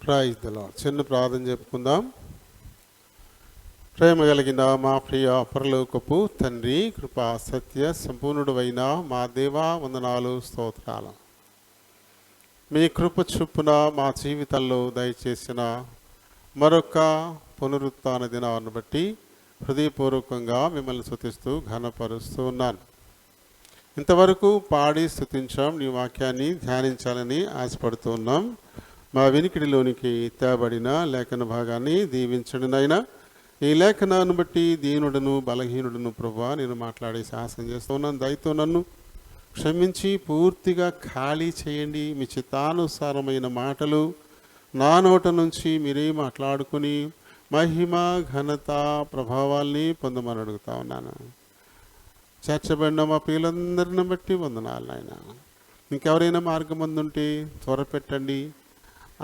Praise the lord. చిన్న ప్రార్థన చెప్పుకుందాం. ప్రేమ కలిగిన మా ప్రియ పరలోకపు తండ్రి, కృపా సత్య సంపూర్ణుడైన మా దేవా, వందనాలు, స్తోత్రాలు. మీ కృప చొప్పున మా జీవితంలో దయచేసిన మరొక పునరుత్థాన దినాన్ని బట్టి హృదయపూర్వకంగా మిమ్మల్ని స్తుతిస్తూ ఘనపరుస్తూ ఉన్నాను. ఇంతవరకు పాడి స్తుతించాం, నీ వాక్యాన్ని ధ్యానించాలని ఆశపడుతూ ఉన్నాం. మా వినికిడిలోనికి తేబడిన లేఖన భాగాన్ని దీవించండి నాయనా. ఈ లేఖనాన్ని బట్టి దీనుడను బలహీనుడను ప్రభువా నేను మాట్లాడే సాహసం చేస్తూ ఉన్నాను. దయతో నన్ను క్షమించి పూర్తిగా ఖాళీ చేయండి. మీ చిత్తానుసారమైన మాటలు నా నోట నుంచి మీరే మాట్లాడుకుని మహిమ, ఘనత, ప్రభావాల్ని పొందమని అడుగుతా ఉన్నాను. చేర్చబడిన మా ప్రియులందరిని బట్టి వందనాలు నాయన. ఇంకెవరైనా మార్గం ఉంటే త్వరపెట్టండి.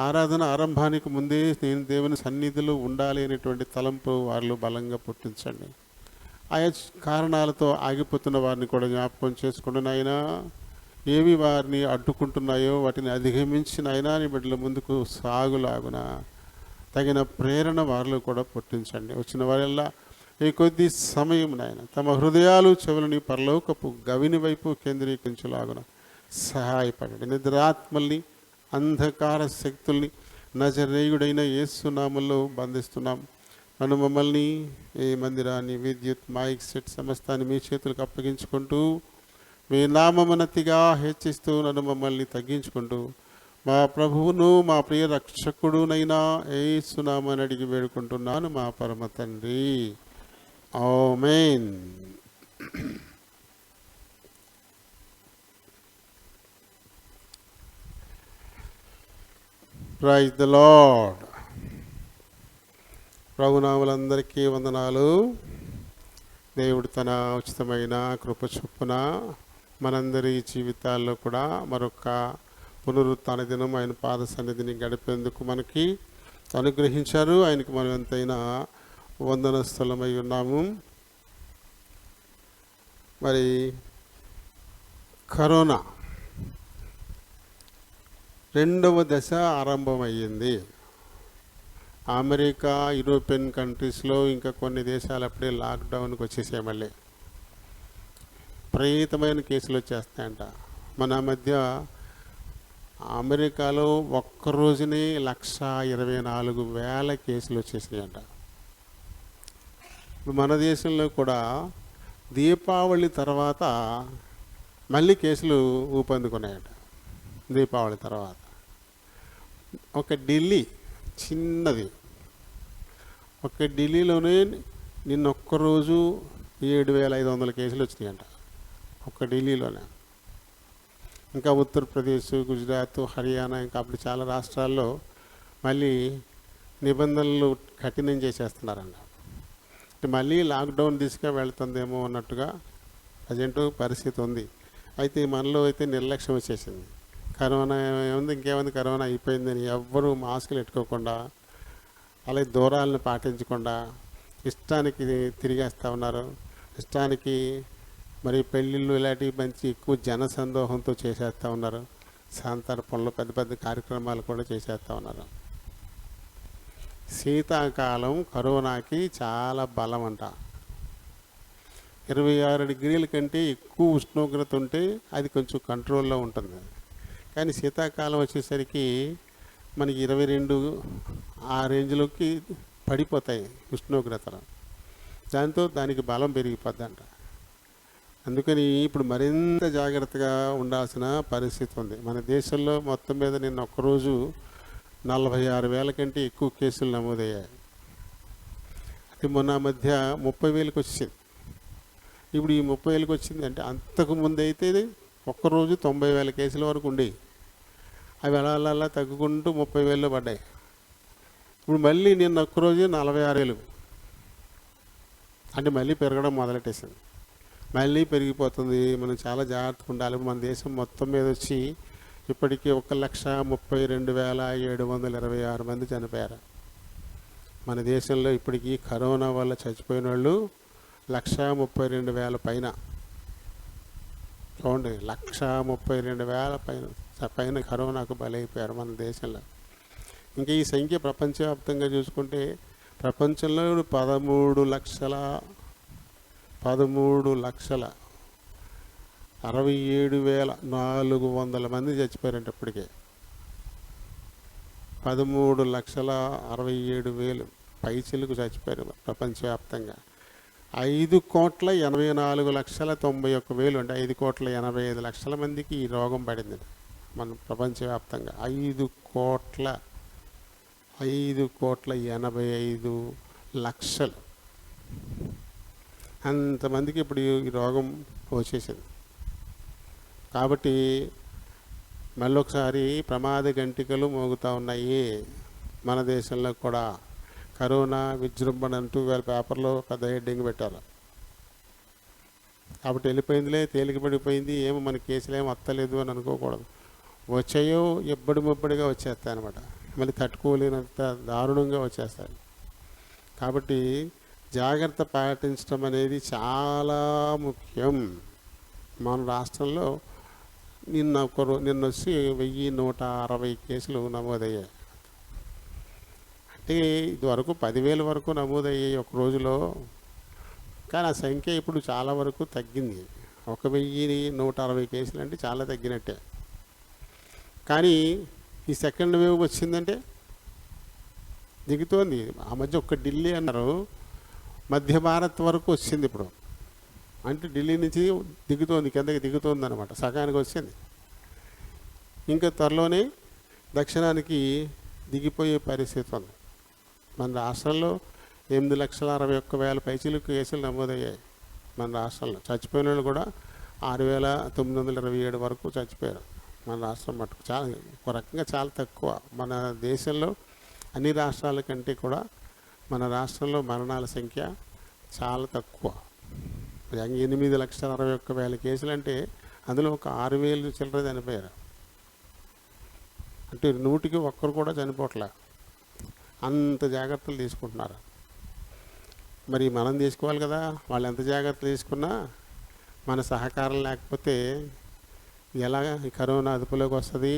ఆరాధన ఆరంభానికి ముందే నేను దేవుని సన్నిధిలో ఉండాలి అనేటువంటి తలంపు వారిలో బలంగా పుట్టించండి. ఆయా కారణాలతో ఆగిపోతున్న వారిని కూడా జ్ఞాపకం చేసుకుంటూ నాయనా, ఏవి వారిని అడ్డుకుంటున్నాయో వాటిని అధిగమించిన అయినా నీ బిడ్డల ముందుకు సాగులాగున తగిన ప్రేరణ వారిలో కూడా పుట్టించండి. వచ్చిన వారెల్లా ఈ కొద్ది సమయం నాయన తమ హృదయాలు చెవులని పరలోకపు గవిని వైపు కేంద్రీకరించేలాగున సహాయపడండి. నిద్రాత్మల్ని, అంధకార శక్తుల్ని నజరేయుడైన యేసు నామములో బంధిస్తున్నాం. నన్ను మమ్మల్ని, ఈ మందిరాన్ని, విద్యుత్, మైక్ సెట్ సమస్తాన్ని మీ చేతులకు అప్పగించుకుంటూ మీ నామమునతిగా హెచ్చిస్తూ నన్ను మమ్మల్ని తగ్గించుకుంటూ మా ప్రభువును మా ప్రియ రక్షకుడునైనా యేసు నామమున అడిగి వేడుకుంటున్నాను మా పరమ తండ్రి. ఆమేన్. Praise the Lord. ప్రభునాములందరికీ వందనాలు. దేవుడు తన ఉచితమైన కృప చొప్పున మనందరి జీవితాల్లో కూడా మరొక పునరుత్థాన దినం ఆయన పాద సన్నిధిని గడిపేందుకు మనకి అనుగ్రహించారు. ఆయనకి మనం ఎంతైనా వందనస్థలమై ఉన్నాము. మరి కరోనా రెండవ దశ ఆరంభమయ్యింది. అమెరికా, యూరోపియన్ కంట్రీస్లో ఇంకా కొన్ని దేశాలు అప్పుడే లాక్డౌన్కి వచ్చేసాయి. మళ్ళీ విపరీతమైన కేసులు వచ్చేస్తాయంట. మన మధ్య అమెరికాలో ఒక్కరోజునే 124,000 కేసులు వచ్చేసినాయంట. మన దేశంలో కూడా దీపావళి తర్వాత మళ్ళీ కేసులు ఊపందుకున్నాయంట. దీపావళి తర్వాత ఒక ఢిల్లీ చిన్నది, ఒక ఢిల్లీలోనే నిన్న ఒక్కరోజు 7,500 కేసులు వచ్చినాయంట ఒక్క ఢిల్లీలోనే. ఇంకా ఉత్తరప్రదేశ్, గుజరాత్, హర్యానా ఇంకా అప్పుడు చాలా రాష్ట్రాల్లో మళ్ళీ నిబంధనలు కఠినం చేసేస్తున్నారంట. మళ్ళీ లాక్డౌన్ దిశగా వెళ్తుందేమో అన్నట్టుగా ప్రజెంట్ పరిస్థితి ఉంది. అయితే మనలో అయితే నిర్లక్ష్యం వచ్చేసింది. కరోనా ఏముంది, ఇంకేముంది, కరోనా అయిపోయిందని ఎవ్వరూ మాస్కులు పెట్టుకోకుండా అలాగే దూరాలను పాటించకుండా ఇష్టానికి తిరిగేస్తూ ఉన్నారు. ఇష్టానికి మరి పెళ్ళిళ్ళు ఇలాంటివి మంచి ఎక్కువ జనసందోహంతో చేసేస్తూ ఉన్నారు. సాంతర్పణలు, పెద్ద పెద్ద కార్యక్రమాలు కూడా చేసేస్తూ ఉన్నారు. శీతాకాలం కరోనాకి చాలా బలం అంట. 26 డిగ్రీల కంటే ఎక్కువ ఉష్ణోగ్రత ఉంటే అది కొంచెం కంట్రోల్లో ఉంటుంది. కానీ శీతాకాలం వచ్చేసరికి మనకి 22 ఆ రేంజ్లోకి పడిపోతాయి ఉష్ణోగ్రతలు. దాంతో దానికి బలం పెరిగిపోద్దంట. అందుకని ఇప్పుడు మరింత జాగ్రత్తగా ఉండాల్సిన పరిస్థితి ఉంది. మన దేశంలో మొత్తం మీద నిన్న ఒక్కరోజు 46,000 కంటే ఎక్కువ కేసులు నమోదయ్యాయి. అది మొన్న మధ్య 30,000కి వచ్చింది. ఇప్పుడు ఈ 30,000కి వచ్చింది అంటే అంతకు ముందు అయితే ఒక్కరోజు 90,000 కేసుల వరకు ఉండేవి. అవి అలా తగ్గుకుంటూ 30,000లో పడ్డాయి. ఇప్పుడు మళ్ళీ నిన్న ఒక్కరోజు 46,000 అంటే మళ్ళీ పెరగడం మొదలెట్టేసింది. మళ్ళీ పెరిగిపోతుంది. మనం చాలా జాగ్రత్తగా ఉండాలి. మన దేశం మొత్తం మీద వచ్చి ఇప్పటికీ 1,32,726 మంది చనిపోయారు. మన దేశంలో ఇప్పటికీ కరోనా వల్ల చచ్చిపోయిన వాళ్ళు 1,32,000 పైన. చూడండి, 1,32,000 పైన కరోనాకు బలైపోయారు మన దేశంలో. ఇంకా ఈ సంఖ్య ప్రపంచవ్యాప్తంగా చూసుకుంటే ప్రపంచంలో 13,67,400 మంది చచ్చిపోయారంటే ఇప్పటికే. 13,67,000 పైచిలకు చచ్చిపోయారు ప్రపంచవ్యాప్తంగా. 5,84,91,000 అంటే 5,85,00,000 మందికి ఈ రోగం పడింది మన ప్రపంచవ్యాప్తంగా. 5,85,00,000 అంతమందికి ఇప్పుడు ఈ రోగం వచ్చేసింది. కాబట్టి మళ్ళీ ఒకసారి ప్రమాద గంటికలు మోగుతూ ఉన్నాయి. మన దేశంలో కూడా కరోనా విజృంభణ అంటూ వాళ్ళ పేపర్లో పెద్ద హెడ్డింగ్ పెట్టారు. కాబట్టి వెళ్ళిపోయిందిలే, తేలిక పడిపోయింది, ఏమో మన కేసులు ఏమో వస్తలేదు అని అనుకోకూడదు. వచ్చాయో ముబ్బడిగా వచ్చేస్తాయి అనమాట. మళ్ళీ తట్టుకోలేనంత దారుణంగా వచ్చేస్తాయి. కాబట్టి జాగ్రత్త పాటించడం అనేది చాలా ముఖ్యం. మన రాష్ట్రంలో నిన్న వచ్చి 1,160 కేసులు నమోదయ్యాయి. అంటే ఇదివరకు 10,000 వరకు నమోదయ్యాయి ఒక రోజులో. కానీ ఆ సంఖ్య ఇప్పుడు చాలా వరకు తగ్గింది. 1,160 కేసులు అంటే చాలా తగ్గినట్టే. కానీ ఈ సెకండ్ వేవ్ వచ్చిందంటే దిగుతోంది. ఆ మధ్య ఒక్క ఢిల్లీ అన్నారు, మధ్య భారత్ వరకు వచ్చింది ఇప్పుడు. అంటే ఢిల్లీ నుంచి దిగుతోంది, కిందకి దిగుతోంది అనమాట, సగానికి వచ్చింది. ఇంకా త్వరలోనే దక్షిణానికి దిగిపోయే పరిస్థితి ఉంది. మన రాష్ట్రంలో 8,61,000 పైచీలకు కేసులు నమోదయ్యాయి మన రాష్ట్రంలో. చచ్చిపోయిన వాళ్ళు కూడా 6,927 వరకు చచ్చిపోయారు మన రాష్ట్రం మటుకు. చాలా ఒక రకంగా చాలా తక్కువ. మన దేశంలో అన్ని రాష్ట్రాల కంటే కూడా మన రాష్ట్రంలో మరణాల సంఖ్య చాలా తక్కువ. 8,61,000 కేసులు అంటే అందులో ఒక 6,000 చిల్లర చనిపోయారు. అంటే 100కి ఒక్కరు కూడా చనిపోవట్లే. అంత జాగ్రత్తలు తీసుకుంటున్నారు. మరి మనం తీసుకోవాలి కదా. వాళ్ళు ఎంత జాగ్రత్తలు తీసుకున్నా మన సహకారం లేకపోతే ఎలా ఈ కరోనా అదుపులోకి వస్తుంది?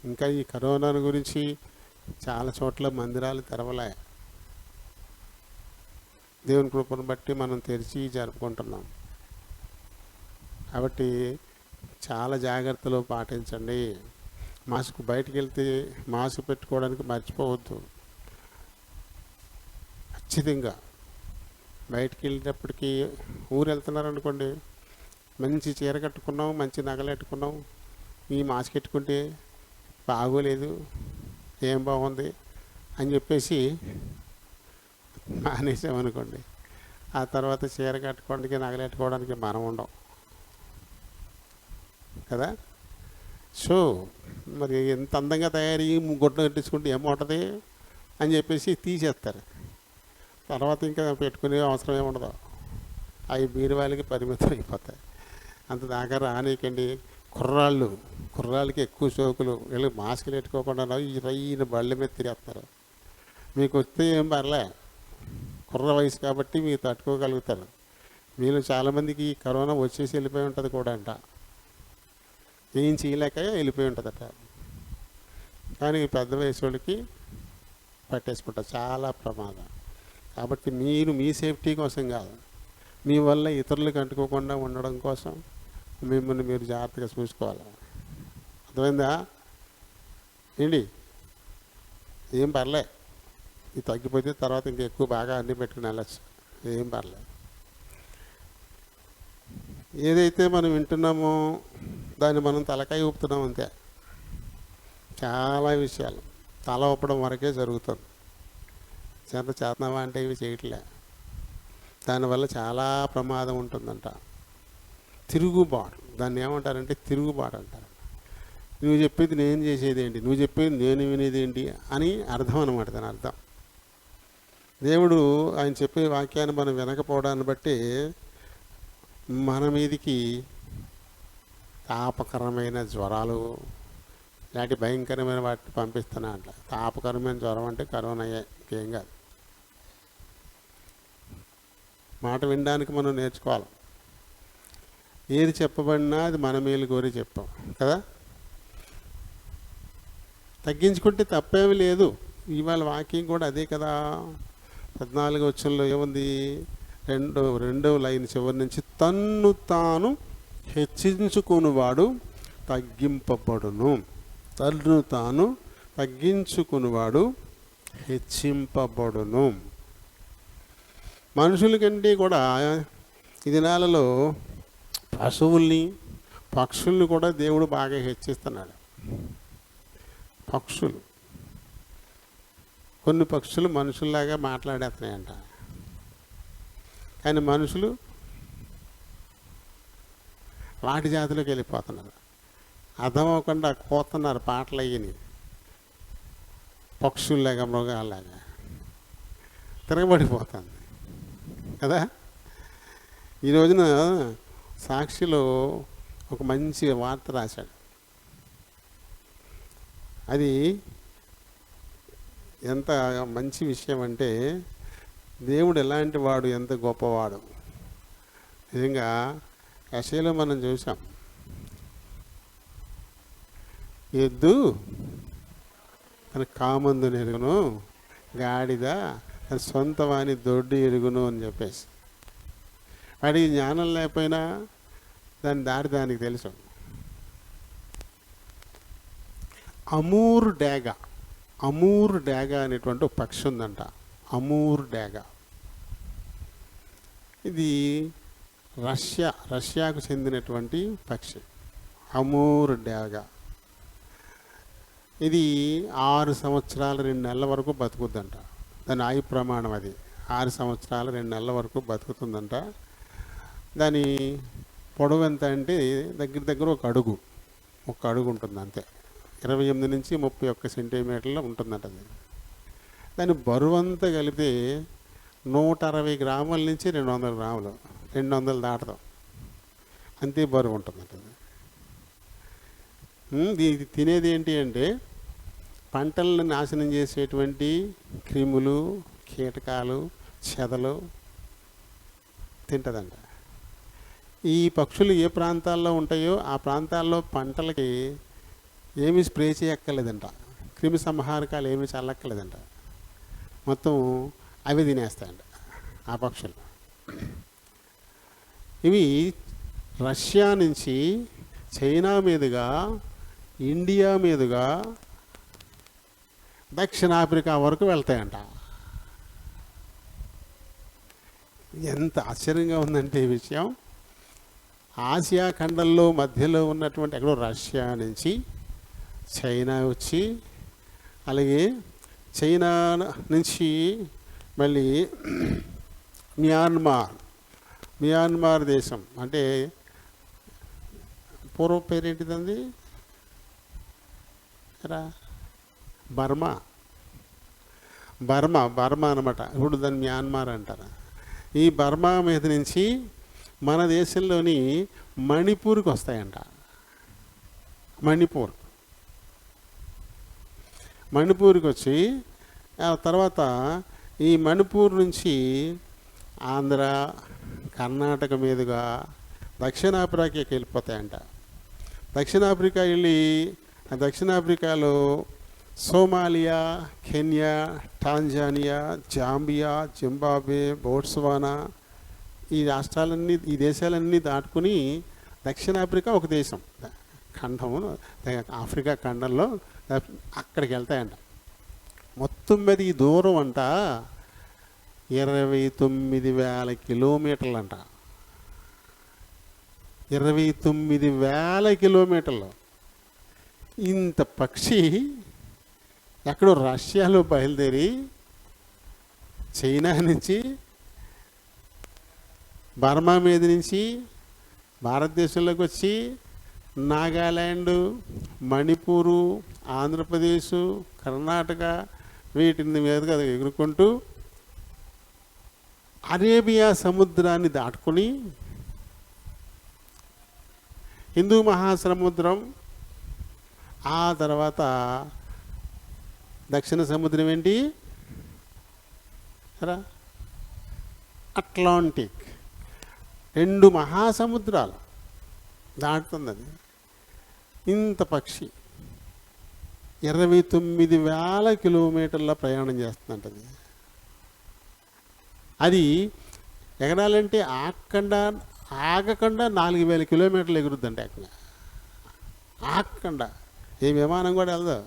ఇంకా ఈ కరోనా గురించి చాలా చోట్ల మందిరాలు తెరవలే. దేవుని కృపను బట్టి మనం తెరిచి జరుపుకుంటున్నాం. కాబట్టి చాలా జాగ్రత్తలు పాటించండి. మాస్క్ బయటికి వెళ్తే మాస్క్ పెట్టుకోవడానికి మర్చిపోవద్దు. ఖచ్చితంగా బయటికి వెళ్ళేటప్పటికి ఊరు వెళ్తున్నారనుకోండి, మంచి చీర కట్టుకున్నాం, మంచి నగలు పెట్టుకున్నాం, ఈ మాస్క్ పెట్టుకుంటే బాగోలేదు, ఏం బాగుంది అని చెప్పేసి మానేసామనుకోండి, ఆ తర్వాత చీర కట్టుకోవడానికి నగలు పెట్టుకోవడానికి మనం ఉండం కదా. సో మరి ఎంత అందంగా తయారయ్యి గుడ్డ కట్టించుకుంటే ఏముంటుంది అని చెప్పేసి తీసేస్తారు. తర్వాత ఇంకా పెట్టుకునే అవసరం ఏముండదు. అవి బీరువాళ్ళకి పరిమితం అయిపోతాయి. అంత దాకా రానికండి. కుర్రాళ్ళకి ఎక్కువ సోకులు. వీళ్ళకి మాస్కులు పెట్టుకోకుండా ఈ రైన బళ్ళ మీద తిరిగేస్తారు. మీకు వస్తే ఏం పర్లే, కుర్ర వయసు కాబట్టి మీరు తట్టుకోగలుగుతారు. మీరు చాలామందికి కరోనా వచ్చేసి వెళ్ళిపోయి ఉంటుంది కూడా అంట, ఏం చేయలేక వెళ్ళిపోయి ఉంటుందట. కానీ పెద్ద వయసు వాళ్ళకి పట్టేసుకుంటారు. చాలా ప్రమాదం. కాబట్టి మీరు మీ సేఫ్టీ కోసం కాదు, మీ వల్ల ఇతరులకు అంటుకోకుండా ఉండడం కోసం మిమ్మల్ని మీరు జాగ్రత్తగా చూసుకోవాలి. అర్థమైందా ఏంటి? ఏం పర్లే, ఇది తగ్గిపోతే తర్వాత ఇంకా ఎక్కువ బాగా అన్నీ పెట్టుకుని వెళ్ళచ్చు, ఏం పర్లే. ఏదైతే మనం వింటున్నామో దాన్ని మనం తలకాయ ఊపుతున్నాం అంతే. చాలా విషయాలు తల ఊపడం వరకే జరుగుతుంది. చేతనావా అంటే ఇవి చేయట్లే. దానివల్ల చాలా ప్రమాదం ఉంటుందంట. తిరుగుబాటు, దాన్ని ఏమంటారంటే తిరుగుబాటు అంటారు. నువ్వు చెప్పేది నేను చేసేది ఏంటి, నువ్వు చెప్పేది నేను వినేది ఏంటి అని అర్థం అనమాట. దాని అర్థం దేవుడు ఆయన చెప్పే వాక్యాన్ని మనం వినకపోవడాన్ని బట్టి మన మీదికి తాపకరమైన జ్వరాలు ఇలాంటి భయంకరమైన వాటిని పంపిస్తున్నా అంట. తాపకరమైన జ్వరం అంటే కరోనా, ఇంకేం కాదు. మాట వినడానికి మనం నేర్చుకోవాలి. ఏది చెప్పబడినా అది మన మేలు కోరి చెప్పాం కదా. తగ్గించుకుంటే తప్పేమీ లేదు. ఇవాళ వాక్యం కూడా అదే కదా. 14వ వచనంలో ఏముంది? రెండవ లైన్ చివరి నుంచి, తన్ను తాను హెచ్చించుకునివాడు తగ్గింపబడును. తన్ను తాను తగ్గించుకునివాడు హెచ్చింపబడును. మనుషుల కంటే కూడా ఈ దినాలలో పశువుల్ని, పక్షుల్ని కూడా దేవుడు బాగా హెచ్చిస్తున్నాడు. పక్షులు, కొన్ని పక్షులు మనుషుల్లాగా మాట్లాడేస్తున్నాయంట, కానీ మనుషులు వాటి జాతిలోకి వెళ్ళిపోతున్నారు. అర్థమవకుండా కోతున్నారు పాటలు అయ్యని, పక్షుల్లాగా మృగాల్లాగా తిరగబడిపోతుంది కదా. ఈ రోజున సాక్షిలో ఒక మంచి వార్త రాశాడు. అది ఎంత మంచి విషయం అంటే, దేవుడు ఎలాంటి వాడు, ఎంత గొప్పవాడు. నిజంగా యెషయాలో మనం చూసాం, ఎద్దు తన కామందుని ఎరుగును, గాడిద తన సొంత వాని దొడ్డు ఎరుగును అని చెప్పేసి. వాడికి జ్ఞానం లేకపోయినా దాని దారి దానికి తెలుసు. అమూర్ డాగా అనేటువంటి ఒక పక్షి ఉందంట. అమూర్ డాగా, ఇది రష్యాకు చెందినటువంటి పక్షి. అమూర్ డాగా ఇది 6 సంవత్సరాల 2 నెలల వరకు బతుకుద్దంట. దాని ఆయు ప్రమాణం అది 6 సంవత్సరాల 2 నెలల వరకు బతుకుతుందంట. దాని పొడవు ఎంత అంటే దగ్గర ఒక అడుగు ఉంటుంది అంతే. 28 నుంచి 31 సెంటీమీటర్లు ఉంటుందంట అది. దాని బరువు అంతా కలిపితే 160 గ్రాముల నుంచి 200 గ్రాములు, 200 దాటదు అంతే బరువు ఉంటుందంట. ఇది తినేది ఏంటి అంటే పంటలను నాశనం చేసేటువంటి క్రిములు, కీటకాలు, చెదలు తింటుందంట. ఈ పక్షులు ఏ ప్రాంతాల్లో ఉంటాయో ఆ ప్రాంతాల్లో పంటలకి ఏమీ స్ప్రే చేయక్కర్లేదంట, క్రిమి సంహారకాలు ఏమీ చల్లక్కర్లేదంట, మొత్తం అవి తినేస్తాయంట ఆ పక్షులు. ఇవి రష్యా నుంచి చైనా మీదుగా, ఇండియా మీదుగా దక్షిణాఫ్రికా వరకు వెళ్తాయంట. ఎంత ఆశ్చర్యంగా ఉందంటే ఈ విషయం. ఆసియా ఖండంలో మధ్యలో ఉన్నటువంటి ఎక్కడో రష్యా నుంచి చైనా వచ్చి, అలాగే చైనా నుంచి మళ్ళీ మియాన్మార్ దేశం, అంటే పూర్వ పేరేంటిదండి రా, బర్మా అనమాట. ఇప్పుడు దాన్ని మ్యాన్మార్ అంటారు. ఈ బర్మా మీద నుంచి మన దేశంలోని మణిపూర్కి వస్తాయంట. మణిపూర్కి వచ్చి ఆ తర్వాత ఈ మణిపూర్ నుంచి ఆంధ్ర, కర్ణాటక మీదుగా దక్షిణాఫ్రికాకి వెళ్ళిపోతాయంట. దక్షిణాఫ్రికా వెళ్ళి దక్షిణాఫ్రికాలో Somalia, Kenya, Tanzania, Zambia, Zimbabwe, Botswana, ఈ రాష్ట్రాలన్నీ, ఈ దేశాలన్నీ దాటుకుని దక్షిణాఫ్రికా ఒక దేశం, ఖండము, ఆఫ్రికా ఖండంలో అక్కడికి వెళ్తాయంట. మొత్తం మీద ఈ దూరం అంట 29,000 కిలోమీటర్లు అంట. 29,000 కిలోమీటర్లు. ఇంత పక్షి ఎక్కడో రష్యాలో బయలుదేరి చైనా నుంచి, బర్మా మీద నుంచి భారతదేశంలోకి వచ్చి నాగాల్యాండ్, మణిపూరు, ఆంధ్రప్రదేశ్, కర్ణాటక వీటిని మీదుగా ఎగురుకుంటూ అరేబియా సముద్రాన్ని దాటుకుని హిందూ మహాసముద్రం, ఆ తర్వాత దక్షిణ సముద్రం ఏంటి అట్లాంటిక్, 2 మహాసముద్రాలు దాటుతుంది అది. ఇంత పక్షి 29,000 కిలోమీటర్ల ప్రయాణం చేస్తుందంట అది. అది ఎగరాలంటే ఆగకుండా 4,000 కిలోమీటర్లు ఎగురుద్దంట అక్కడ. ఆగకుండా ఏ విమానం కూడా వెళ్దు.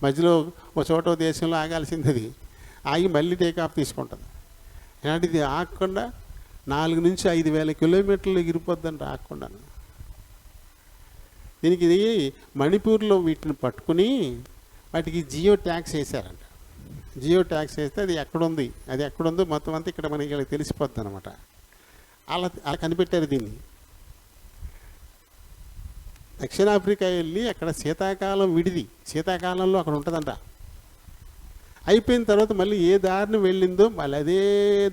మధ్యలో ఒక చోట దేశంలో ఆగాల్సింది అది. ఆగి మళ్ళీ టేకాఫ్ తీసుకుంటుంది. ఇలాంటిది ఆగకుండా 4 నుంచి 5,000 కిలోమీటర్లు ఎగిరిపోద్దంట ఆగకుండా. దీనికి మణిపూర్లో వీటిని పట్టుకుని వాటికి జియో ట్యాక్స్ వేశారంట. జియో ట్యాక్స్ వేస్తే అది ఎక్కడుందో మొత్తం అంతా ఇక్కడ మనకి తెలిసిపోద్ది అనమాట. అలా కనిపెట్టారు దీన్ని. దక్షిణాఫ్రికా వెళ్ళి అక్కడ శీతాకాలంలో అక్కడ ఉంటుందంట. అయిపోయిన తర్వాత మళ్ళీ ఏ దారిని వెళ్ళిందో మళ్ళీ అదే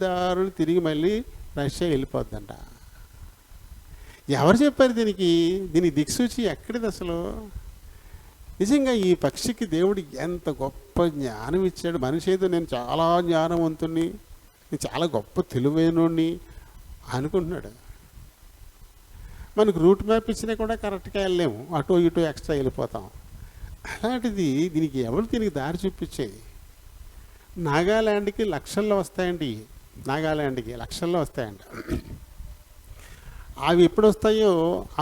దారులు తిరిగి మళ్ళీ రష్యా వెళ్ళిపోద్దంట. ఎవరు చెప్పారు దీనికి దిక్సూచి ఎక్కడిది అసలు? నిజంగా ఈ పక్షికి దేవుడు ఎంత గొప్ప జ్ఞానం ఇచ్చాడు. మనిషి అయితే నేను చాలా జ్ఞానవంతుణ్ణి, నేను చాలా గొప్ప తెలివైనోడిని అనుకుంటున్నాడు. మనకు రూట్ మ్యాప్ ఇచ్చినా కూడా కరెక్ట్గా వెళ్ళలేము, అటు ఇటు ఎక్స్ట్రా వెళ్ళిపోతాం. అలాంటిది దీనికి దారి చూపించేది. నాగాల్యాండ్కి లక్షల్లో వస్తాయండి. లక్షల్లో వస్తాయంట. అవి ఎప్పుడు వస్తాయో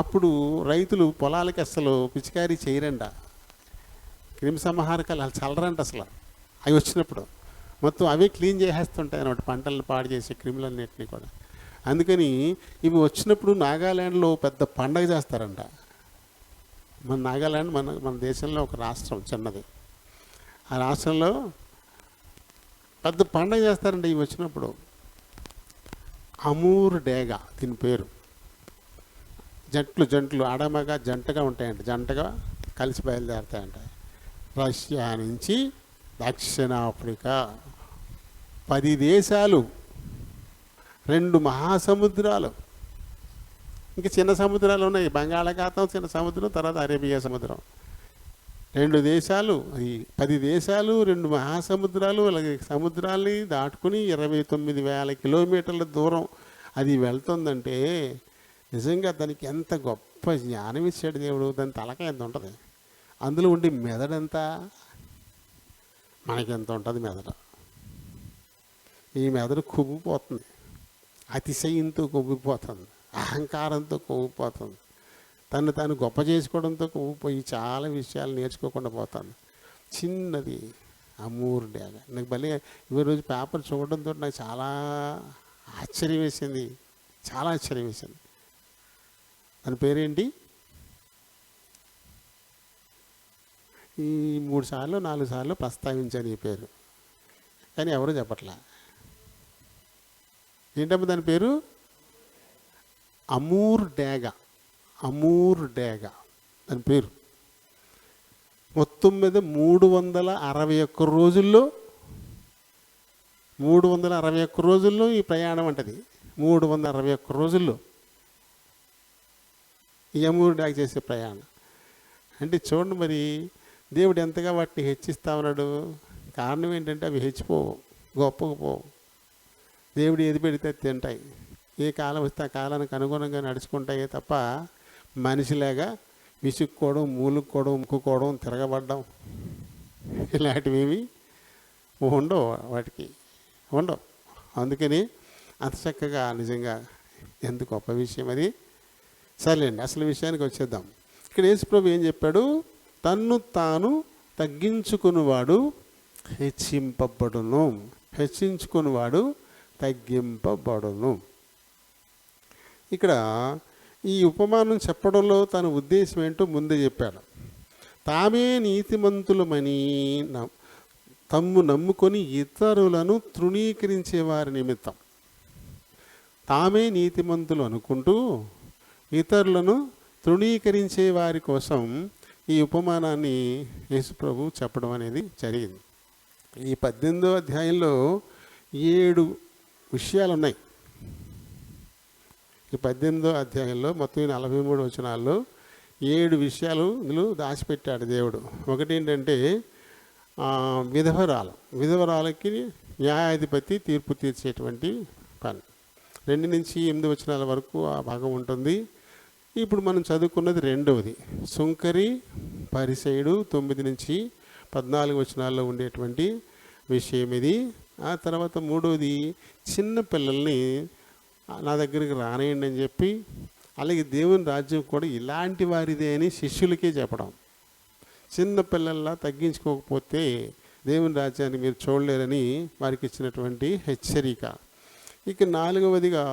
అప్పుడు రైతులు పొలాలకి అసలు పిచికారీ చేయరంట. క్రిమి సంహారకాలు అలా చల్లరంట అసలు. అవి వచ్చినప్పుడు మొత్తం అవే క్లీన్ చేసేస్తుంటాయి అన్నమాట, పంటలను పాడు చేసే క్రిములన్నింటినీ కూడా. అందుకని ఇవి వచ్చినప్పుడు నాగాల్యాండ్లో పెద్ద పండగ చేస్తారంట. మన నాగాల్యాండ్ మన దేశంలో ఒక రాష్ట్రం చిన్నది. ఆ రాష్ట్రంలో పెద్ద పండగ చేస్తారంట ఇవి వచ్చినప్పుడు. అమూర్ డేగా దీని పేరు. జంటలు ఆడమగ జంటగా ఉంటాయంట, జంటగా కలిసి బయలుదేరుతాయంట. రష్యా నుంచి దక్షిణాఫ్రికా 10 దేశాలు, 2 మహాసముద్రాలు, ఇంకా చిన్న సముద్రాలు ఉన్నాయి. బంగాళాఖాతం చిన్న సముద్రం, తర్వాత అరేబియా సముద్రం. 2 దేశాలు, 10 దేశాలు, 2 మహాసముద్రాలు, అలాగే సముద్రాల్ని దాటుకుని 29,000 కిలోమీటర్ల దూరం అది వెళ్తుందంటే నిజంగా దానికి ఎంత గొప్ప జ్ఞానం ఇచ్చాడు దేవుడు. దాని తలకాయ ఎంత ఉంటుంది, అందులో ఉండే మెదడంతా మనకెంత ఉంటుంది మెదడు. ఈ మెదడు కొవ్వుపోతుంది, అతిశయంతో కొవ్విపోతుంది, అహంకారంతో కొవ్వుపోతుంది, తాను గొప్ప చేసుకోవడంతో కొవ్వుపోయి చాలా విషయాలు నేర్చుకోకుండా పోతాను. చిన్నది అమూర్ డేగా. నాకు భలే ఈరోజు పేపర్ చూడడంతో నాకు చాలా ఆశ్చర్యం వేసింది. దాని పేరేంటి? ఈ 3 సార్లు 4 సార్లు ప్రస్తావించాను ఈ పేరు, కానీ ఎవరు చెప్పట్లా. ఏంటమ్మా దాని పేరు? అమూర్ డేగా దాని పేరు. మొత్తం మీద 361 రోజుల్లో ఈ ప్రయాణం అంటది. 361 రోజుల్లో ఈ అమూర్ డేగా చేసే ప్రయాణం అంటే చూడండి. మరి దేవుడు ఎంతగా వాటిని హెచ్చిస్తా ఉన్నాడు. కారణం ఏంటంటే అవి హెచ్చిపోవు, గొప్పకు పోవు. దేవుడు ఏది పెడితే తింటాయి. ఏ కాలం వస్తే ఆ కాలానికి అనుగుణంగా నడుచుకుంటాయే తప్ప మనిషిలాగా విసుక్కోవడం, మూలుక్కోవడం, ముక్కుకోవడం, తిరగబడ్డం ఇలాంటివి ఉండవు. అందుకని అంత చక్కగా నిజంగా ఎంత గొప్ప విషయం అది. సర్లేండి, అసలు విషయానికి వచ్చేద్దాం. ఇక్కడ యేసుప్రభు ఏం చెప్పాడు? తన్ను తాను తగ్గించుకునివాడు తగ్గింపబడును. ఇక్కడ ఈ ఉపమానం చెప్పడంలో తన ఉద్దేశం ఏంటో ముందే చెప్పాడు. తామే నీతిమంతులమని తమ్ము నమ్ముకొని ఇతరులను తృణీకరించే వారి నిమిత్తం, తామే నీతిమంతులు అనుకుంటూ ఇతరులను తృణీకరించే వారి కోసం ఈ ఉపమానాన్ని యేసుప్రభు చెప్పడం అనేది జరిగింది. ఈ 18వ అధ్యాయంలో 7 విషయాలు ఉన్నాయి. ఈ 18వ అధ్యాయంలో మొత్తం 43 వచనాల్లో 7 విషయాలు ఇందులో దాచిపెట్టాడు దేవుడు. ఒకటి ఏంటంటే విధవరాలకి న్యాయాధిపతి తీర్పు తీర్చేటువంటి పని. 2 నుంచి 8 వచనాల వరకు ఆ భాగం ఉంటుంది. ఇప్పుడు మనం చదువుకున్నది 2వది. సుంకరి పరిసయుడు 9 నుంచి 14 వచనాల్లో ఉండేటువంటి విషయం ఇది. ఆ తర్వాత మూడవది, చిన్న పిల్లల్ని నా దగ్గరికి రానియండి అని చెప్పి, అలాగే దేవుని రాజ్యం కూడా ఇలాంటి వారిదే అని శిష్యులకే చెప్పడం. చిన్న పిల్లల్లా తగ్గించుకోకపోతే దేవుని రాజ్యాన్ని మీరు చూడలేరని వారికి ఇచ్చినటువంటి హెచ్చరిక. ఇక 4వదిగా,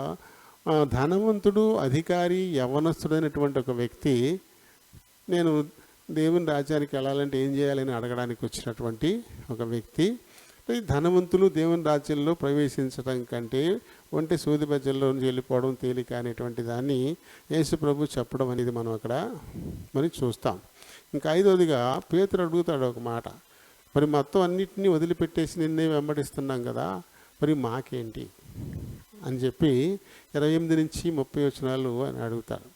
ధనవంతుడు, అధికారి, యవ్వనస్తుడైనటువంటి ఒక వ్యక్తి నేను దేవుని రాజ్యానికి వెళ్ళాలంటే ఏం చేయాలని అడగడానికి వచ్చినటువంటి ఒక వ్యక్తి. ధనవంతులు దేవుని రాజ్యంలో ప్రవేశించడం కంటే ఒంటి సూది బజ్జల్లో నుంచి వెళ్ళిపోవడం తేలిక అనేటువంటి దాన్ని యేసు ప్రభు చెప్పడం అనేది మనం అక్కడ మరి చూస్తాం. ఇంకా 5వదిగా పేతురు అడుగుతాడు ఒక మాట, మరి మొత్తం అన్నిటినీ వదిలిపెట్టేసి నిన్నే వెంబడిస్తున్నాం కదా, మరి మాకేంటి అని చెప్పి 28 నుంచి 30 వచనాలు అని అడుగుతాడు.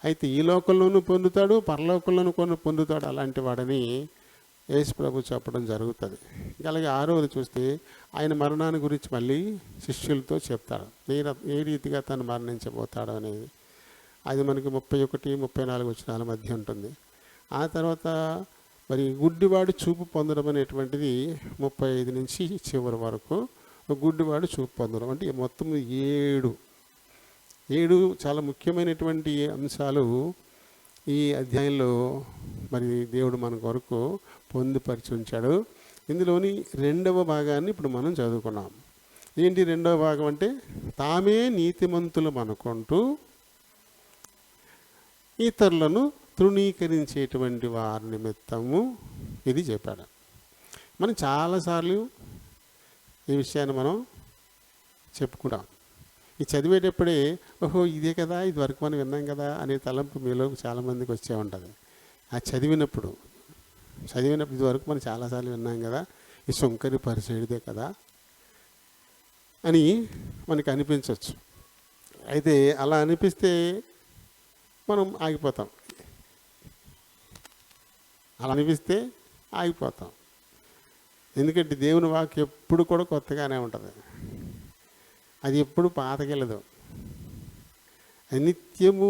అయితే ఈ లోకంలోనూ పొందుతాడు, పరలోకంలోనూ కొన్ని పొందుతాడు అలాంటి వాడని యేసు ప్రభు చెప్పడం జరుగుతుంది. అలాగే 6వది చూస్తే ఆయన మరణాన్ని గురించి మళ్ళీ శిష్యులతో చెప్తాడు, ఏ రీతిగా తను మరణించబోతాడు అనేది. అది మనకి 31, 34 వచనాల మధ్య ఉంటుంది. ఆ తర్వాత మరి గుడ్డివాడు చూపు పొందడం అనేటువంటిది 35 నుంచి చివరి వరకు. గుడ్డివాడు చూపు పొందడం అంటే మొత్తం 7 చాలా ముఖ్యమైనటువంటి అంశాలు ఈ అధ్యాయంలో మరి దేవుడు మన కొరకు పొందుపరిచి ఉంచాడు. ఇందులోని 2వ భాగాన్ని ఇప్పుడు మనం చదువుకున్నాం. ఏంటి 2వ భాగం అంటే, తామే నీతిమంతులు అనుకుంటూ ఇతరులను తృణీకరించేటువంటి వారి నిమిత్తము ఇది చెప్పాడు. మనం చాలాసార్లు ఈ విషయాన్ని మనం చెప్పుకుంటాం. ఈ చదివేటప్పుడే ఓహో ఇదే కదా, ఇది వరకు మనం విన్నాం కదా అనే తలంపు మీలో చాలామందికి వచ్చే ఉంటుంది. ఆ చదివినప్పుడు ఇది వరకు మనం చాలాసార్లు విన్నాం కదా, ఈ సుంకరి పరిచయుడిదే కదా అని మనకి అనిపించవచ్చు. అయితే అలా అనిపిస్తే మనం ఆగిపోతాం. ఎందుకంటే దేవుని వాక్యం ఎప్పుడు కూడా కొత్తగానే ఉంటుంది. అది ఎప్పుడు పాతకెళ్ళదు, నిత్యము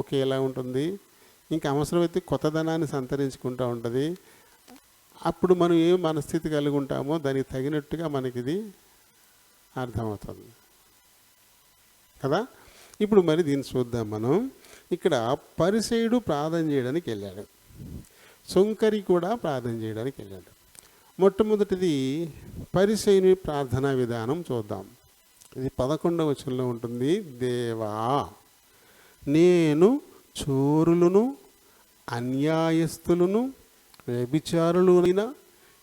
ఒకేలా ఉంటుంది. ఇంకా అవసరమైతే కొత్తదనాన్ని సంతరించుకుంటూ ఉంటుంది. అప్పుడు మనం ఏ మనస్థితి కలిగి ఉంటామో దానికి తగినట్టుగా మనకి ఇది అర్థమవుతుంది కదా. ఇప్పుడు మరి దీన్ని చూద్దాం మనం. ఇక్కడ పరిసయుడు ప్రార్థన చేయడానికి వెళ్ళాడు, సుంకరి కూడా ప్రార్థన చేయడానికి వెళ్ళాడు. మొట్టమొదటిది పరిసయుని ప్రార్థనా విధానం చూద్దాం. ఇది 11వ వచనంలో ఉంటుంది. దేవా, నేను చోరులను, అన్యాయస్తులను, వ్యభిచారులైన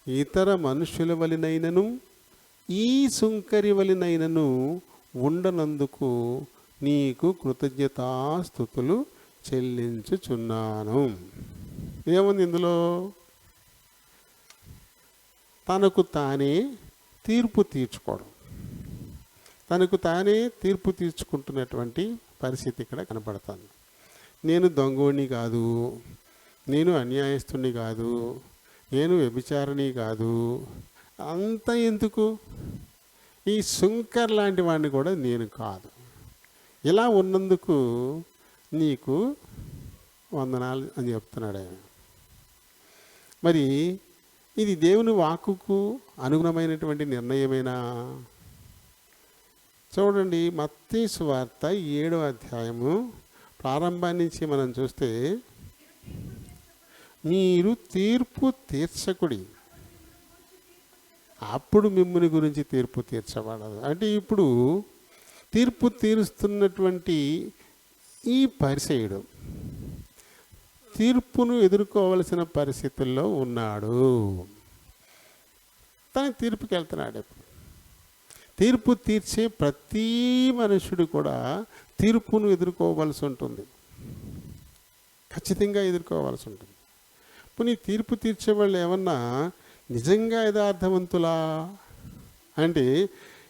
ఇతర మనుషుల వలనైనను ఈ సుంకరి వలనైనను ఉండనందుకు నీకు కృతజ్ఞతాస్తుతులు చెల్లించుచున్నాను. ఏముంది ఇందులో? తనకు తానే తీర్పు తీర్చుకోవడం, తనకు తానే తీర్పు తీర్చుకుంటున్నటువంటి పరిస్థితి ఇక్కడ కనపడుతుంది. నేను దొంగోడిని కాదు, నేను అన్యాయస్తుని కాదు, నేను వ్యభిచారిణి కాదు, అంత ఎందుకు, ఈ సుంకర్ లాంటి వాడిని కూడా నేను కాదు. ఇలా ఉన్నందుకు నీకు వందనాలు అని చెప్తున్నాడు ఆయన. మరి ఇది దేవుని వాక్కుకు అనుగుణమైనటువంటి నిర్ణయమేనా? చూడండి, మత్తయి సువార్త 7వ అధ్యాయము ప్రారంభాన్ని నుంచి మనం చూస్తే, మీరు తీర్పు తీర్చకుడి, అప్పుడు మిమ్మల్ని గురించి తీర్పు తీర్చబడదు. అంటే ఇప్పుడు తీర్పు తీరుస్తున్నటువంటి ఈ పరిసయుడు తీర్పును ఎదుర్కోవలసిన పరిస్థితుల్లో ఉన్నాడు. తన తీర్పుకి వెళ్తున్నాడు. తీర్పు తీర్చే ప్రతి మనుషుడు కూడా తీర్పును ఎదుర్కోవాల్సి ఉంటుంది, ఖచ్చితంగా ఎదుర్కోవాల్సి ఉంటుంది. ఇప్పుడు నీ తీర్పు తీర్చే వాళ్ళు ఏమన్నా నిజంగా యథార్థవంతులా అంటే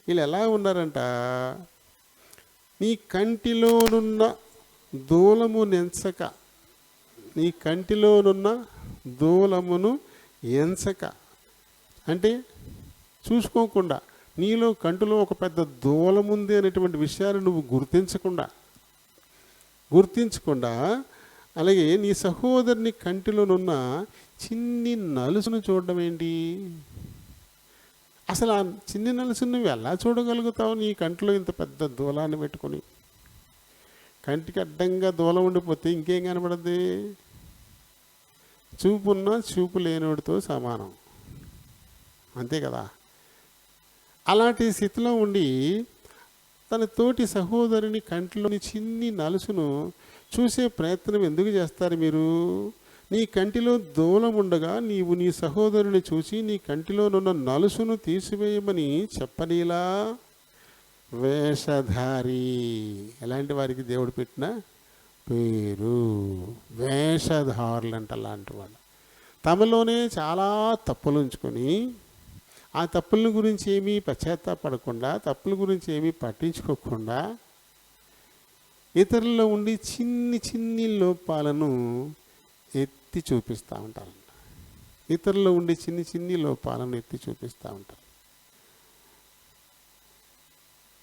వీళ్ళు ఎలా ఉన్నారంట, నీ కంటిలోనున్న దూలమును ఎంచక, నీ కంటిలోనున్న దూలమును ఎంచక అంటే చూసుకోకుండా, నీలో కంటిలో ఒక పెద్ద దూలం ఉంది అనేటువంటి విషయాన్ని నువ్వు గుర్తించకుండా అలాగే నీ సహోదరుని కంటిలోనున్న చిన్ని నలుసును చూడడం ఏంటి? అసలు ఆ చిన్ని నలుసును నువ్వు ఎలా చూడగలుగుతావు? నీ కంటిలో ఇంత పెద్ద దూలాన్ని పెట్టుకొని. కంటికి అడ్డంగా దూలం ఉండిపోతే ఇంకేం కనపడద్ది? చూపున్న చూపు లేనివాడితో సమానం, అంతే కదా. అలాంటి స్థితిలో ఉండి తన తోటి సహోదరుని కంటిలోని చిన్ని నలుసును చూసే ప్రయత్నం ఎందుకు చేస్తారు మీరు? నీ కంటిలో దూలం ఉండగా నీవు నీ సహోదరుని చూసి నీ కంటిలోనున్న నలుసును తీసివేయమని చెప్పనీలా? వేషధారి, ఎలాంటి వారికి దేవుడు పెట్టిన పేరు వేషధారులు అంట. అలాంటి వాళ్ళు తమలోనే చాలా తప్పులు ఉంచుకొని ఆ తప్పుల గురించి ఏమీ పశ్చాత్తాపడకుండా, తప్పుల గురించి ఏమీ పట్టించుకోకుండా ఇతరుల్లో ఉండి చిన్ని చిన్ని లోపాలను ఎత్తి చూపిస్తూ ఉంటారంట. ఇతరుల్లో ఉండి చిన్ని చిన్ని లోపాలను ఎత్తి చూపిస్తూ ఉంటారు.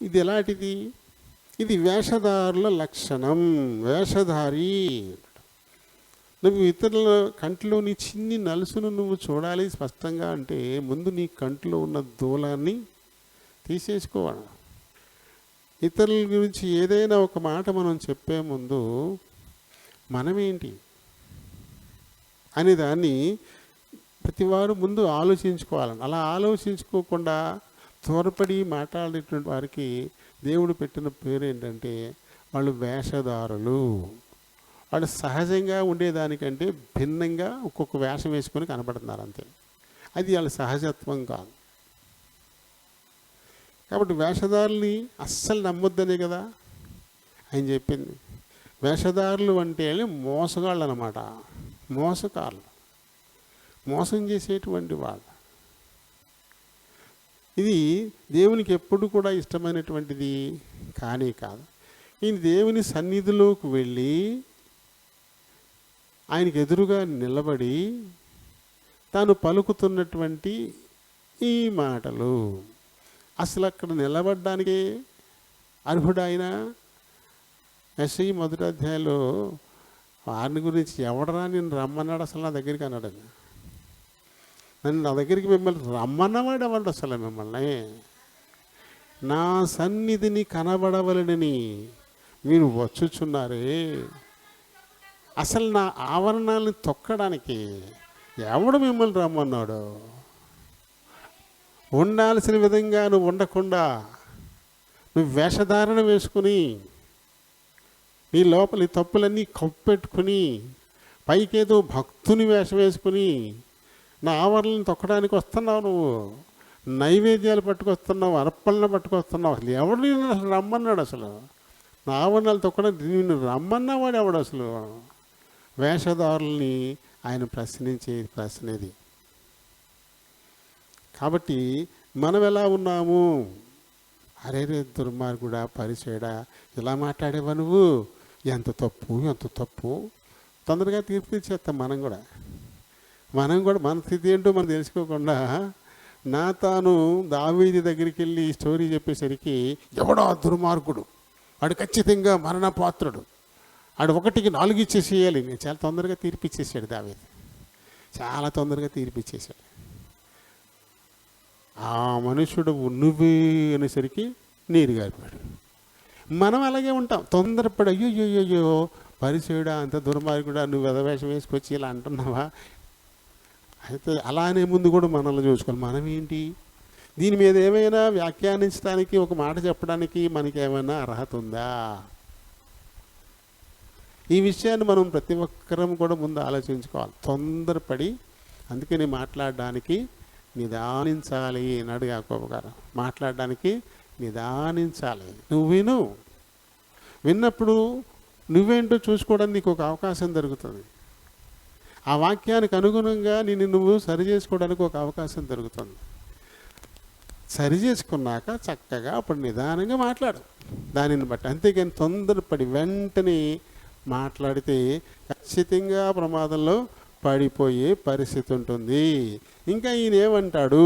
ఇది ఎలాంటిది? ఇది వేషధారుల లక్షణం. వేషధారి, నువ్వు ఇతరుల కంటిలోని చిన్ని నలుసును నువ్వు చూడాలి స్పష్టంగా అంటే ముందు నీ కంటిలో ఉన్న దూలాన్ని తీసేసుకోవాలి. ఇతరుల గురించి ఏదైనా ఒక మాట మనం చెప్పే ముందు మనమేంటి అని దాన్ని ప్రతివారు ముందు ఆలోచించుకోవాలని. అలా ఆలోచించుకోకుండా త్వరపడి మాట్లాడేటువంటి వారికి దేవుడు పెట్టిన పేరు ఏంటంటే వాళ్ళు వేషధారులు. వాళ్ళు సహజంగా ఉండేదానికంటే భిన్నంగా ఒక్కొక్క వేషం వేసుకొని కనపడుతున్నారు, అంతే. అది వాళ్ళ సహజత్వం కాదు. కాబట్టి వేషధారుల్ని అస్సలు నమ్మొద్దనే కదా ఆయన చెప్పింది. వేషధారులు అంటే మోసగాళ్ళు అన్నమాట. మోసకారులు, మోసం చేసేటువంటి వాళ్ళు. ఇది దేవునికి ఎప్పుడు కూడా ఇష్టమైనటువంటిది కానీ కాదు. ఈయన దేవుని సన్నిధిలోకి వెళ్ళి ఆయనకు ఎదురుగా నిలబడి తాను పలుకుతున్నటువంటి ఈ మాటలు అసలు అక్కడ నిలబడ్డానికి అర్హుడు ఆయన. యెషయా 1వ అధ్యాయంలో వారిని గురించి ఎవడరా నేను రమ్మన్నాడు అసలు నా దగ్గరికి అన్నాడు. నా దగ్గరికి మిమ్మల్ని రమ్మన్నవాడు ఎవడు అసలు? మిమ్మల్ని నా సన్నిధిని కనబడవలనని మీరు వచ్చుచున్నారే, అసలు నా ఆవరణాలను తొక్కడానికి ఎవడు మిమ్మల్ని రమ్మన్నాడు? ఉండాల్సిన విధంగా నువ్వు ఉండకుండా నువ్వు వేషధారణ వేసుకుని నీ లోపలి తప్పులన్నీ కప్పెట్టుకుని పైకేదో భక్తుని వేషం వేసుకుని నా ఆవరణలను తొక్కడానికి వస్తున్నావు. నువ్వు నైవేద్యాలు పట్టుకొస్తున్నావు, అర్పణలు పట్టుకొస్తున్నావు. అసలు ఎవడు నేను అసలు రమ్మన్నాడు? అసలు నా ఆవరణాలు తొక్కడానికి నేను రమ్మన్నవాడు ఎవడు అసలు? వేషధారుల్ని ఆయన ప్రశ్నించే ప్రశ్నది. కాబట్టి మనం ఎలా ఉన్నాము? అరే రే దుర్మార్గుడా, పరిచయడా, ఇలా మాట్లాడేవా నువ్వు? ఎంత తప్పు, ఎంత తప్పు. తొందరగా తీర్పు ఇచ్చేస్తాం మనం కూడా మన స్థితి ఏంటో మనం తెలుసుకోకుండా నాతాను దావీదు దగ్గరికి వెళ్ళి స్టోరీ చెప్పేసరికి ఎవడో దుర్మార్గుడు, వాడు ఖచ్చితంగా మరణపాత్రుడు, ఆడు 1కి 4 ఇచ్చేసేయాలి. నేను చాలా తొందరగా తీర్పిచ్చేసాడు దావీదు, చాలా తొందరగా తీర్పిచ్చేసాడు. ఆ మనుషుడు నువ్వే అనేసరికి నీరు గారిపోయాడు. మనం అలాగే ఉంటాం, తొందరపడి అయ్యో పరిచయుడా, అంత దుర్మార్గుడా, నువ్వు వెధవేషం వేసుకొచ్చి ఇలా అంటున్నావా? అయితే అలానే ముందు కూడా మనల్ని చూసుకోవాలి. మనం ఏంటి? దీని మీద ఏమైనా వ్యాఖ్యానించడానికి, ఒక మాట చెప్పడానికి మనకి ఏమైనా అర్హత ఉందా? ఈ విషయాన్ని మనం ప్రతి ఒక్కరం కూడా ముందు ఆలోచించుకోవాలి. తొందరపడి అందుకని మాట్లాడడానికి నిదానించాలి అన్నాడు యాకోబు గారు. మాట్లాడడానికి నిదానించాలి. నువ్వు విన్నప్పుడు నువ్వేంటో చూసుకోవడానికి నీకు ఒక అవకాశం దొరుకుతుంది. ఆ వాక్యానికి అనుగుణంగా నువ్వు సరి చేసుకోవడానికి ఒక అవకాశం దొరుకుతుంది. సరి చేసుకున్నాక చక్కగా అప్పుడు నిదానంగా మాట్లాడు దానిని బట్టి. అంతేగాని తొందరపడి వెంటనే మాట్లాడితే ఖచ్చితంగా ప్రమాదంలో పడిపోయే పరిస్థితి ఉంటుంది. ఇంకా ఈయన ఏమంటాడు?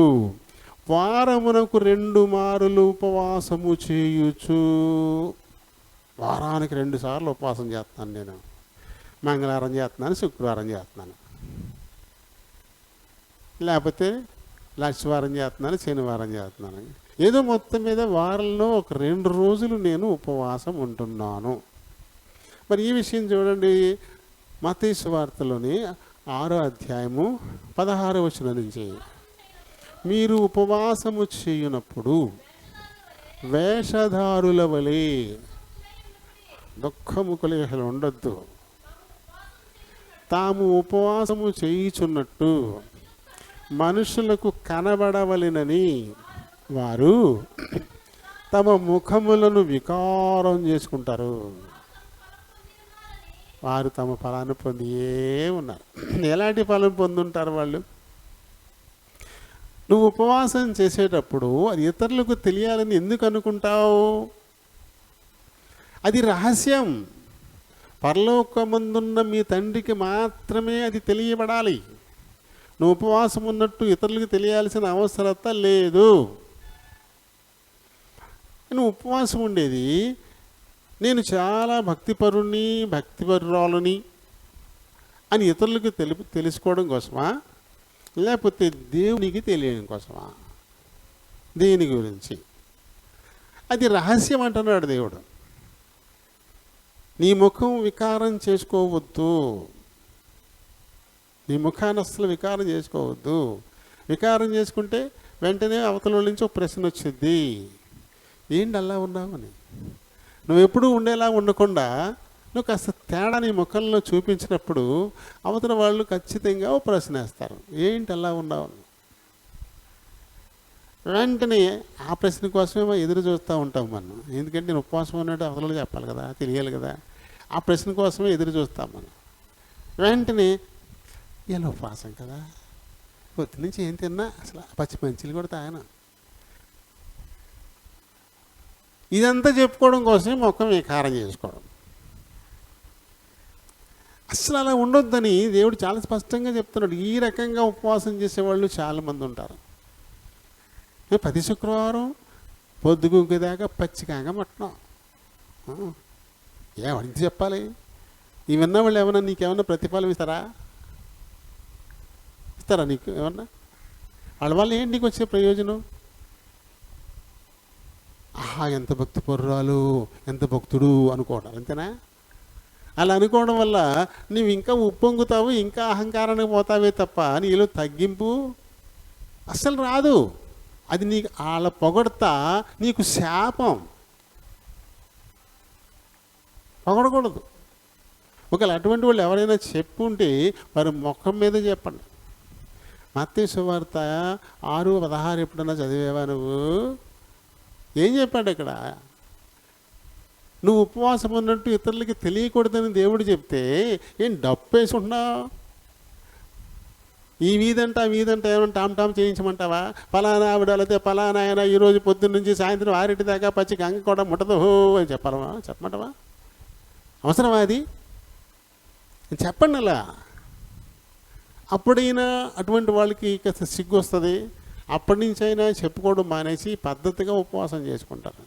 వారమునకు 2 మారులు ఉపవాసము చేయుచు. వారానికి 2 సార్లు ఉపవాసం చేస్తాను నేను. మంగళవారం చేస్తున్నాను, శుక్రవారం చేస్తున్నాను, లేకపోతే లక్షవారం చేస్తున్నాను, శనివారం చేస్తున్నాను. ఏదో మొత్తం మీద వారంలో ఒక 2 రోజులు నేను ఉపవాసం ఉంటున్నాను. మరి ఈ విషయం చూడండి, మత్తయి సువార్తలోని 6వ అధ్యాయము 16వ వచనం నుంచి, మీరు ఉపవాసము చేయునప్పుడు వేషధారుల వలె దుఃఖము కలిగి ఉండొద్దు, తాము ఉపవాసము చేయుచున్నట్టు మనుషులకు కనబడవలెనని వారు తమ ముఖములను వికారం చేసుకుంటారు. వారు తమ ఫలాన్ని పొందియే ఉన్నారు. ఎలాంటి ఫలం పొందుంటారు వాళ్ళు? నువ్వు ఉపవాసం చేసేటప్పుడు అది ఇతరులకు తెలియాలని ఎందుకు అనుకుంటావు? అది రహస్యం. పరలోకమందున్న మీ తండ్రికి మాత్రమే అది తెలియబడాలి. నువ్వు ఉపవాసం ఉన్నట్టు ఇతరులకు తెలియాల్సిన అవసరత లేదు. నువ్వు ఉపవాసం ఉండేది నేను చాలా భక్తిపరుణ్ణి, భక్తిపరురాలని అని ఇతరులకు తెలుసుకోవడం కోసమా, లేకపోతే దేవునికి తెలియడం కోసమా? దేని గురించి? అది రహస్యం అంటున్నాడు దేవుడు. నీ ముఖం వికారం చేసుకోవద్దు, నీ ముఖాన్ని అస్సలు వికారం చేసుకోవద్దు. వికారం చేసుకుంటే వెంటనే అవతల నుంచి ఒక ప్రశ్న వచ్చింది, ఏంటి అలా ఉన్నావని. నువ్వు ఎప్పుడూ ఉండేలా ఉండకుండా నువ్వు కాస్త తేడా నీ ముఖంలో చూపించినప్పుడు అవతల వాళ్ళు ఖచ్చితంగా ఓ ప్రశ్న వేస్తారు, ఏంటి అలా ఉన్నావు. వెంటనే ఆ ప్రశ్న కోసమే ఎదురు చూస్తూ ఉంటాం మనం. ఎందుకంటే నేను ఉపవాసం ఉన్నట్టు అవతల చెప్పాలి కదా, తెలియాలి కదా. ఆ ప్రశ్న కోసమే ఎదురు చూస్తాం మనం. వెంటనే ఇలా ఉపవాసం కదా, పొద్దు నుంచి ఏం తిన్నా, అసలు పచ్చి మంచిలు కూడా తాగను. ఇదంతా చెప్పుకోవడం కోసమే ముఖం వికారం చేసుకోవడం. అసలు అలా ఉండొద్దని దేవుడు చాలా స్పష్టంగా చెప్తున్నాడు. ఈ రకంగా ఉపవాసం చేసేవాళ్ళు చాలామంది ఉంటారు. ప్రతి శుక్రవారం పొద్దుగుంకేదాకా పచ్చికాగా మట్టం. ఏమని చెప్పాలి? ఈ విన్న వాళ్ళు ఏమన్నా నీకేమన్నా ప్రతిఫలం ఇస్తారా నీకు ఏమన్నా? వాళ్ళ వల్ల ఏంటి నీకు వచ్చే ప్రయోజనం? ఆహా, ఎంత భక్తి పొర్రాలు, ఎంత భక్తుడు అనుకోవడం, అంతేనా? అలా అనుకోవడం వల్ల నువ్వు ఇంకా ఉప్పొంగుతావు, ఇంకా అహంకారానికి పోతావే తప్ప నీలో తగ్గింపు అస్సలు రాదు. అది నీకు వాళ్ళ పొగడతా నీకు శాపం. పొగడకూడదు. ఒకవేళ అటువంటి వాళ్ళు ఎవరైనా చెప్పుంటే వారి ముఖం మీద చెప్పండి. మత్తయి సువార్త 6:16 ఎప్పుడన్నా చదివేవా నువ్వు? ఏం చెప్పాడు ఇక్కడ? నువ్వు ఉపవాసం ఉన్నట్టు ఇతరులకి తెలియకూడదని దేవుడు చెప్తే ఏం డప్పు వేసుకుంటున్నావు? ఈ వీధంట ఆ వీధంట ఏమన్నా టామ్ చేయించమంటావా? ఫలానా ఆవిడ అయితే ఫలానా ఆయన ఈరోజు పొద్దున్న నుంచి సాయంత్రం 6 దాకా పచ్చి గంగ కూడా ముట్టదు అని చెప్పమంటావా? అవసరమా అది? చెప్పండి. అలా అప్పుడైనా అటువంటి వాళ్ళకి కాస్త సిగ్గు వస్తుంది. అప్పటి నుంచి అయినా చెప్పుకోవడం మానేసి పద్ధతిగా ఉపవాసం చేసుకుంటారు.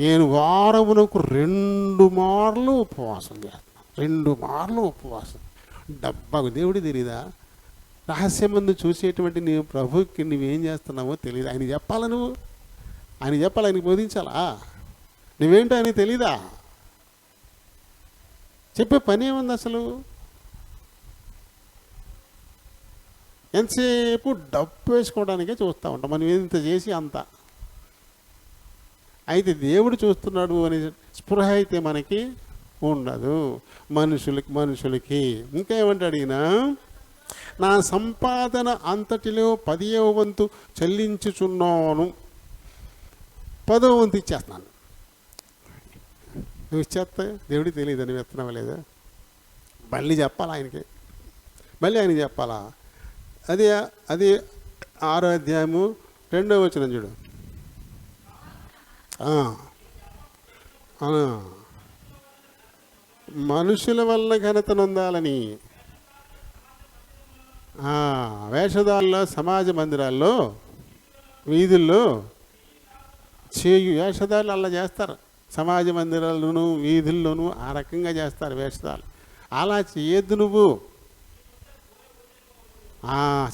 నేను వారమునకు 2 మార్లు ఉపవాసం చేస్తాను. 2 మార్లు ఉపవాసం. డబ్బాకు దేవుడి తెలీదా? రహస్యం ముందు చూసేటువంటి నీ ప్రభుకి నువ్వేం చేస్తున్నావో తెలియదు. ఆయన చెప్పాలా? నువ్వు ఆయన చెప్పాలి, ఆయనకి బోధించాలా? నువ్వేంటో ఆయనకి తెలీదా? చెప్పే పని ఏముంది అసలు? ఎంతసేపు డబ్బు వేసుకోవడానికే చూస్తూ ఉంటాం మనం, ఇంత చేసి అంత. అయితే దేవుడు చూస్తున్నాడు అనే స్పృహ అయితే మనకి ఉండదు. మనుషులకి ఇంకా ఏమంటాడు ఈయన? నా సంపాదన అంతటిలో 10వ వంతు చెల్లించుచున్నాను, 10వ వంతు ఇచ్చేస్తున్నాను. నువ్వు ఇచ్చేస్తా దేవుడికి తెలియదు నువ్వు ఎత్తనావా లేదా? మళ్ళీ చెప్పాలా ఆయనకి? మళ్ళీ ఆయనకి చెప్పాలా? అది 6వ అధ్యాయము 2వ వచనం చూడు. మనుషుల వల్ల ఘనత నొందాలని వేషధారుల సమాజ మందిరాల్లో, వీధుల్లో చేయు వేషధారులు అలా చేస్తారు. సమాజ మందిరాల్లోనూ వీధుల్లోనూ ఆ రకంగా చేస్తారు వేషధారులు. అలా చేయొద్దు నువ్వు,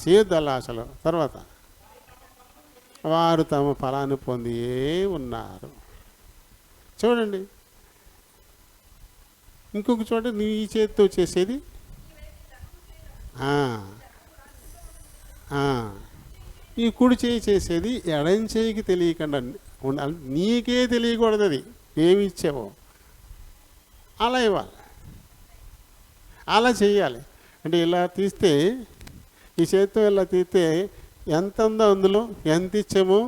చేయొద్దు అలా అసలు. తర్వాత వారు తమ ఫలాన్ని పొందియే ఉన్నారు. చూడండి, ఇంకొక చోట నీ చేతితో చేసేది ఈ కుడి చేయి చేసేది ఎడం చేయికి తెలియకుండా ఉండాలి. నీకే తెలియకూడదు అది ఏమి ఇచ్చావో. అలా ఇవ్వాలి, అలా చేయాలి. అంటే ఇలా తీస్తే, ఈ చేతితో ఇలా తీస్తే ఎంత ఉందో అందులో ఎంత ఇచ్చామో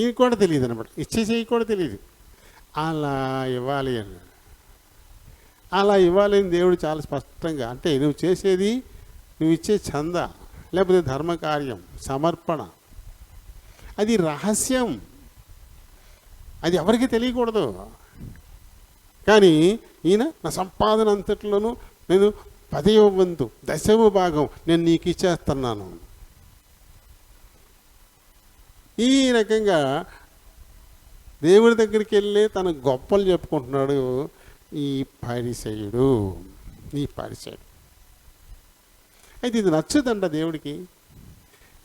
ఇది కూడా తెలియదు అనమాట. ఇచ్చే చేయి కూడా తెలియదు. అలా ఇవ్వాలి అని, అలా ఇవ్వాలని దేవుడు చాలా స్పష్టంగా, అంటే నువ్వు చేసేది, నువ్వు ఇచ్చే చంద లేకపోతే ధర్మకార్యం, సమర్పణ, అది రహస్యం, అది ఎవరికి తెలియకూడదు. కానీ ఈయన నా సంపాదన అంతట్లోనూ నేను 10వ వంతు 10వ భాగం నేను నీకు ఇచ్చేస్తున్నాను. ఈ రకంగా దేవుడి దగ్గరికి వెళ్ళి తన గొప్పలు చెప్పుకుంటున్నాడు ఈ పరిసయుడు. ఈ పరిసయుడు అయితే ఇది నచ్చుదంట దేవుడికి.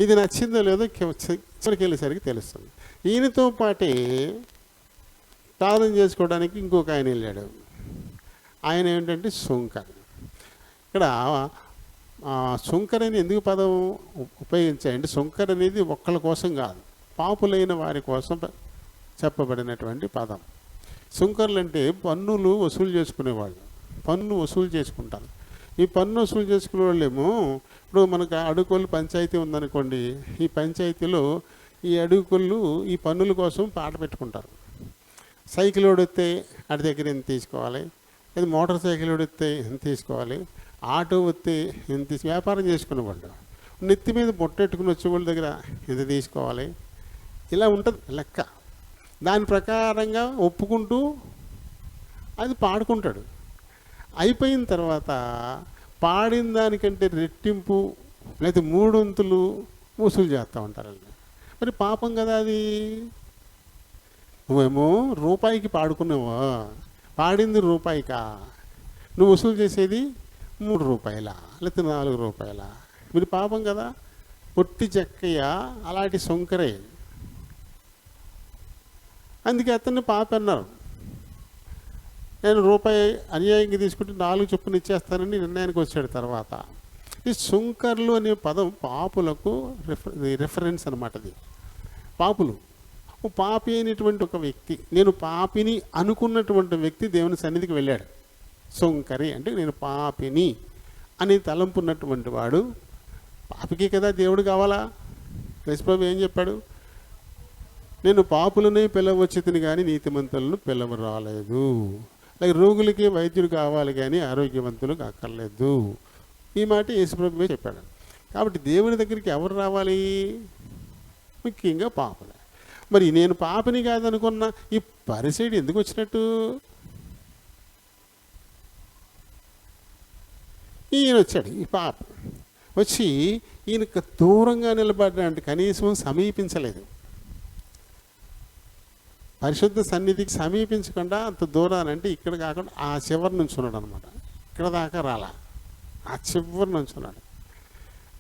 ఇది నచ్చిందో లేదో చివరికి వెళ్ళేసరికి తెలుస్తుంది. ఈయనతో పాటే ప్రార్థన చేసుకోవడానికి ఇంకొక ఆయన వెళ్ళాడు. ఆయన ఏంటంటే సుంకర్. ఇక్కడ సుంకర్ అని ఎందుకు పదం ఉపయోగించాయంటే, సుంకర్ అనేది ఒక్కళ్ళ కోసం కాదు, పాపులైన వారి కోసం చెప్పబడినటువంటి పదం. సుంకర్లు అంటే పన్నులు వసూలు చేసుకునేవాళ్ళు, పన్ను వసూలు చేసుకుంటారు. ఈ పన్ను వసూలు చేసుకునే వాళ్ళేమో, ఇప్పుడు మనకు అడుగుకొల్లు పంచాయతీ ఉందనుకోండి, ఈ పంచాయతీలో ఈ అడుగుకొల్లు ఈ పన్నుల కోసం పాట పెట్టుకుంటారు. సైకిల్ ఓడితే అడి దగ్గర ఎంత తీసుకోవాలి, అది మోటార్ సైకిల్ ఓడితే ఎంత తీసుకోవాలి, ఆటో వస్తే ఎంత వ్యాపారం చేసుకునేవాళ్ళు. నెత్తి మీద బొట్టెట్టుకుని వచ్చే వాళ్ళ దగ్గర ఎంత తీసుకోవాలి, ఇలా ఉంటుంది లెక్క. దాని ప్రకారంగా ఒప్పుకుంటూ అది పాడుకుంటాడు. అయిపోయిన తర్వాత పాడిన దానికంటే రెట్టింపు లేదా 3 వంతులు వసూలు చేస్తూ ఉంటారండి. మరి పాపం కదా అది. నువ్వేమో రూపాయికి పాడుకున్నావా, పాడింది రూపాయికా, నువ్వు వసూలు చేసేది 3 రూపాయల లేకపోతే 4 రూపాయల. మీరు పాపం కదా. పొట్టి చెక్కయ్య అలాంటి సొంకరే. అందుకే అతన్ని పాప అన్నారు. నేను రూపాయి అన్యాయంగా తీసుకుంటే 4 చొప్పున ఇచ్చేస్తానని నిర్ణయానికి వచ్చాడు. తర్వాత ఈ సుంకర్లు అనే పదం పాపులకు రిఫరెన్స్ అనమాట. అది పాపులు, పాపి అయినటువంటి ఒక వ్యక్తి, నేను పాపిని అనుకున్నటువంటి వ్యక్తి దేవుని సన్నిధికి వెళ్ళాడు. సుంకరి అంటే నేను పాపిని అని తలంపున్నటువంటి వాడు. పాపికి కదా దేవుడు కావాలా. యేసుప్రభు ఏం చెప్పాడు, నేను పాపులనే పిలవచ్చితిని కానీ నీతిమంతులను పిలవ రాలేదు. అలాగే రోగులకి వైద్యుడు కావాలి కానీ ఆరోగ్యవంతులకు అక్కర్లేదు. ఈ మాట యేసుప్రభువే చెప్పాడు. కాబట్టి దేవుని దగ్గరికి ఎవరు రావాలి, ముఖ్యంగా పాపులే. మరి నేను పాపిని కాదనుకున్న ఈ పరిసైడు ఎందుకు వచ్చినట్టు? ఈయన వచ్చాడు, ఈ పాప వచ్చి ఈయనకు దూరంగా నిలబడ్డాడు, కనీసం సమీపించలేదు. పరిశుద్ధ సన్నిధికి సమీపించకుండా అంత దూరానంటే ఇక్కడ కాకుండా ఆ చివరి నుంచి ఉన్నాడు అనమాట. ఇక్కడ దాకా రాలా, ఆ చివరి నుంచున్నాడు.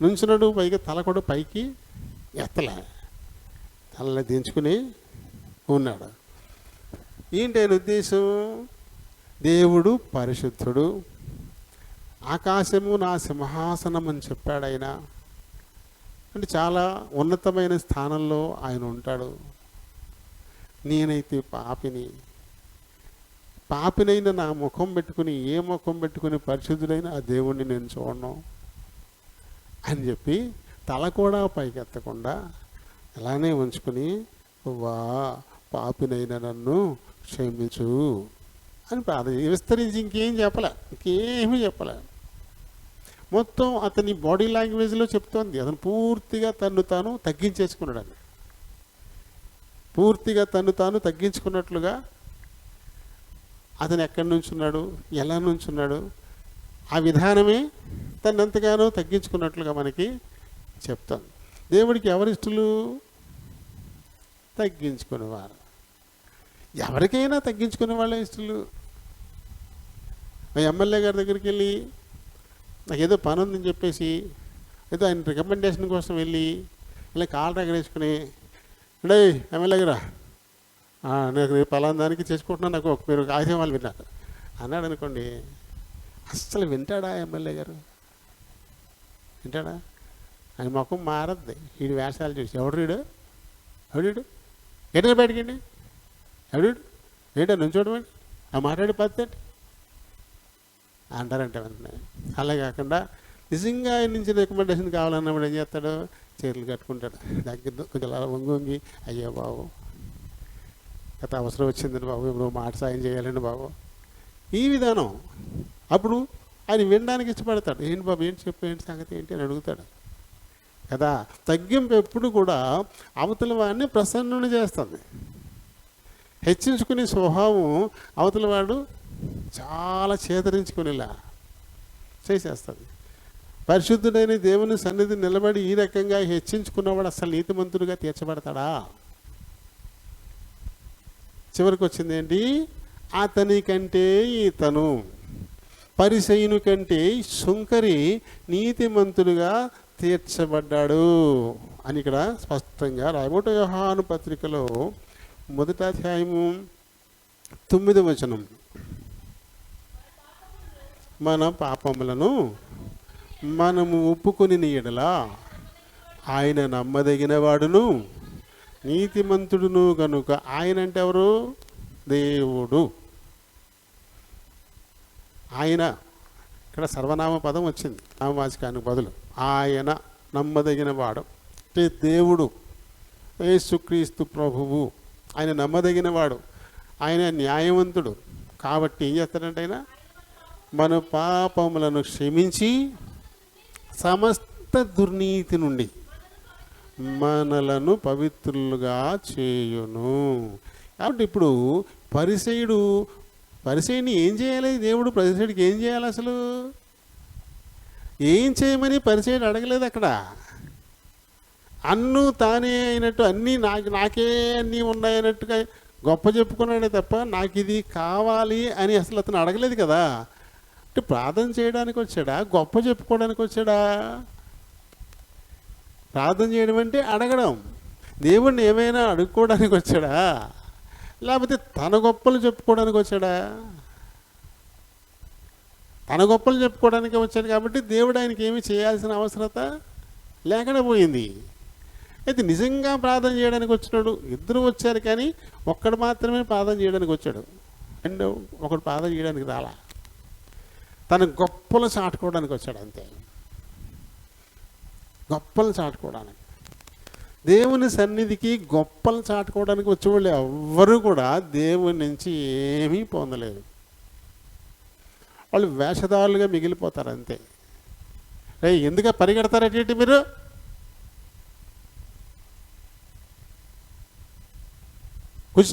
నుంచున్నాడు, పైగా తల కూడా పైకి ఎత్తలే, తల దించుకుని ఉన్నాడు. ఏంటి ఆయన ఉద్దేశం? దేవుడు పరిశుద్ధుడు, ఆకాశము నా సింహాసనం అని చెప్పాడు ఆయన. అంటే చాలా ఉన్నతమైన స్థానంలో ఆయన ఉంటాడు. నేనైతే పాపినైనా నా ముఖం పెట్టుకుని, ఏ ముఖం పెట్టుకుని పరిశుద్ధుడైన ఆ దేవుణ్ణి నేను చూడను అని చెప్పి తల కూడా పైకెత్తకుండా అలానే ఉంచుకుని, వా పాపినైనా నన్ను క్షమించు అని ప్రార్థన విస్తరించి ఇంకేం చెప్పలే, ఇంకేమీ చెప్పలే. మొత్తం అతని బాడీ లాంగ్వేజ్లో చెప్తోంది. అతను పూర్తిగా తను తాను తగ్గించేసుకున్నాడని, పూర్తిగా తను తాను తగ్గించుకున్నట్లుగా అతను ఎక్కడి నుంచి ఉన్నాడు, ఎలా నుంచి ఉన్నాడు, ఆ విధానమే తను ఎంతగానో తగ్గించుకున్నట్లుగా మనకి చెప్తాను. దేవుడికి ఎవరిష్టలు? తగ్గించుకునేవారు. ఎవరికైనా తగ్గించుకునే వాళ్ళ ఇష్టలు. ఆ ఎమ్మెల్యే గారి దగ్గరికి వెళ్ళి నాకు ఏదో పని ఉందని చెప్పేసి ఏదో ఆయన రికమెండేషన్ కోసం వెళ్ళి ఇలా కాళ్ళు ఎగరేసుకుని డే ఎమ్మెల్యే గారా నాకు పలానా దానికి చేసుకుంటున్నా, నాకు మీరు ఆశయం విన్నారు అన్నాడు అనుకోండి, అస్సలు వింటాడా ఎమ్మెల్యే గారు? వింటాడా? ఆయన ముఖం మారద్ది వీడి వేషాలు చూసి. ఎవడు ఎటుగా బయటకండి, ఎవడు ఏంటో నుంచోడమండి, ఆ మాట్లాడే పద్ధతి అంటారంటే వెంటనే. అలా కాకుండా నిజంగా ఆయన నుంచి రికమెండేషన్ కావాలన్నప్పుడు ఏం చేస్తాడు, చీరలు కట్టుకుంటాడు, దగ్గర కొంచెం అలా వంగి అయ్యో బాబు గత అవసరం వచ్చిందండి బాబు, ఇప్పుడు మాట సాయం చేయాలండి బాబు, ఈ విధానం. అప్పుడు ఆయన వినడానికి ఇష్టపడతాడు. ఏంటి బాబు ఏంటి చెప్పు, ఏంటి సంగతి ఏంటి అని అడుగుతాడు కదా. తగ్గింపు ఎప్పుడు కూడా అవతల వాడిని ప్రసన్నుని చేస్తుంది. హెచ్చించుకునే స్వభావం అవతల వాడు చాలా చేతరించుకునేలా చేసేస్తుంది. పరిశుద్ధుడైన దేవుని సన్నిధి నిలబడి ఈ రకంగా హెచ్చించుకున్నవాడు అసలు నీతిమంతుడిగా తీర్చబడతాడా? చివరికి వచ్చింది ఏంటి, అతని కంటే ఇతను పరిసయ్యుని కంటే సుంకరి నీతిమంతుడిగా తీర్చబడ్డాడు అని ఇక్కడ స్పష్టంగా రాయబోట యోహాను పత్రికలో 1వ అధ్యాయము 9వ వచనం, మన పాపములను మనము ఒప్పుకొని ఎడల ఆయన నమ్మదగిన వాడును నీతిమంతుడును కనుక. ఆయన అంటే ఎవరు? దేవుడు. ఆయన ఇక్కడ సర్వనామ పదం వచ్చింది నామవాచకానికి బదులు. ఆయన నమ్మదగిన వాడు అంటే దేవుడు, యేసుక్రీస్తు ప్రభువు. ఆయన నమ్మదగిన వాడు, ఆయన న్యాయవంతుడు. కాబట్టి ఏం చేస్తాడంటే ఆయన మన పాపములను క్షమించి సమస్త దుర్నీతి నుండి మనలను పవిత్రులుగా చేయును. కాబట్టి ఇప్పుడు పరిసయ్యుని ఏం చేయాలి దేవుడు? పరిసయ్యుడికి ఏం చేయాలి? అసలు ఏం చేయమని పరిసయ్యుడు అడగలేదు అక్కడ. అన్ను తానే అయినట్టు అన్నీ నాకే అన్నీ ఉన్నాయన్నట్టుగా గొప్ప చెప్పుకున్నాడే తప్ప నాకు ఇది కావాలి అని అసలు అతను అడగలేదు కదా. అంటే ప్రార్థన చేయడానికి వచ్చాడా, గొప్ప చెప్పుకోవడానికి వచ్చాడా? ప్రార్థన చేయడం అంటే అడగడం. దేవుణ్ణి ఏమైనా అడుక్కోవడానికి వచ్చాడా, లేకపోతే తన గొప్పలు చెప్పుకోవడానికి వచ్చాడా? తన గొప్పలు చెప్పుకోవడానికి వచ్చాడు కాబట్టి దేవుడు ఆయనకి ఏమి చేయాల్సిన అవసరత లేకుండా పోయింది. అయితే నిజంగా ప్రార్థన చేయడానికి వచ్చినాడు. ఇద్దరు వచ్చారు కానీ ఒక్కడు మాత్రమే ప్రార్థన చేయడానికి వచ్చాడు. అండ్ ఒకడు ప్రార్థన చేయడానికి రాలా, తన గొప్పలు చాటుకోవడానికి వచ్చాడు అంతే. గొప్పలు చాటుకోవడానికి, దేవుని సన్నిధికి గొప్పలు చాటుకోవడానికి వచ్చేవాళ్ళు ఎవ్వరూ కూడా దేవుని నుంచి ఏమీ పొందలేదు. వాళ్ళు వేషధారులుగా మిగిలిపోతారు అంతే. ఎందుకు పరిగెడతారటేంటి మీరు? కూర్చో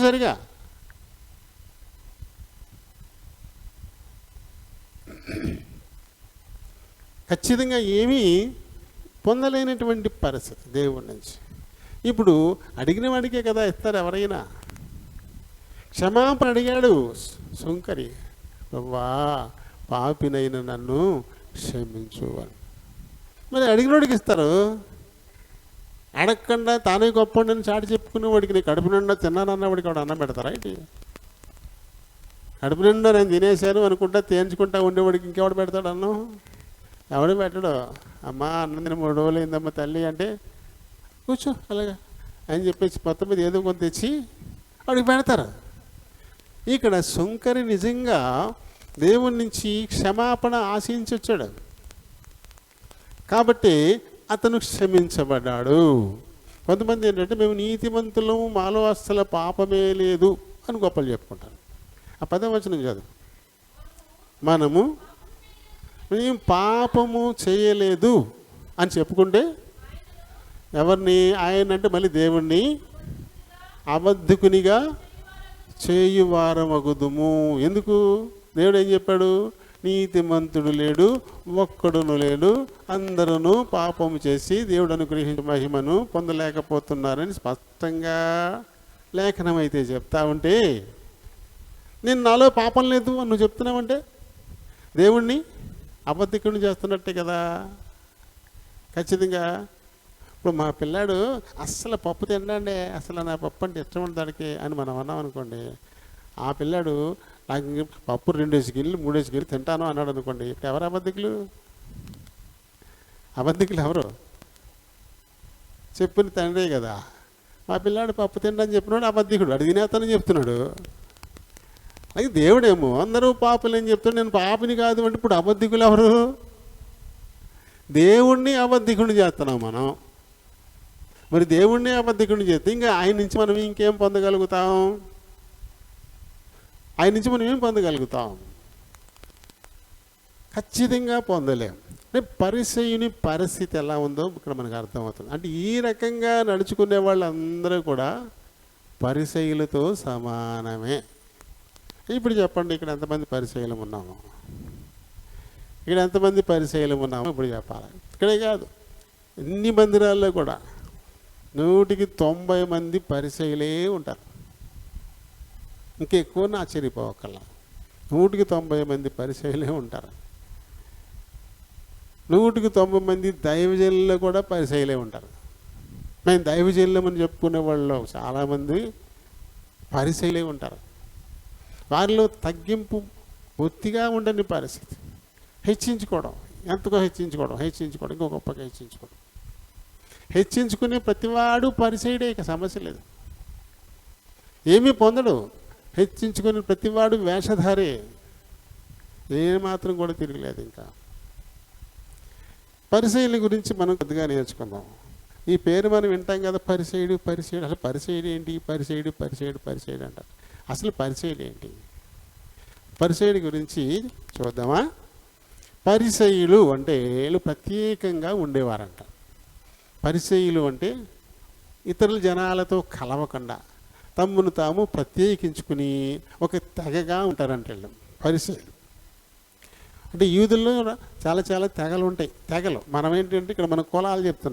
సరిగా. ఖచ్చితంగా ఏమీ పొందలేనటువంటి పరిస్థితి దేవుడి నుంచి. ఇప్పుడు అడిగిన వాడికే కదా ఇస్తారు ఎవరైనా. క్షమాపణ అడిగాడు సుంకరి, వా పాపినైన నన్ను క్షమించు అని. మరి అడిగినోడికి ఇస్తారు. అడగకుండా తానే గొప్పని చాటి చెప్పుకునే వాడికి నీ కడుపు నిండా తిన్నానన్న వాడికి వాడు అన్నం పెడతారా ఏంటి? కడుపు నిండా నేను తినేశాను అనుకుంటా తేంచుకుంటా ఉండేవాడికి ఇంకెవడు పెడతాడు అన్నం? ఎవడు పెట్టడు. అమ్మా అన్నం తిన 3 రోజులు అయిందమ్మా తల్లి అంటే కూర్చో అలాగా అని చెప్పేసి మొత్తం మీద ఏదో కొంత తెచ్చి వాడికి పెడతారు. ఇక్కడ సుంకరి నిజంగా దేవుడి నుంచి క్షమాపణ ఆశించి వచ్చాడు కాబట్టి అతను క్షమించబడ్డాడు. కొంతమంది ఏంటంటే మేము నీతిమంతులము, మాలో అస్సలు పాపమే లేదు అని గొప్పలు చెప్పుకుంటారు. ఆ 10వ వచనం చదువు. మేము పాపము చేయలేదు అని చెప్పుకుంటే ఎవరిని? ఆయన అంటే మళ్ళీ దేవుణ్ణి అబద్ధకునిగా చేయువారమగుదుము. ఎందుకు? దేవుడు ఏం చెప్పాడు? నీతిమంతుడు లేడు, ఒక్కడును లేడు, అందరూ పాపము చేసి దేవుడు అనుగ్రహించిన మహిమను పొందలేకపోతున్నారని స్పష్టంగా లేఖనం అయితే చెప్తా ఉంటే నేను నాలో పాపం లేదు అని నువ్వు చెప్తున్నావంటే దేవుణ్ణి అబద్ధికుడిని చేస్తున్నట్టే కదా. ఖచ్చితంగా. ఇప్పుడు మా పిల్లాడు అస్సలు పప్పు తినండి, అసలు నా పప్పు అంటే ఇష్టం ఉండడానికి అని మనం అన్నాం అనుకోండి, ఆ పిల్లాడు నాకు పప్పు 2 గిన్నెలు 3 గిన్నెలు తింటాను అన్నాడు అనుకోండి, ఇప్పుడు ఎవరు అబద్ధికులు? అబద్ధికులు ఎవరు? చెప్పిన తండ్రే కదా. మా పిల్లాడు పప్పు తిండని చెప్పినాడు అబద్ధికుడు, అడి తినేస్తానని చెప్తున్నాడు. అలాగే దేవుడేమో అందరూ పాపులు అని చెప్తాడు, నేను పాపిని కాదు అంటే ఇప్పుడు అబద్ధికులు ఎవరు? దేవుణ్ణి అబద్ధికుడిని చేస్తున్నాం మనం. మరి దేవుణ్ణి అబద్ధికుడిని చేస్తే ఇంకా ఆయన నుంచి మనం ఇంకేం పొందగలుగుతాం? ఆయన నుంచి మనం ఏం పొందగలుగుతాం? ఖచ్చితంగా పొందలేం. పరిసయ్యుని పరిస్థితి ఎలా ఉందో ఇక్కడ మనకు అర్థమవుతుంది. అంటే ఈ రకంగా నడుచుకునే వాళ్ళందరూ కూడా పరిసయ్యులతో సమానమే. ఇప్పుడు చెప్పండి, ఇక్కడ ఎంతమంది పరిసయ్యులం ఉన్నాము? ఇక్కడ ఎంతమంది పరిసయ్యులం ఉన్నాము ఇప్పుడు చెప్పాలి. ఇక్కడే కాదు, ఎన్ని మందిరాల్లో కూడా 190 మంది పరిసయ్యులే ఉంటారు. ఇంకెక్కువ ఆశ్చర్యపోవక్కర్లా, 190 మంది పరిసయ్యులే ఉంటారు. 190 మంది దైవజనుల్లో కూడా పరిసయ్యులే ఉంటారు. మేము దైవజనులమని చెప్పుకునే వాళ్ళు చాలామంది పరిసయ్యులే ఉంటారు. వారిలో తగ్గింపు బొత్తిగా ఉండని పరిస్థితి. హెచ్చించుకోవడం, ఎంతకో హెచ్చించుకోవడం, ఇంకో గొప్పగా హెచ్చించుకోవడం. హెచ్చించుకునే ప్రతివాడు పరిసయ్యుడే, ఇక సమస్య లేదు. ఏమీ పొందడు. హెచ్చించుకునే ప్రతివాడు వేషధారే, ఏమాత్రం కూడా తిరగలేదు. ఇంకా పరిసయ్యుల గురించి మనం కొద్దిగా నేర్చుకుందాం. ఈ పేరు మనం వింటాం కదా, పరిసయ్యుడు. అసలు పరిసయ్యుడు ఏంటి? పరిసయ్యుడు అంటారు. అసలు పరిసయ్యుడు ఏంటి? పరిసయ్యుడి గురించి చూద్దామా? పరిసయ్యులు అంటే వీళ్ళు ప్రత్యేకంగా ఉండేవారంట. పరిసయ్యులు అంటే ఇతరుల జనాలతో కలవకుండా తమ్మును తాము ప్రత్యేకించుకుని ఒక తెగగా ఉంటారంట వీళ్ళు పరిసయ్యులు. అంటే యూదుల్లో చాలా చాలా తెగలు ఉంటాయి. తెగలు మనం ఏంటంటే ఇక్కడ మనం కులాలు చెప్తా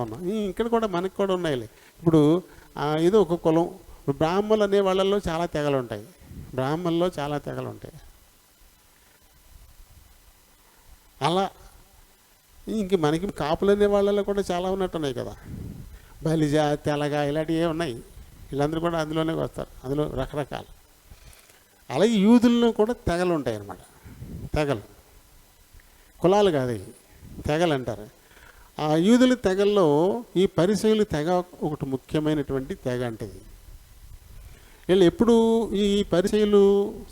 ఉన్నాం. ఇక్కడ కూడా మనకు కూడా ఉన్నాయిలే. ఇప్పుడు ఏదో ఒక కులం. ఇప్పుడు బ్రాహ్మణులు అనే వాళ్ళల్లో చాలా తెగలు ఉంటాయి. అలా ఇంక మనకి కాపులు అనే వాళ్ళల్లో కూడా చాలా ఉన్నట్టున్నాయి కదా. బలిజ, తెలగ ఇలాంటివి ఉన్నాయి. వీళ్ళందరూ కూడా అందులోనే వస్తారు. అందులో రకరకాలు. అలాగే యూదుల్లో కూడా తెగలు ఉంటాయి అన్నమాట. తెగలు, కులాలు కాదు, తెగలు అంటారు. ఆ యూదుల తెగల్లో ఈ పరిసయ్యుల తెగ ఒకటి ముఖ్యమైనటువంటి తెగ అంటది. వీళ్ళు ఎప్పుడు ఈ పరిసయ్యులు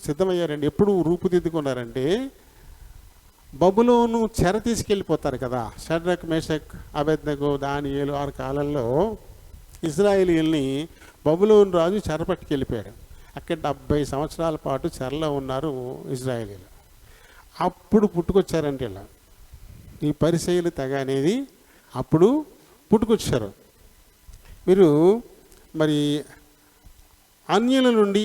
సిద్ధమయ్యారండి, ఎప్పుడు రూపుదిద్దుకున్నారంటే బబులోను చెర తీసుకెళ్ళిపోతారు కదా. షడ్రక్, మేషక్, అబేద్నెగో, దానియేలు ఆ కాలంలో ఇజ్రాయేలీయుల్ని బబులోను రాజు చెర పట్టుకెళ్ళిపోయాడు. అక్కడ 70 సంవత్సరాల పాటు చెరలో ఉన్నారు ఇజ్రాయేలీలు. అప్పుడు పుట్టుకొచ్చారంటే ఇలా ఈ పరిసయ్యుల తెగ అనేది అప్పుడు పుట్టుకొచ్చారు. మీరు మరి అన్యుల నుండి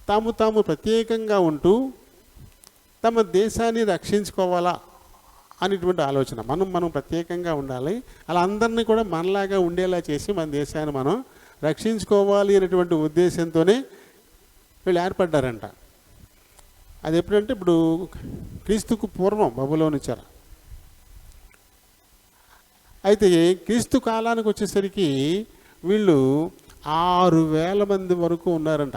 తాము ప్రత్యేకంగా ఉంటూ తమ దేశాన్ని రక్షించుకోవాలా అనేటువంటి ఆలోచన. మనం ప్రత్యేకంగా ఉండాలి, అలా అందరినీ కూడా మనలాగా ఉండేలా చేసి మన దేశాన్ని మనం రక్షించుకోవాలి అనేటువంటి ఉద్దేశంతోనే వీళ్ళు ఏర్పడ్డారంట. అది ఎప్పుడంటే ఇప్పుడు క్రీస్తుకు పూర్వం బబులోను చెర. అయితే క్రీస్తు కాలానికి వచ్చేసరికి వీళ్ళు 6,000 మంది వరకు ఉన్నారంట.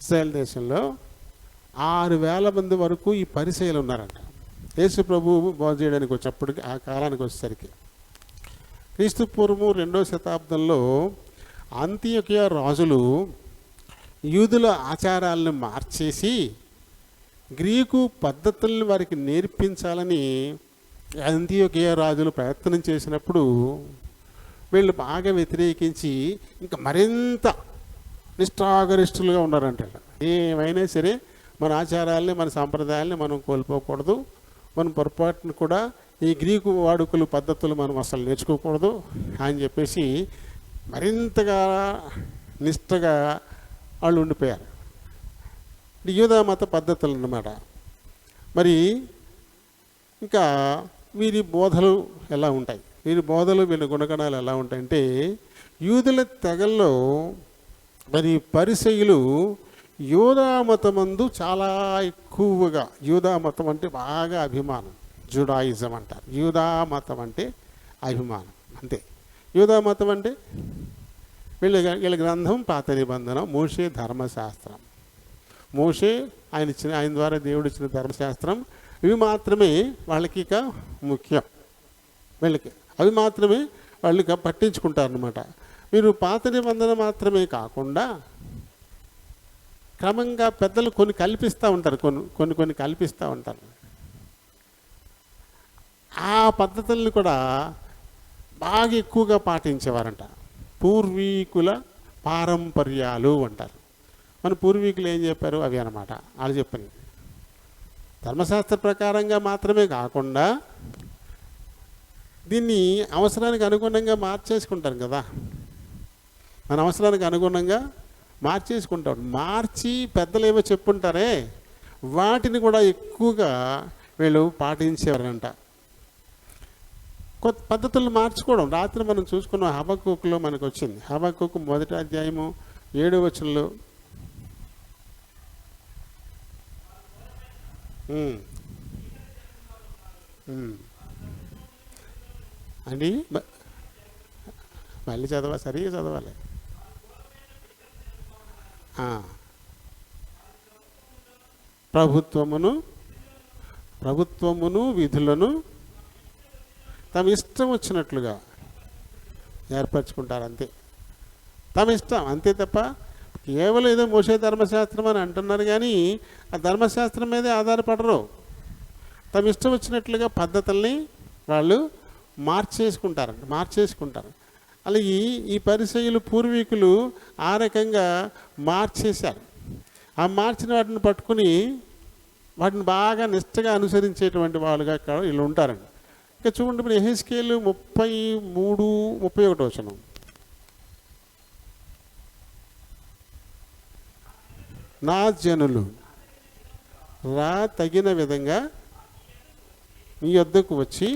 ఇశ్రాయేల్ దేశంలో 6,000 మంది వరకు ఈ పరిసయ్యులు ఉన్నారంట. యేసు ప్రభువు బోధ చేయడానికి వచ్చేప్పటికి ఆ కాలానికి వచ్చేసరికి క్రీస్తు పూర్వము 2వ శతాబ్దంలో అంతియొకయ రాజులు యూదుల ఆచారాలను మార్చేసి గ్రీకు పద్ధతుల్ని వారికి నేర్పించాలని అంతియొకయ రాజులు ప్రయత్నం చేసినప్పుడు వీళ్ళు బాగా వ్యతిరేకించి ఇంకా మరింత నిష్ఠాగరిష్ఠులుగా ఉన్నారంట. ఏమైనా సరే మన ఆచారాలని, మన సాంప్రదాయాలని మనం కోల్పోకూడదు, మనం పొరపాటును కూడా ఈ గ్రీకు వాడుకలు పద్ధతులు మనం అసలు నేర్చుకోకూడదు అని చెప్పేసి మరింతగా నిష్ఠగా వాళ్ళు ఉండిపోయారు. యూదా మత పద్ధతులు అన్నమాట. మరి ఇంకా వీరి బోధలు ఎలా ఉంటాయి? వీరి బోధలు వీళ్ళ గుణగణాలు ఎలా ఉంటాయంటే, యూదుల తెగల్లో మరి పరిసయ్యులు యూదా మతమందు చాలా ఎక్కువగా, యూదా మతం అంటే బాగా అభిమానం, జుడాయిజం అంటారు. యూదా మతం అంటే అభిమానం అంతే. యూదా మతం అంటే వీళ్ళ గ్రంథం పాత నిబంధన, మోషే ధర్మశాస్త్రం. మోషే ఆయన ద్వారా దేవుడు ఇచ్చిన ధర్మశాస్త్రం, ఇవి మాత్రమే వాళ్ళకి ఇక ముఖ్యం. వీళ్ళకి అవి మాత్రమే వాళ్ళు ఇక పట్టించుకుంటారనమాట. మీరు పాత నిబంధన మాత్రమే కాకుండా క్రమంగా పెద్దలు కొన్ని కల్పిస్తూ ఉంటారు, కొన్ని కల్పిస్తూ ఉంటారు. ఆ పద్ధతుల్ని కూడా బాగా ఎక్కువగా పాటించేవారంట. పూర్వీకుల పారంపర్యాలు అంటారు. మన పూర్వీకులు ఏం చెప్పారు అవి అన్నమాట. వాళ్ళు చెప్పని ధర్మశాస్త్ర ప్రకారంగా మాత్రమే కాకుండా దీన్ని అవసరానికి అనుగుణంగా మార్చేసుకుంటారు కదా. మన అవసరానికి అనుగుణంగా మార్చేసుకుంటాం. మార్చి పెద్దలు ఏమో చెప్పుంటారే వాటిని కూడా ఎక్కువగా వీళ్ళు పాటించేవారంట. కొత్త పద్ధతులు మార్చుకోవడం. రాత్రి మనం చూసుకున్న హబక్కూకులో మనకు వచ్చింది. హబక్కూకు 1వ అధ్యాయము 7వ వచనంలో అండి మళ్ళీ సరిగా చదవాలి. ప్రభుత్వమును విధులను తమ ఇష్టం వచ్చినట్లుగా ఏర్పరచుకుంటారు అంతే. తమ ఇష్టం అంతే తప్ప కేవలం ఏదో మోసే ధర్మశాస్త్రం అని అంటున్నారు కానీ ఆ ధర్మశాస్త్రం మీదే ఆధారపడరు. తమ ఇష్టం వచ్చినట్లుగా పద్ధతుల్ని వాళ్ళు మార్చేసుకుంటారు. అలాగే ఈ పరిసయ్యులు పూర్వీకులు ఆ రకంగా మార్చేశారు. ఆ మార్చిన వాటిని పట్టుకుని వాటిని బాగా నిష్టగా అనుసరించేటువంటి వాళ్ళుగా ఇక్కడ వీళ్ళు ఉంటారండి. ఇంకా చూడండి, ఇప్పుడు యెహెజ్కేలు 33:31 వచనం. నా జనులు తగిన విధంగా మీ యొద్దకు వచ్చి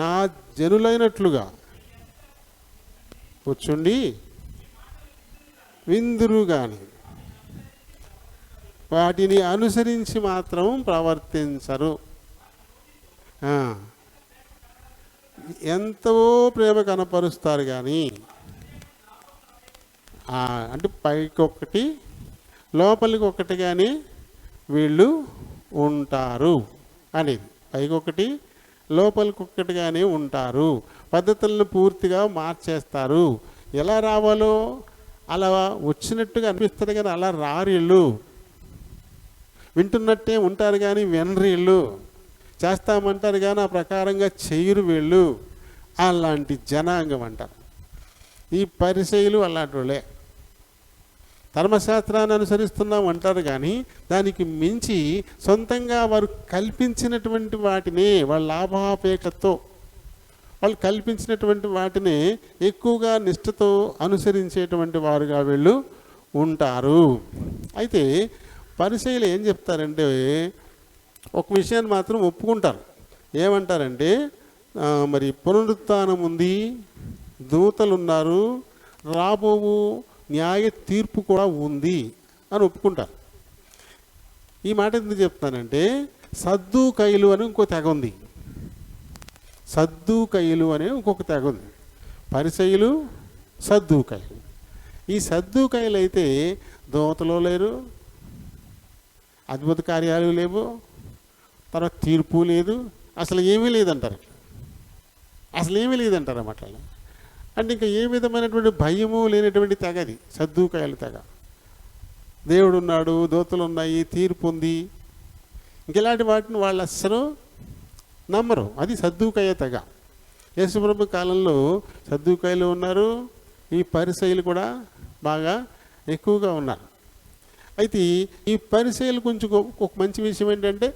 నా జనులైనట్లుగా కూర్చుండి విందురు కానీ వాటిని అనుసరించి మాత్రం ప్రవర్తించరు. ఎంతో ప్రేమ కనపరుస్తారు కానీ అంటే పైకొకటి లోపలికి ఒకటి కానీ వీళ్ళు ఉంటారు అనేది. పైకొకటి లోపలికి ఒక్కటిగానే ఉంటారు. పద్ధతులను పూర్తిగా మార్చేస్తారు. ఎలా రావాలో అలా వచ్చినట్టుగా అనిపిస్తుంది కానీ అలా రారిళ్ళు. వింటున్నట్టే ఉంటారు కానీ వినరీళ్ళు. చేస్తామంటారు కానీ ఆ ప్రకారంగా చెయ్యరు వీళ్ళు. అలాంటి జనాంగం అంటారు ఈ పరిసయ్యులు. అలాంటి వాళ్ళే ధర్మశాస్త్రాన్ని అనుసరిస్తున్నాం అంటారు కానీ దానికి మించి సొంతంగా వారు కల్పించినటువంటి వాటిని వాళ్ళ లాభాపేక్షతో వాళ్ళు కల్పించినటువంటి వాటిని ఎక్కువగా నిష్ఠతో అనుసరించేటువంటి వారుగా వీళ్ళు ఉంటారు. అయితే పరిసయ్యులు ఏం చెప్తారంటే ఒక విషయాన్ని మాత్రం ఒప్పుకుంటారు. ఏమంటారంటే మరి పునరుత్థానం ఉంది, దూతలు ఉన్నారు, రాబోవు న్యాయ తీర్పు కూడా ఉంది అని ఒప్పుకుంటారు. ఈ మాట ఎందుకు చెప్తానంటే సద్దూకయ్యులు అని ఇంకో తెగ ఉంది. సద్దూకయ్యులు అనే ఇంకొక తెగ ఉంది. పరిసయ్యులు, సద్దూకయ్యులు. ఈ సద్దూకయ్యులు అయితే దూతలు లేరు, అద్భుత కార్యాలు లేవు, తర్వాత తీర్పు లేదు, అసలు ఏమీ లేదంటారు. అసలు ఏమీ లేదంటారు అన్నమాట. అంటే ఇంకా ఏ విధమైనటువంటి భయము లేనటువంటి తెగ అది సద్దూకయ్యుల తెగ. దేవుడు ఉన్నాడు, దూతలు ఉన్నాయి, తీర్పు ఉంది, ఇంకెలాంటి వాటిని వాళ్ళు అస్సలు నమ్మరు. అది సద్దూకయ్య తెగ. యేసుప్రభు కాలంలో సద్దూకయ్యులు ఉన్నారు, ఈ పరిసయ్యులు కూడా బాగా ఎక్కువగా ఉన్నారు. అయితే ఈ పరిసయ్యులు కొంచెం ఒక మంచి విషయం ఏంటంటే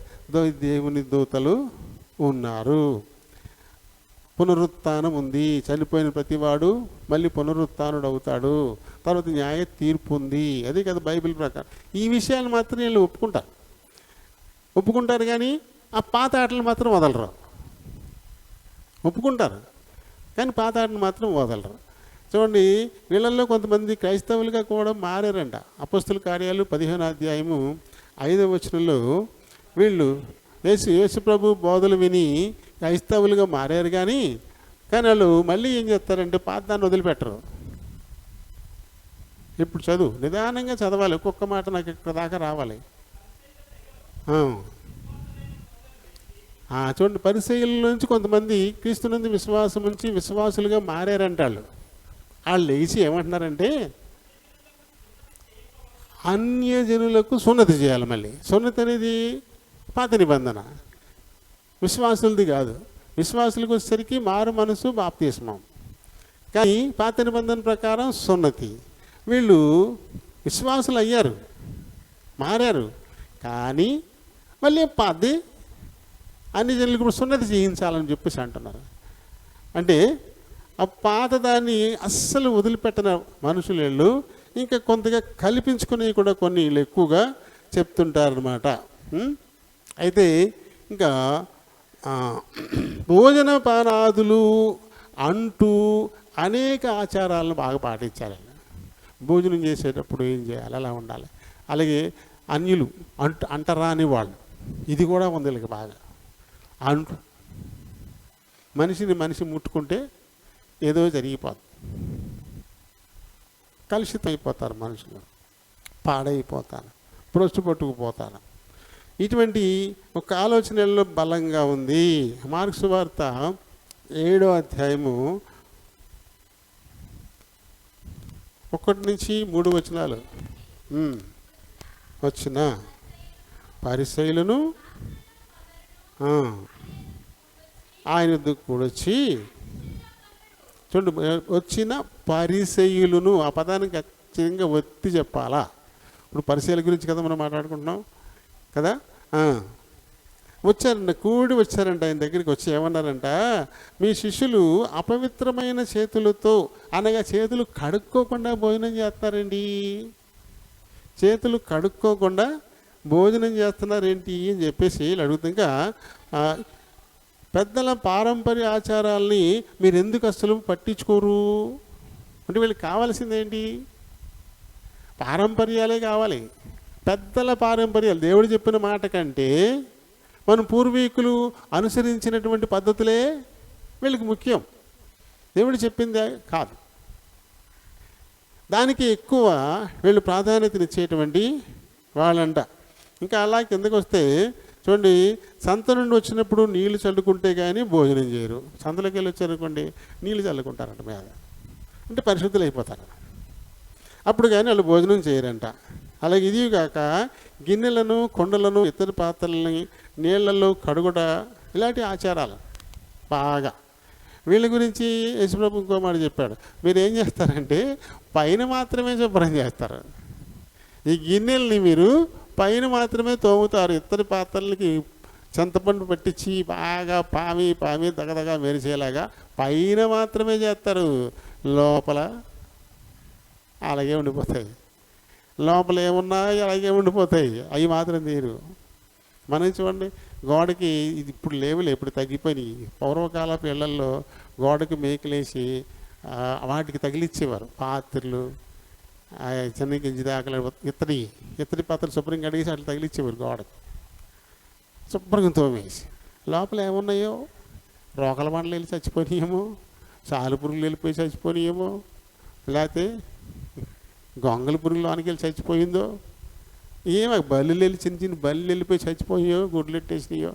దేవుని దూతలు ఉన్నారు, పునరుత్థానం ఉంది, చనిపోయిన ప్రతివాడు మళ్ళీ పునరుత్థానుడు అవుతాడు, తర్వాత న్యాయ తీర్పు ఉంది. అదే కదా బైబిల్ ప్రకారం. ఈ విషయాలు మాత్రం వీళ్ళు ఒప్పుకుంటారు కానీ ఆ పాత ఆటలు మాత్రం వదలరు. ఒప్పుకుంటారు, కానీ పాత ఆటను మాత్రం వదలరు. చూడండి, వీళ్ళల్లో కొంతమంది క్రైస్తవులుగా కూడా మారారంట. అపొస్తలుల కార్యాలు 15వ అధ్యాయము 5వ వచనంలో వీళ్ళు యేసు ప్రభు బోధలు విని క్రైస్తవులుగా మారారు, కానీ వాళ్ళు మళ్ళీ ఏం చేస్తారంటే పాత దాన్ని వదిలిపెట్టరు. ఇప్పుడు చదువు నిదానంగా చదవాలి, ఒక్కొక్క మాట నాకు ఇక్కడ దాకా రావాలి. చూడండి, పరిసయ్యుల నుంచి కొంతమంది క్రీస్తునందు విశ్వాసం నుంచి విశ్వాసులుగా మారారంట. వాళ్ళు లేచి ఏమంటున్నారంటే అన్యజనులకు సున్నతి చేయాలి. మళ్ళీ సున్నతి అనేది పాత నిబంధన, విశ్వాసులది కాదు. విశ్వాసులకు వచ్చేసరికి మారు మనసు బాప్తిస్మం, కానీ పాత నిబంధన ప్రకారం సున్నతి. వీళ్ళు విశ్వాసులు అయ్యారు, మారారు, కానీ మళ్ళీ పాతది అన్ని జనులకు కూడా సున్నతి చేయించాలని చెప్పేసి అంటున్నారు. అంటే ఆ పాత దాన్ని అస్సలు వదిలిపెట్టిన మనుషులు వీళ్ళు ఇంకా కొంతగా కల్పించుకుని కూడా కొన్ని ఎక్కువగా చెప్తుంటారనమాట. అయితే ఇంకా భోజన పానాదులు అంటూ అనేక ఆచారాలను బాగా పాటించాలి. భోజనం చేసేటప్పుడు ఏం చేయాలి, అలా ఉండాలి. అలాగే అన్యులు అంటరాని వాళ్ళు, ఇది కూడా ఉంది వీళ్ళకి బాగా. మనిషి ముట్టుకుంటే ఏదో జరిగిపోతుంది, కలుషితం అయిపోతారు మనుషులు, పాడైపోతారు, ప్రొచ్చు పట్టుకుపోతారు. ఇటువంటి ఒక ఆలోచనల్లో బలంగా ఉంది. మార్కు సువార్త 7వ అధ్యాయము 1 నుంచి 3 వచనాలు. వచ్చిన పరిసయ్యులను ఆయన కూడా వచ్చి, చూడండి, వచ్చిన పరిసయ్యులను, ఆ పదానికి ఖచ్చితంగా ఒత్తి చెప్పాలా. ఇప్పుడు పరిసయ్యుల గురించి కదా మనం మాట్లాడుకుంటున్నాం కదా. వచ్చారంట, కూడి వచ్చారంట ఆయన దగ్గరికి. వచ్చి ఏమన్నారంట, మీ శిష్యులు అపవిత్రమైన చేతులతో, అనగా చేతులు కడుక్కోకుండా భోజనం చేస్తారండి. చేతులు కడుక్కోకుండా భోజనం చేస్తున్నారేంటి అని చెప్పేసి అడుగుతాక, పెద్దల పారంపర్య ఆచారాల్ని మీరు ఎందుకు అసలు పట్టించుకోరు అంటే, వీళ్ళకి కావాల్సిందేంటి? పారంపర్యాలే కావాలి. పెద్దల పారంపర్యాలు, దేవుడు చెప్పిన మాట కంటే మన పూర్వీకులు అనుసరించినటువంటి పద్ధతులే వీళ్ళకి ముఖ్యం, దేవుడు చెప్పిందే కాదు. దానికి ఎక్కువ వీళ్ళు ప్రాధాన్యతనిచ్చేటువంటి వాళ్ళంట. ఇంకా అలా కిందకు వస్తే చూడండి, సంత నుండి వచ్చినప్పుడు నీళ్లు చల్లుకుంటే కానీ భోజనం చేయరు. సంతలోకి వెళ్ళి వచ్చారనుకోండి, నీళ్ళు చల్లుకుంటారంట మీద, అంటే పరిశుద్ధులు అయిపోతారు. అప్పుడు కానీ వాళ్ళు భోజనం చేయరంట. అలాగే ఇది కాక గిన్నెలను, కొండలను, ఇతర పాత్రలని నీళ్లలో కడుగుట, ఇలాంటి ఆచారాలు బాగా. వీళ్ళ గురించి యేసుప్రభు ఇంకో మాట చెప్పాడు, మీరు ఏం చేస్తారంటే పైన మాత్రమే శుభ్రం చేస్తారు. ఈ గిన్నెల్ని మీరు పైన మాత్రమే తోముతారు, ఇతర పాత్రలకి చింతపండు పట్టించి బాగా పామి దగదగా మెరిసేలాగా పైన మాత్రమే చేస్తారు, లోపల అలాగే ఉండిపోతాయి. లోపల ఏమున్నాయి అలాగే ఉండిపోతాయి, అవి మాత్రం తీరు. మనం చూడండి, గోడకి ఇది ఇప్పుడు లేవులే, ఇప్పుడు తగ్గిపోయినాయి. పూర్వకాలపు ఇళ్లల్లో గోడకి మేకలేసి వాటికి తగిలిచ్చేవారు పాత్రలు, చిన్న గింజి దాకలు, ఇత్తడి పాత్రలు శుభ్రంగా అడిగేసి అట్లా తగిలిచ్చేవారు గోడకి, శుభ్రంగా తోమేసి. లోపల ఏమున్నాయో, రోకల బండలు వెళ్ళి చచ్చిపోయినాయేమో, చాలు పురుగులు వెళ్ళిపోయి చచ్చిపోయినాయేమో, లేకపోతే గొంగళ పురుగులు లోనికి వెళ్ళి చచ్చిపోయిందో, ఏమో బల్లు వెళ్ళి చిన్న బల్లు వెళ్ళిపోయి చచ్చిపోయాయో, గుడ్లు ఎట్టేసినాయో.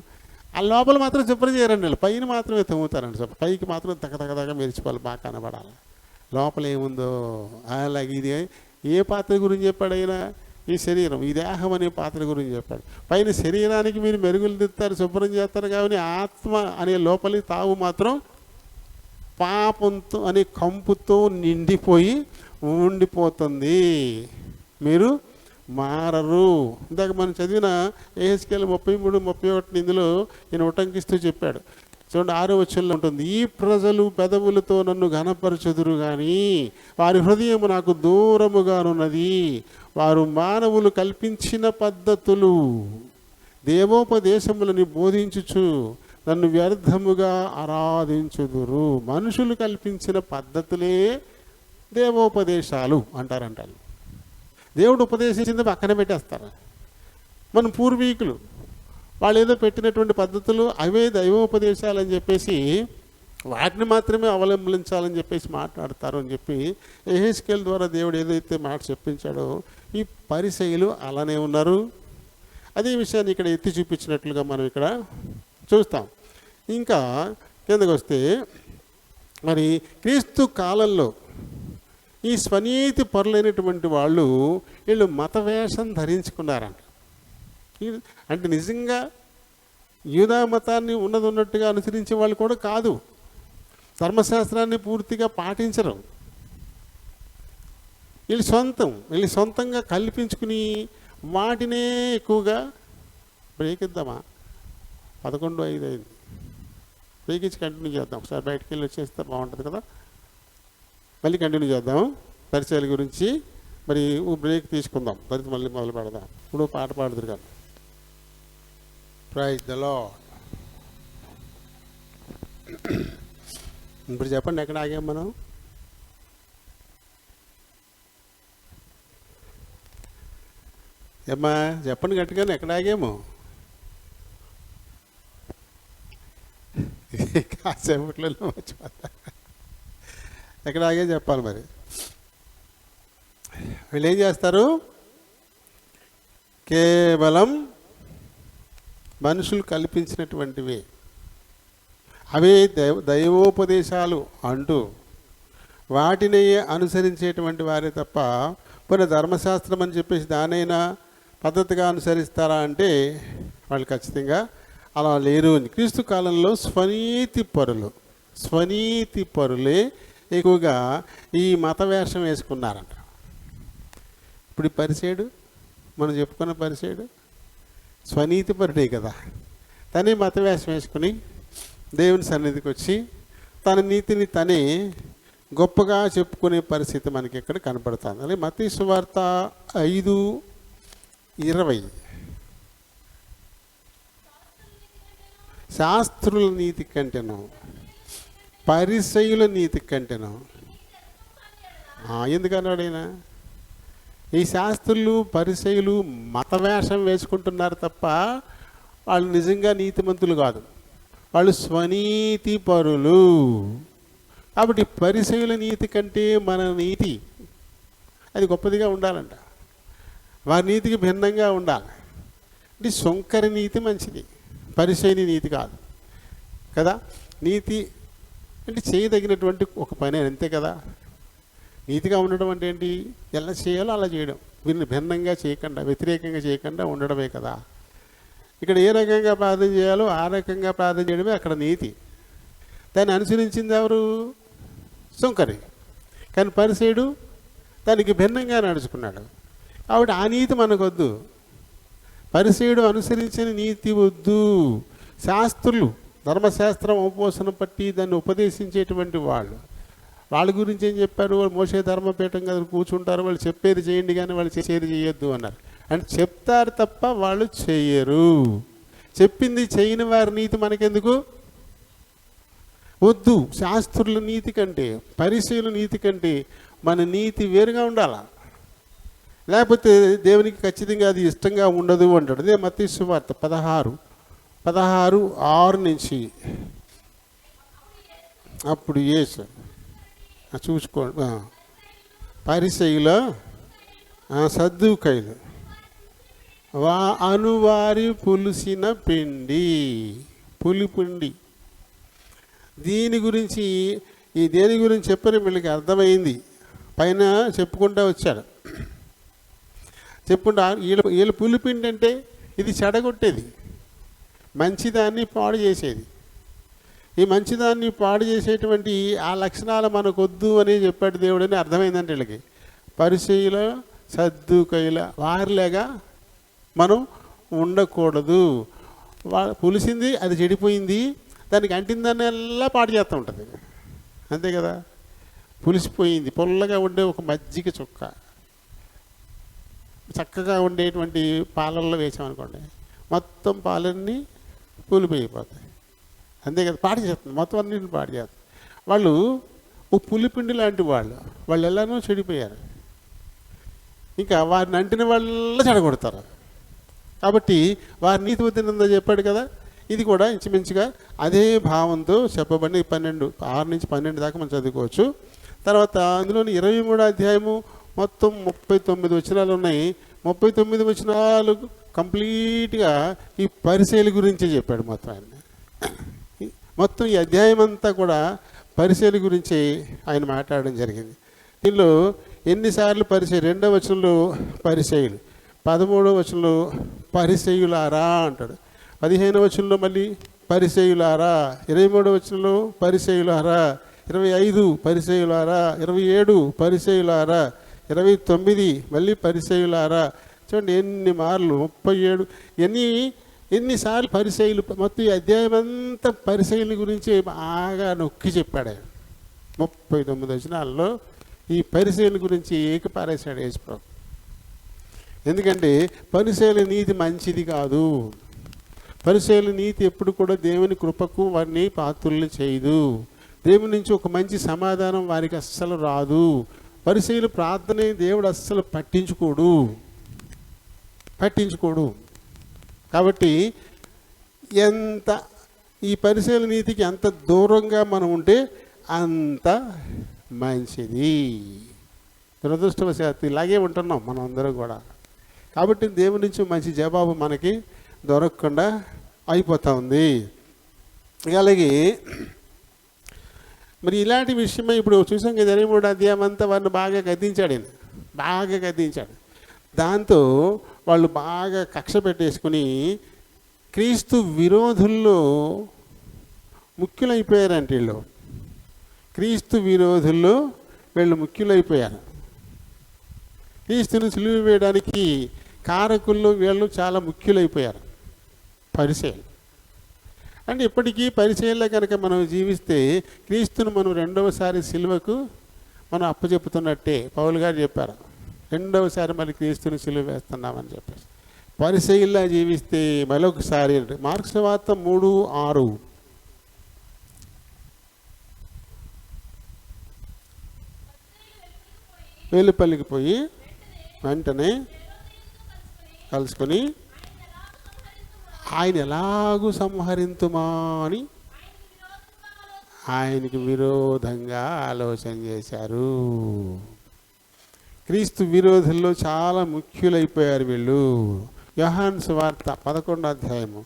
ఆ లోపల మాత్రం శుభ్రం చేయరండి వాళ్ళు, పైన మాత్రమే తమ్ముతారండి. పైకి మాత్రం తగ మెరిచిపోవాలి, బాగా కనబడాలి. లోపల ఏముందో. అలాగే ఇది ఏ పాత్ర గురించి చెప్పాడు ఆయన? ఈ శరీరం, ఈ దేహం అనే పాత్ర గురించి చెప్పాడు. పైన శరీరానికి మీరు మెరుగులు దిస్తారు, శుభ్రం చేస్తారు, కానీ ఆత్మ అనే లోపలి తావు మాత్రం పాపంతో అనే కంపుతో నిండిపోయి ఉండిపోతుంది. మీరు మారరు. ఇందాక మనం చదివిన యెహెజ్కేలు 33-31 ఇందులో ఈయన ఉటంకిస్తూ చెప్పాడు. చూడండి, 6వ వచనంలో ఉంటుంది, ఈ ప్రజలు పెదవులతో నన్ను ఘనపరచుదురు కానీ వారి హృదయం నాకు దూరముగానున్నది. వారు మానవులు కల్పించిన పద్ధతులు, దేవోపదేశములని బోధించుచు నన్ను వ్యర్థముగా ఆరాధించుదురు. మనుషులు కల్పించిన పద్ధతులే దేవోపదేశాలు అంటారంటారు. దేవుడు ఉపదేశించింది పక్కన పెట్టేస్తారు. మన పూర్వీకులు వాళ్ళు ఏదో పెట్టినటువంటి పద్ధతులు అవే దైవోపదేశాలు అని చెప్పేసి వాటిని మాత్రమే అవలంబించాలని చెప్పేసి మాట్లాడతారు అని చెప్పి యెహెజ్కేలు ద్వారా దేవుడు ఏదైతే మాట చెప్పించాడో ఈ పరిసయ్యులు అలానే ఉన్నారు. అదే విషయాన్ని ఇక్కడ ఎత్తి చూపించినట్లుగా మనం ఇక్కడ చూస్తాం. ఇంకా కిందకు వస్తే మరి క్రీస్తు కాలంలో ఈ స్వనీతి పరులైనటువంటి వాళ్ళు వీళ్ళు మత వేషం ధరించుకున్నారంట. అంటే నిజంగా యూదా మతాన్ని ఉన్నట్టుగా అనుసరించే వాళ్ళు కూడా కాదు. ధర్మశాస్త్రాన్ని పూర్తిగా పాటించరు. వీళ్ళు సొంతంగా కల్పించుకుని వాటినే ఎక్కువగా బ్రేక్ ఇద్దామా. 11:05 అయింది. బ్రేక్ ఇచ్చి కంటిన్యూ చేద్దాం. ఒకసారి బయటకు వెళ్ళి వచ్చేస్తే బాగుంటుంది కదా. మళ్ళీ కంటిన్యూ చేద్దాం పరిచయాల గురించి. మరి బ్రేక్ తీసుకుందాం, మరి మళ్ళీ మొదలు పెడదాం. ఇప్పుడు పాట పాడుదురు కదా. Praise the Lord. ఇప్పుడు చెప్పండి, ఎక్కడ ఆగాం మనం? ఏమ్మా చెప్పండి గట్టిగానే, ఎక్కడ ఆగాము? కాసేపట్లో మర్చిపోతా. ఎక్కడ ఆగే చెప్పాలి మరి. వీళ్ళు ఏం చేస్తారు? కేవలం మనుషులు కల్పించినటువంటివి అవే దైవోపదేశాలు అంటూ వాటిని అనుసరించేటువంటి వారే తప్ప కొన్ని ధర్మశాస్త్రం అని చెప్పేసి దానైనా పద్ధతిగా అనుసరిస్తారా అంటే వాళ్ళు ఖచ్చితంగా అలా లేరు. క్రీస్తు కాలంలో స్వనీతి పరులే ఎక్కువగా ఈ మత వేషం వేసుకున్నారంట. ఇప్పుడు ఈ పరిసేయుడు, మనం చెప్పుకున్న పరిసేయుడు స్వనీతి పరుడే కదా. తనే మత వేషం వేసుకుని దేవుని సన్నిధికి వచ్చి తన నీతిని తనే గొప్పగా చెప్పుకునే పరిస్థితి మనకి ఇక్కడ కనపడుతుంది. అలాగే మత్తయి సువార్త 5:20 శాస్త్రుల నీతి కంటేను పరిసయ్యుల నీతి కంటేను. ఎందుకన్నాడు ఆయన? ఈ శాస్త్రులు పరిసయ్యులు మత వేషం వేసుకుంటున్నారు తప్ప వాళ్ళు నిజంగా నీతిమంతులు కాదు, వాళ్ళు స్వనీతి పరులు. కాబట్టి పరిసయ్యుల నీతి కంటే మన నీతి అది గొప్పదిగా ఉండాలంట. వారి నీతికి భిన్నంగా ఉండాలి. అంటే సొంకరి నీతి మంచిది, పరిసయ్యుని నీతి కాదు కదా. నీతి అంటే చేయదగినటువంటి ఒక పని, అంతే కదా. నీతిగా ఉండడం అంటే ఏంటి? ఎలా చేయాలో అలా చేయడం, వీరిని భిన్నంగా చేయకుండా వ్యతిరేకంగా చేయకుండా ఉండడమే కదా. ఇక్కడ ఏ రకంగా ప్రార్థన చేయాలో ఆ రకంగా ప్రార్థన చేయడమే అక్కడ నీతి. దాన్ని అనుసరించింది ఎవరు? సుంకరి. కానీ పరిసయ్యుడు దానికి భిన్నంగా నడుచుకున్నాడు. కాబట్టి ఆ నీతి మనకొద్దు. పరిసయ్యుడు అనుసరించిన నీతి వద్దు. శాస్త్రులు ధర్మశాస్త్రం ఉపపోసన పట్టి దాన్ని ఉపదేశించేటువంటి వాళ్ళ గురించి ఏం చెప్పారు? వాళ్ళు మోసే ధర్మపీఠం కదా కూర్చుంటారు, వాళ్ళు చెప్పేది చేయండి కానీ వాళ్ళు చేసేది చేయొద్దు అన్నారు. అంటే చెప్తారు తప్ప వాళ్ళు చెయ్యరు. చెప్పింది చేయని వారి నీతి మనకెందుకు వద్దు. శాస్త్రుల నీతి కంటే పరిసయ్యుల నీతి కంటే మన నీతి వేరుగా ఉండాలా, లేకపోతే దేవునికి ఖచ్చితంగా అది ఇష్టంగా ఉండదు అంటాడు. అదే మత్తయి సువార్త 16:6 నుంచి. అప్పుడు యేసు చూసుకోండి, పరిసయ్యుల సద్దూకయ్యులు అనువారి పులిసిన పులిపిండి దేని గురించి చెప్పని వీళ్ళకి అర్థమైంది. పైన చెప్పుకుంటూ వచ్చాడు. చెప్పుకుంటా వీళ్ళ పులిపిండి అంటే ఇది చెడగొట్టేది, మంచిదాన్ని పాడు చేసేది. ఈ మంచిదాన్ని పాడు చేసేటువంటి ఆ లక్షణాలు మనకొద్దు అని చెప్పాడు దేవుడని అర్థమైందంటే వీళ్ళకి. పరిసయ్యుల సద్దూకయ్యుల వారిలాగా మనం ఉండకూడదు. పులిసింది అది చెడిపోయింది, దానికి అంటిందన్నెల్లా పాడు చేస్తూ ఉంటుంది, అంతే కదా. పులిసిపోయింది పొల్లగా ఉండే ఒక మజ్జిగ చుక్క చక్కగా ఉండేటువంటి పాలల్లో వేసామనుకోండి, మొత్తం పాలన్నీ పులిపోయిపోతాయి. అంతే కదా, పాడు చేస్తుంది, మొత్తం అన్నింటిని పాడు చేస్తుంది. వాళ్ళు ఓ పులిపిండి లాంటి వాళ్ళు ఎలానో చెడిపోయారు. ఇంకా వారిని అంటిన వాళ్ళ చెడగొడతారు. కాబట్టి వారి నీతి వద్ద చెప్పాడు కదా, ఇది కూడా ఇంచుమించుగా అదే భావంతో చెప్పబడి 6 నుంచి 12 దాకా మనం చదువుకోవచ్చు. తర్వాత అందులోని 23వ అధ్యాయము మొత్తం 39 వచనాలు ఉన్నాయి. 39 వచనాలు కంప్లీట్గా ఈ పరిచయల గురించి చెప్పాడు. మొత్తం ఈ అధ్యాయం అంతా కూడా పరిచయల గురించి ఆయన మాట్లాడడం జరిగింది. దీనిలో ఎన్నిసార్లు పరిచయం, 2వ వచనంలో పరిచయులు, 13వ వచనంలో పరిచయులారా అంటాడు, 15వ వచనంలో మళ్ళీ పరిచయులారా, 23వ వచనంలో పరిచయులారా, 25 పరిచయులారా, 27 పరిచయులారా, 29 మళ్ళీ పరిచయులారా. చూడండి ఎన్ని మార్లు, 37 ఎన్నిసార్లు పరిచయులు. మొత్తం ఈ అధ్యాయం అంతా పరిచయుల గురించి బాగా నొక్కి చెప్పాడు. 39 వచనాల్లో ఈ పరిచయుల గురించి ఏకపారేశాడు యేసుప్రభు. ఎందుకంటే పరిచయుల నీతి మంచిది కాదు. పరిచయుల నీతి ఎప్పుడు కూడా దేవుని కృపకు వారిని పాత్రుల్ని చేయదు. దేవుని నుంచి ఒక మంచి సమాధానం వారికి అస్సలు రాదు. పరిచయుల ప్రార్థన దేవుడు అస్సలు పట్టించుకోడు. కాబట్టి ఈ పరిచయుల నీతికి ఎంత దూరంగా మనం ఉంటే అంత మంచిది. దురదృష్టవశాత్తు ఇలాగే ఉంటున్నాం మనం అందరం కూడా. కాబట్టి దేవుని నుంచి మంచి జవాబు మనకి దొరకకుండా అయిపోతూ ఉంది. అలాగే మరి ఇలాంటి విషయమే ఇప్పుడు చూసాం కదా, 23వ అధ్యాయం అంతా వారిని బాగా గద్దించాడు. దాంతో వాళ్ళు బాగా కక్ష పెట్టేసుకుని క్రీస్తు విరోధుల్లో ముఖ్యులైపోయారంటే క్రీస్తు విరోధుల్లో వీళ్ళు ముఖ్యులైపోయారు. క్రీస్తుని సిలువ వేయడానికి కారకుల్లో వీళ్ళు చాలా ముఖ్యులైపోయారు పరిచయులు. అంటే ఇప్పటికీ పరిచయంలో కనుక మనం జీవిస్తే క్రీస్తును మనం 2వసారి సిలువకు మనం అప్పచెప్పుతున్నట్టే. పౌలు గారు చెప్పారు, 2వసారి మరి క్రీస్తుని సిలువ వేస్తున్నామని చెప్పేసి. పరిచయుల్లా జీవిస్తే మరొకసారి మార్కు సువార్త 3:6 వేలుపల్లికి పోయి వెంటనే కలుసుకొని ఆయన ఎలాగూ సంహరింతుమా అని ఆయనకి విరోధంగా ఆలోచన చేశారు. క్రీస్తు విరోధుల్లో చాలా ముఖ్యులైపోయారు వీళ్ళు. యోహాను సువార్త 11వ అధ్యాయము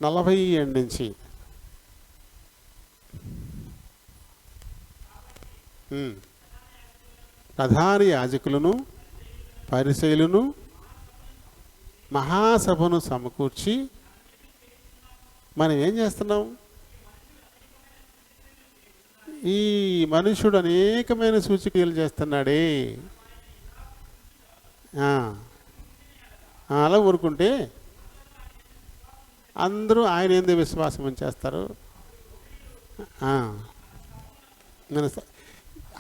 47 నుంచి ప్రధాన యాజకులను పరిసయ్యులను మహాసభను సమకూర్చి మనం ఏం చేస్తున్నాం, ఈ మనుషుడు అనేకమైన సూచక్రియలు చేస్తున్నాడే, అలా ఊరుకుంటే అందరూ ఆయన ఎందుకు విశ్వాసం ఉంచేస్తారు.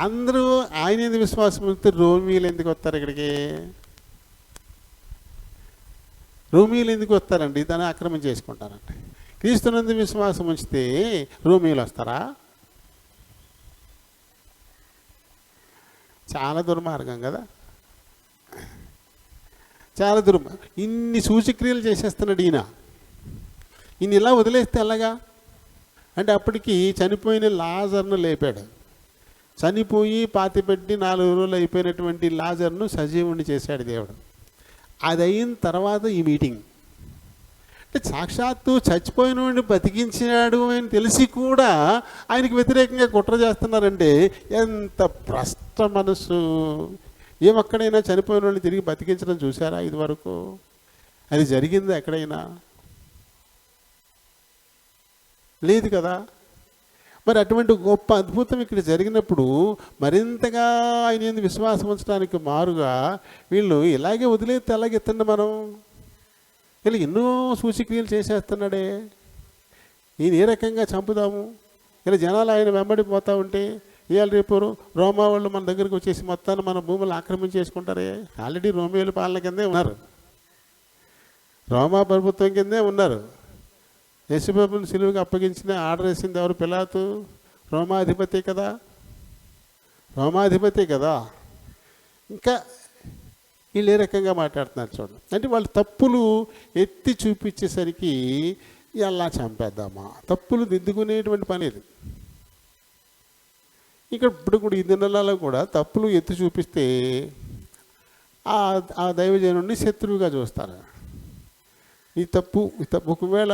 అందరూ ఆయన ఎందుకు విశ్వాసం ఉంటే రోమీలు ఎందుకు వస్తారు ఇక్కడికి? రోమీలు ఎందుకు వస్తారండి? దాన్ని ఆక్రమణ చేసుకుంటారండి. క్రీస్తునందు విశ్వాసం ఉంచితే రోమీలు వస్తారా? చాలా దుర్మార్గం కదా, చాలా దుర్మార్గం. ఇన్ని సూచక్రియలు చేసేస్తున్నాడు ఈయన ఇలా వదిలేస్తే ఎలాగా? అంటే అప్పటికి చనిపోయిన లాజర్ను లేపాడు. చనిపోయి పాతిపెట్టి 4 రోజులు అయిపోయినటువంటి లాజర్ను సజీవుని చేశాడు దేవుడు. అది అయిన తర్వాత ఈ మీటింగ్, అంటే సాక్షాత్తు చచ్చిపోయిన వాడిని బతికించాడు అని తెలిసి కూడా ఆయనకి వ్యతిరేకంగా కుట్ర చేస్తున్నారంటే ఎంత భ్రష్ట మనసు! ఏమక్కడైనా చనిపోయిన వాళ్ళని తిరిగి బతికించడం చూసారా ఇదివరకు? అది జరిగిందా ఎక్కడైనా? లేదు కదా. మరి అటువంటి గొప్ప అద్భుతం ఇక్కడ జరిగినప్పుడు మరింతగా ఆయన విశ్వాసం ఉంచడానికి మారుగా వీళ్ళు ఇలాగే వదిలేస్తే ఎలాగెత్తండి మనం? వీళ్ళు ఎన్నో సూచక్రియలు చేసేస్తున్నాడే, ఈయన ఏ రకంగా చంపుదాము? ఇలా జనాలు ఆయన వెంబడిపోతూ ఉంటే ఇవాళ రేపు రోమా వాళ్ళు మన దగ్గరికి వచ్చేసి మొత్తాన్ని మన భూములు ఆక్రమించేసుకుంటారే. ఆల్రెడీ రోమియోల పాలన కిందే ఉన్నారు, రోమా ప్రభుత్వం కిందే ఉన్నారు. యేసుప్రభుని సిలువకి అప్పగించిన ఆర్డర్ వేసింది ఎవరు? పిలాతు. రోమాధిపతి కదా, రోమాధిపతి కదా. ఇంకా వీళ్ళు ఏ రకంగా మాట్లాడుతున్నారు చూడండి. అంటే వాళ్ళ తప్పులు ఎత్తి చూపించేసరికి ఎలా చంపేద్దామా, తప్పులు దిద్దుకునేటువంటి పని ఇది. ఇక్కడ ఇప్పుడు కూడా ఈ దినాలలో కూడా తప్పులు ఎత్తి చూపిస్తే ఆ దైవజనుడిని శత్రువుగా చూస్తారు. ఈ తప్పు ఒకవేళ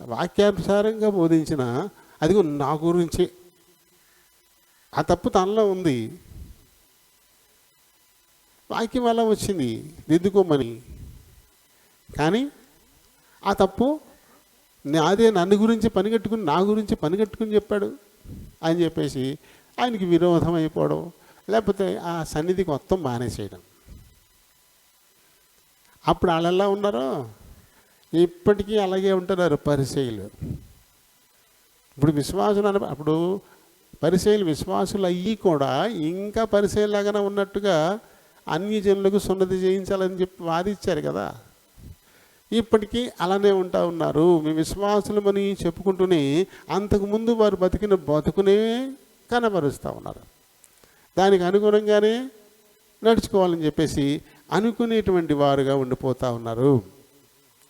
వాక్యానుసారంగా బోధించిన అదిగో నా గురించి, ఆ తప్పు తనలో ఉంది, వాక్యం అలా వచ్చింది దిద్దుకోమని, కానీ ఆ తప్పు అదే నన్ను గురించి పనిగట్టుకుని నా గురించి పనిగట్టుకుని చెప్పాడు అని చెప్పేసి ఆయనకి విరోధం అయిపోవడం, లేకపోతే ఆ సన్నిధికి మొత్తం మానేసేయడం. అప్పుడు వాళ్ళు ఎలా ఉన్నారో ఇప్పటికీ అలాగే ఉంటున్నారు పరిసయ్యులు. ఇప్పుడు విశ్వాసులు అప్పుడు పరిసయ్యులు విశ్వాసులు అయ్యి కూడా ఇంకా పరిసయ్యులాగానే ఉన్నట్టుగా అన్యజనులకు సున్నతి చేయించాలని చెప్పి వాదించారు కదా. ఇప్పటికీ అలానే ఉంటా ఉన్నారు. మీ విశ్వాసులమని చెప్పుకుంటూనే అంతకుముందు వారు బతికిన బతుకునే కనబరుస్తూ ఉన్నారు. దానికి అనుగుణంగానే నడుచుకోవాలని చెప్పేసి అనుకునేటువంటి వారుగా ఉండిపోతూ ఉన్నారు.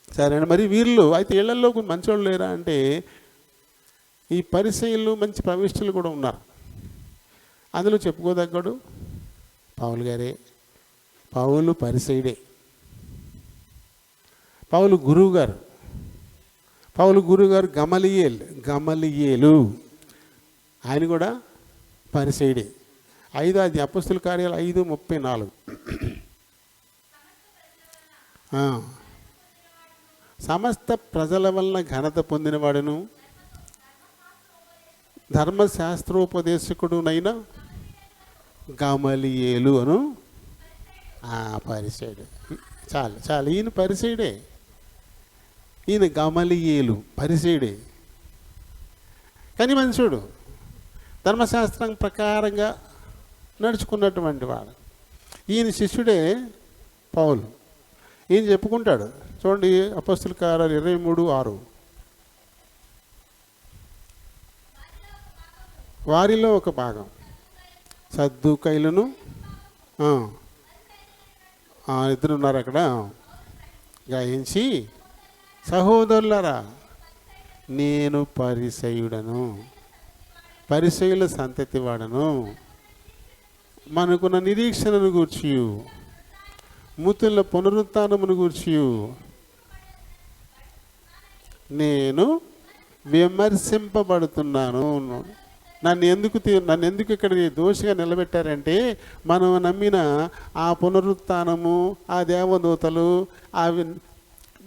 సరే, మరి వీళ్ళు అయితే ఇళ్లలో మంచోళ్ళు లేరా అంటే ఈ పరిసయ్యులు మంచి ప్రవిష్టులు కూడా ఉన్నారు. అందులో చెప్పుకోదగ్గడు పౌలు గారే. పౌలు పరిసయ్యుడే. పౌలు గురువు గారు గమలియేలు ఆయన కూడా పరిసయ్యుడే. 5 అపొస్తలుల కార్యాలు 5:34. సమస్త ప్రజల వలన ఘనత పొందినవాడును ధర్మశాస్త్రోపదేశకుడునైన గమలియేలు అను పరిసయ్యుడు. చాలు ఈయన పరిసయ్యుడే. ఈయన గమలియేలు పరిసయ్యుడే, కానీ మనుషుడు ధర్మశాస్త్రం ప్రకారంగా నడుచుకున్నటువంటి వాడు. ఈయన శిష్యుడే పౌలు. ఈయన చెప్పుకుంటాడు చూడండి, అపొస్తలుల కార్యాలు 23:6. వారిలో ఒక భాగం సద్దూకైలను ఇద్దరు ఉన్నారు అక్కడ గాయించి, సహోదరులారా నేను పరిసయ్యుడను, పరిసయ్యుల సంతతి వాడను, మనకున్న నిరీక్షణను గూర్చి మృతుల పునరుత్థానమును గూర్చి నేను విమర్శింపబడుతున్నాను. నన్ను ఎందుకు ఇక్కడ దోషిగా నిలబెట్టారంటే మనం నమ్మిన ఆ పునరుత్థానము, ఆ దేవదూతలు, ఆ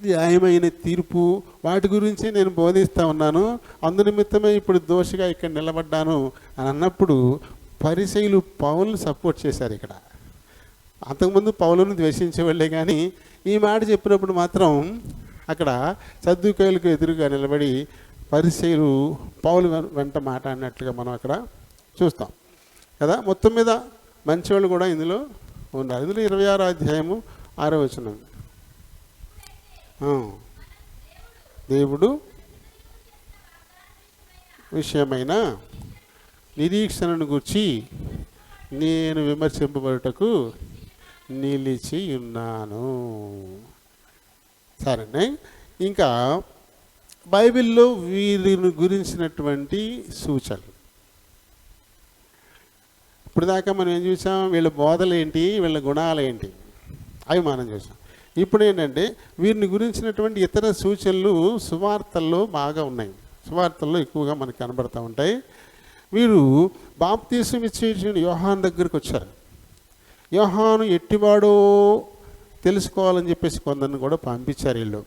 న్యాయమైన తీర్పు, వాటి గురించి నేను బోధిస్తూ ఉన్నాను. అందునిమిత్తమే ఇప్పుడు దోషిగా ఇక్కడ నిలబడ్డాను అని అన్నప్పుడు పరిసయ్యులు పౌలుని సపోర్ట్ చేశారు. ఇక్కడ అంతకుముందు పౌలుని ద్వేషించేవాళ్ళే, కానీ ఈ మాట చెప్పినప్పుడు మాత్రం అక్కడ సద్దూకయ్యులకు ఎదురుగా నిలబడి పరిసయ్యులు పౌలు వెంట మాట్లాడినట్లుగా మనం అక్కడ చూస్తాం కదా. మొత్తం మీద మంచివాళ్ళు కూడా ఇందులో ఉన్నారు. ఇందులో 26వ అధ్యాయము 6వ వచనం. దేవుడు విషయమైన నిరీక్షణను గూర్చి నేను విమర్శింపబడుటకు నిలిచి ఉన్నాను. సరేనే, ఇంకా బైబిల్లో వీరిని గురించినటువంటి సూచనలు ఇప్పుడు దాకా మనం ఏం చూసాం? వీళ్ళ బోధలు ఏంటి, వీళ్ళ గుణాలు ఏంటి, అవి మనం చూసాం. ఇప్పుడు ఏంటంటే వీరిని గురించినటువంటి ఇతర సూచనలు సువార్తల్లో బాగా ఉన్నాయి. సువార్తల్లో ఎక్కువగా మనకు కనబడుతూ ఉంటాయి. వీరు బాప్తీసం ఇచ్చే యోహాను దగ్గరికి వచ్చారు. యోహాను ఎట్టివాడో తెలుసుకోవాలని చెప్పేసి కొందరిని కూడా పంపించారు. వీళ్ళు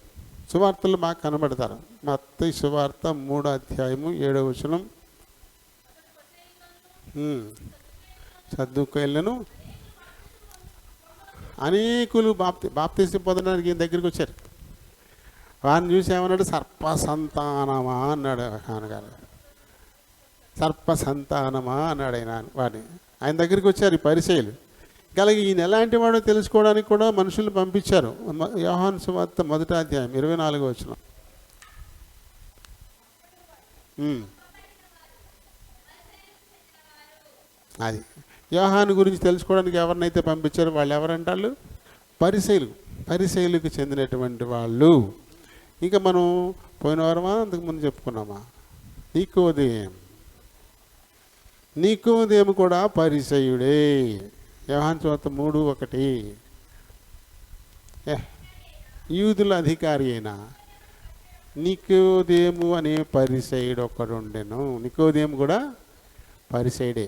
సువార్తలు బాగా కనబడతారు. మత్తయి సువార్త 3వ అధ్యాయము 7వ వచనం. సద్దూకయ్యులను అనేకులు బాప్తీసం పొందడానికి ఈయన దగ్గరికి వచ్చారు. వారిని చూసి ఏమన్నాడు? సర్ప సంతానమా అన్నాడు నాన్నగారు. సర్ప సంతానమా అన్నాడు ఆయన దగ్గరికి వచ్చారు ఈ పరిసయ్యులు. అలాగే ఈయన ఎలాంటి వాడో తెలుసుకోవడానికి కూడా మనుషులు పంపించారు. యోహాను సువార్త 1వ అధ్యాయం 24వ వచనం. అది యోహాను గురించి తెలుసుకోవడానికి ఎవరినైతే పంపించారో వాళ్ళు ఎవరంటారు? పరిసయ్యులకు చెందినటువంటి వాళ్ళు. ఇంకా మనం పోయిన వారమా అంతకుముందు చెప్పుకున్నామా? నీకోదేము కూడా పరిసయ్యుడే. యోహాను సువార్త 3:1. యూదుల అధికారి అయిన నికోదేము అనే పరిసయ్యుడు ఒక్కడుండెను. నికోదేము కూడా పరిసయ్యుడే.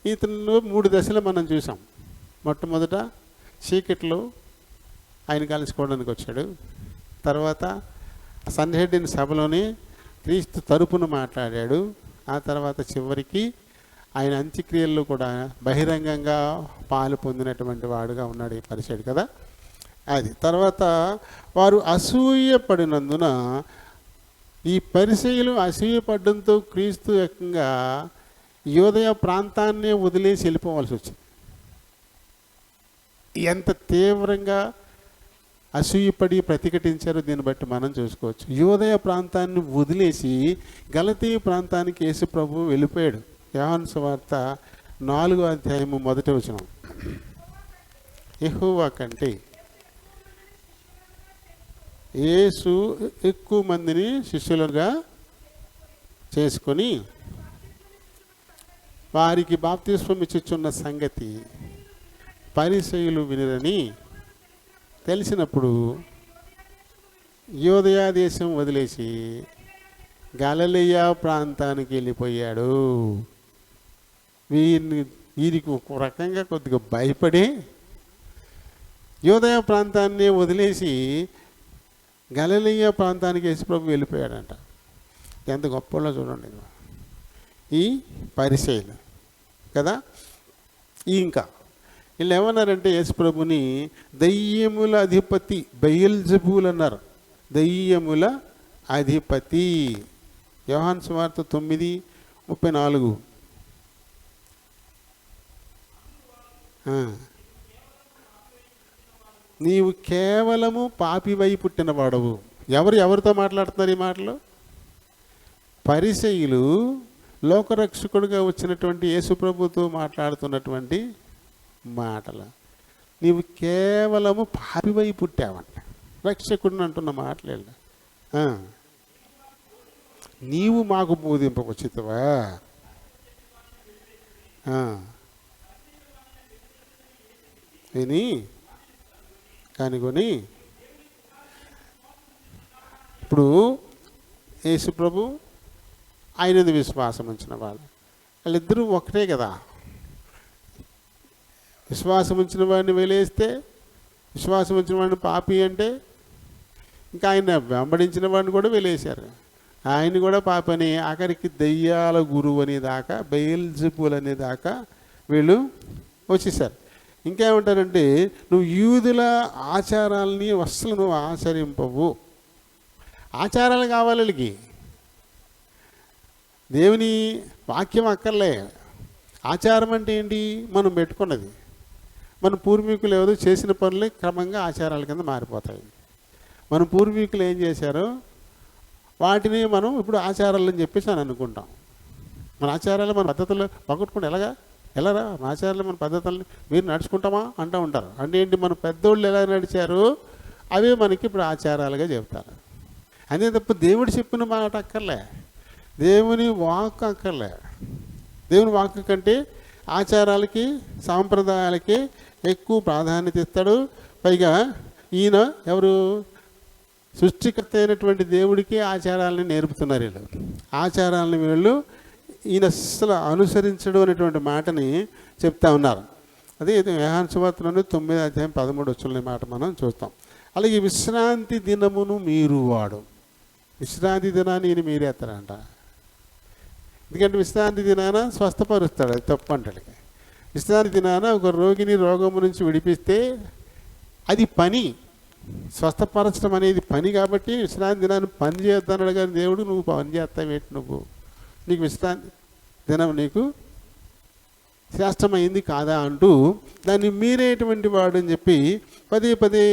ఇతను 3 దశలు మనం చూసాం. మొట్టమొదట చీకట్లో ఆయన కలుసుకోవడానికి వచ్చాడు. తర్వాత సన్హెడ్రిన్ సభలోని క్రీస్తు తరపున మాట్లాడాడు. ఆ తర్వాత చివరికి ఆయన అంత్యక్రియల్లో కూడా బహిరంగంగా పాలు పొందినటువంటి వాడుగా ఉన్నాడు ఈ పరిసయ్యుడు కదా. అది తర్వాత వారు అసూయపడినందున, ఈ పరిసయ్యులు అసూయపడడంతో క్రీస్తు ఏకంగా యూదయ ప్రాంతాన్నే వదిలేసి వెళ్ళిపోవాల్సి వచ్చింది. ఎంత తీవ్రంగా అసూయపడి ప్రతిఘటించారో దీన్ని బట్టి మనం చూసుకోవచ్చు. యూదయ ప్రాంతాన్ని వదిలేసి గలతీ ప్రాంతానికి యేసు ప్రభువు వెళ్ళిపోయాడు. యోహాను సువార్త 4వ అధ్యాయము 1వ వచనం. యెహోవా కంటే యేసు ఎక్కువ మందిని శిష్యులుగా చేసుకొని వారికి బాప్తిస్మం ఇచ్చుచున్న సంగతి పరిసయ్యులు వినరని తెలిసినప్పుడు యూదయ దేశం వదిలేసి గలిలయ ప్రాంతానికి వెళ్ళిపోయాడు. వీరికి ఒక రకంగా కొద్దిగా భయపడి యూదయ ప్రాంతాన్ని వదిలేసి గలిలయ ప్రాంతానికి యేసు ప్రభు వెళ్ళిపోయాడంట. ఎంత గొప్పలో చూడండి ఈ పరిసయ్యులు కదా. ఇంకా వీళ్ళు ఏమన్నారంటే యేసు ప్రభుని దయ్యముల అధిపతి బెయల్జెబూల్ అన్నారు. దయ్యముల అధిపతి. యోహాను సువార్త 9:34. నీవు కేవలము పాపివై పుట్టినవాడవు. ఎవరితో మాట్లాడుతున్నారు ఈ మాటలు? పరిసయ్యులు లోకరక్షకుడిగా వచ్చినటువంటి యేసు ప్రభుతో మాట్లాడుతున్నటువంటి మాటలు. నీవు కేవలము పాపివై పుట్టావంట. రక్షకుడిని అంటున్న మాటలేదు. నీవు మాకు బోధింపవచ్చితవా? విని కనుగొని. ఇప్పుడు యేసు ప్రభు ఆయన విశ్వాసం ఉంచిన వాళ్ళిద్దరూ ఒకటే కదా. విశ్వాసం ఉంచిన వాడిని వెలేస్తే, విశ్వాసం ఉంచిన వాడిని పాపి అంటే, ఇంకా ఆయన వెంబడించిన వాడిని కూడా వెలేశారు. ఆయన కూడా పాపని, ఆఖరికి దయ్యాల గురువు అనేదాకా, బెయల్జెబూల్ అనేదాకా వీళ్ళు వచ్చేసారు. ఇంకేమంటారంటే, నువ్వు యూదుల ఆచారాలని అస్సలు నువ్వు ఆచరింపవు. ఆచారాలు కావాలి వాళ్ళకి, దేవుని వాక్యం అక్కర్లే. ఆచారం అంటే ఏంటి? మనం పెట్టుకున్నది. మన పూర్వీకులు ఎవరు చేసిన పనులు క్రమంగా ఆచారాల కింద మారిపోతాయి. మన పూర్వీకులు ఏం చేశారో వాటిని మనం ఇప్పుడు ఆచారాలు అని చెప్పేసి అని అనుకుంటాం. మన ఆచారాలు, మన పద్ధతులు పగొట్టుకుంటే ఎలారా మన ఆచారాలు, మన పద్ధతులని మీరు నడుచుకుంటామా అంటూ ఉంటారు. అంటే ఏంటి? మన పెద్దోళ్ళు ఎలా నడిచారో అవే మనకి ఇప్పుడు ఆచారాలుగా చెప్తారు. అంతే తప్ప దేవుడు చెప్పిన మాట అక్కర్లే, దేవుని వాక్ అక్కర్లే. దేవుని వాక్ కంటే ఆచారాలకి, సాంప్రదాయాలకి ఎక్కువ ప్రాధాన్యత ఇస్తాడు. పైగా ఈయన ఎవరు? సృష్టికర్త అయినటువంటి దేవుడికి ఆచారాలని నేర్పుతున్నారు వీళ్ళు. ఆచారాలను వీళ్ళు ఈయన అస్సలు అనుసరించడం అనేటువంటి మాటని చెప్తా ఉన్నారు. అదే యోహాను సువార్తలోని 9వ అధ్యాయం 13వ వచనంలో మాట మనం చూస్తాం. అలాగే విశ్రాంతి దినమును మీరు వాడు. విశ్రాంతి దినాన్ని ఈయన మీరేస్తారంట. ఎందుకంటే విశ్రాంతి దినాన స్వస్థపరుస్తాడు, అది తప్పు అంటాడు. విశ్రాంతి దినాన ఒక రోగిని రోగము నుంచి విడిపిస్తే అది పని, స్వస్థపరచడం అనేది పని. కాబట్టి విశ్రాంతి దినాన్ని పని చేద్దన్నాడు. కానీ దేవుడు నువ్వు పని చేస్తావేంటి? నీకు విశ్రాంతి దినం నీకు శ్రేష్టమైంది కాదా అంటూ దాన్ని మీరేటువంటి వాడు అని చెప్పి పదే పదే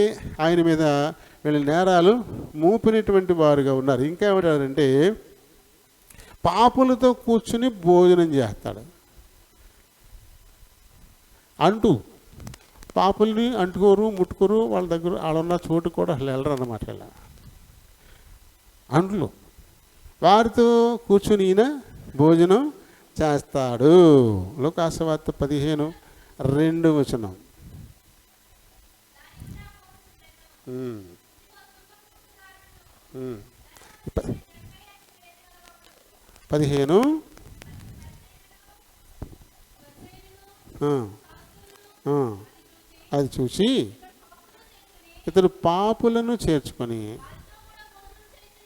ఆయన మీద వీళ్ళ నేరాలు మూపినటువంటి వారుగా ఉన్నారు. ఇంకా ఏమంటారంటే పాపులతో కూర్చుని భోజనం చేస్తాడు. పాపుల్ని అంటుకోరు, ముట్టుకోరు, వాళ్ళ దగ్గర వాళ్ళున్న చోటు కూడా అసలు వెళ్ళరు అన్నమాట. ఇలా అంట్లు వారితో కూర్చుని ఈయన భోజనం చేస్తాడు. లోకాసువార్త 15:2. 15 అది చూసి ఇతడు పాపులను చేర్చుకొని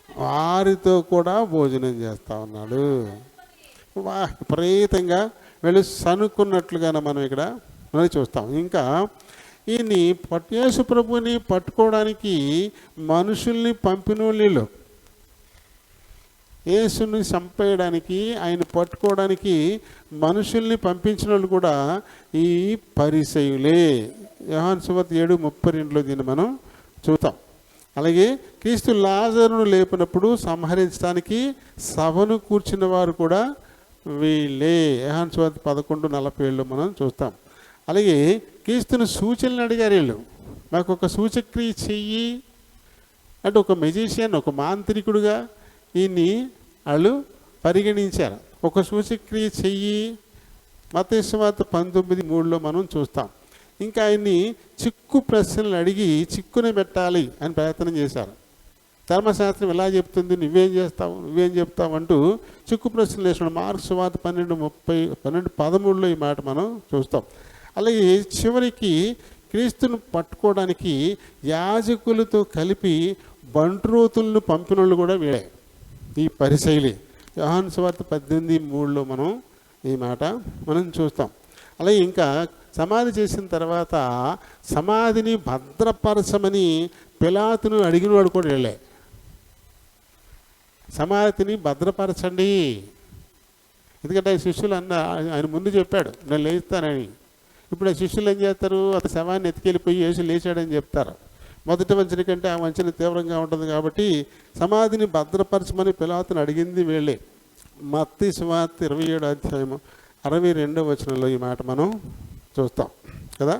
వారితో కూడా భోజనం చేస్తూ ఉన్నాడు. విపరీతంగా వీళ్ళు సనుక్కున్నట్లుగా మనం ఇక్కడ చూస్తాం. ఇంకా ఈయన్ని యేసు ప్రభుని పట్టుకోవడానికి మనుషుల్ని పంపిన వాళ్ళు, యేసుని చంపేయడానికి ఆయన పట్టుకోవడానికి మనుషుల్ని పంపించిన వాళ్ళు కూడా ఈ పరిసయ్యులే. యోహాను సువార్త 7:32 దీన్ని మనం చూస్తాం. అలాగే క్రీస్తు లాజరును లేపినప్పుడు సంహరించడానికి సభను కూర్చున్న వారు కూడా వీళ్ళే. యోహాను సువార్త 11:47 మనం చూస్తాం. అలాగే క్రీస్తుని సూచనలు అడిగారు వీళ్ళు. మాకు ఒక సూచక్రియ చెయ్యి అంటే ఒక మెజిషియన్, ఒక మాంత్రికుడుగా ఈయన్ని వాళ్ళు పరిగణించారు. ఒక సూచక్రియ చెయ్యి మత్తయి సువార్త 19:3 మనం చూస్తాం. ఇంకా ఆయన్ని చిక్కు ప్రశ్నలు అడిగి చిక్కుని పెట్టాలి అని ప్రయత్నం చేశారు. ధర్మశాస్త్రం ఎలా చెప్తుంది, నువ్వేం చెప్తావు అంటూ చిక్కు ప్రశ్నలు వేసినాడు. మార్కు సువార్త 12:13 ఈ మాట మనం చూస్తాం. అలాగే చివరికి క్రీస్తును పట్టుకోవడానికి యాజకులతో కలిపి బంట్రోతులను పంపిన వాళ్ళు కూడా వీడే, ఈ పరిసయ్యులే. యోహాను సువార్త 18:3 మనం ఈ మాట మనం చూస్తాం. అలాగే ఇంకా సమాధి చేసిన తర్వాత సమాధిని భద్రపరచమని పిలాతును అడిగినవాడు కూడా వీళ్ళే. సమాధిని భద్రపరచండి, ఎందుకంటే శిష్యులు ఆయన ముందు చెప్పాడు నేను లేస్తానని. ఇప్పుడు ఆ శిష్యులు ఏం చేస్తారు, అతని శవాన్ని ఎత్తుకెళ్ళిపోయి యేసు లేచాడని చెప్తారు. మొదటి వంచన కంటే ఆ వంచన తీవ్రంగా ఉంటుంది కాబట్టి సమాధిని భద్రపరచమని పిలాతును అడిగింది వీళ్ళే. మత్తయి సువార్త 27:62 ఈ మాట మనం చూస్తాం కదా.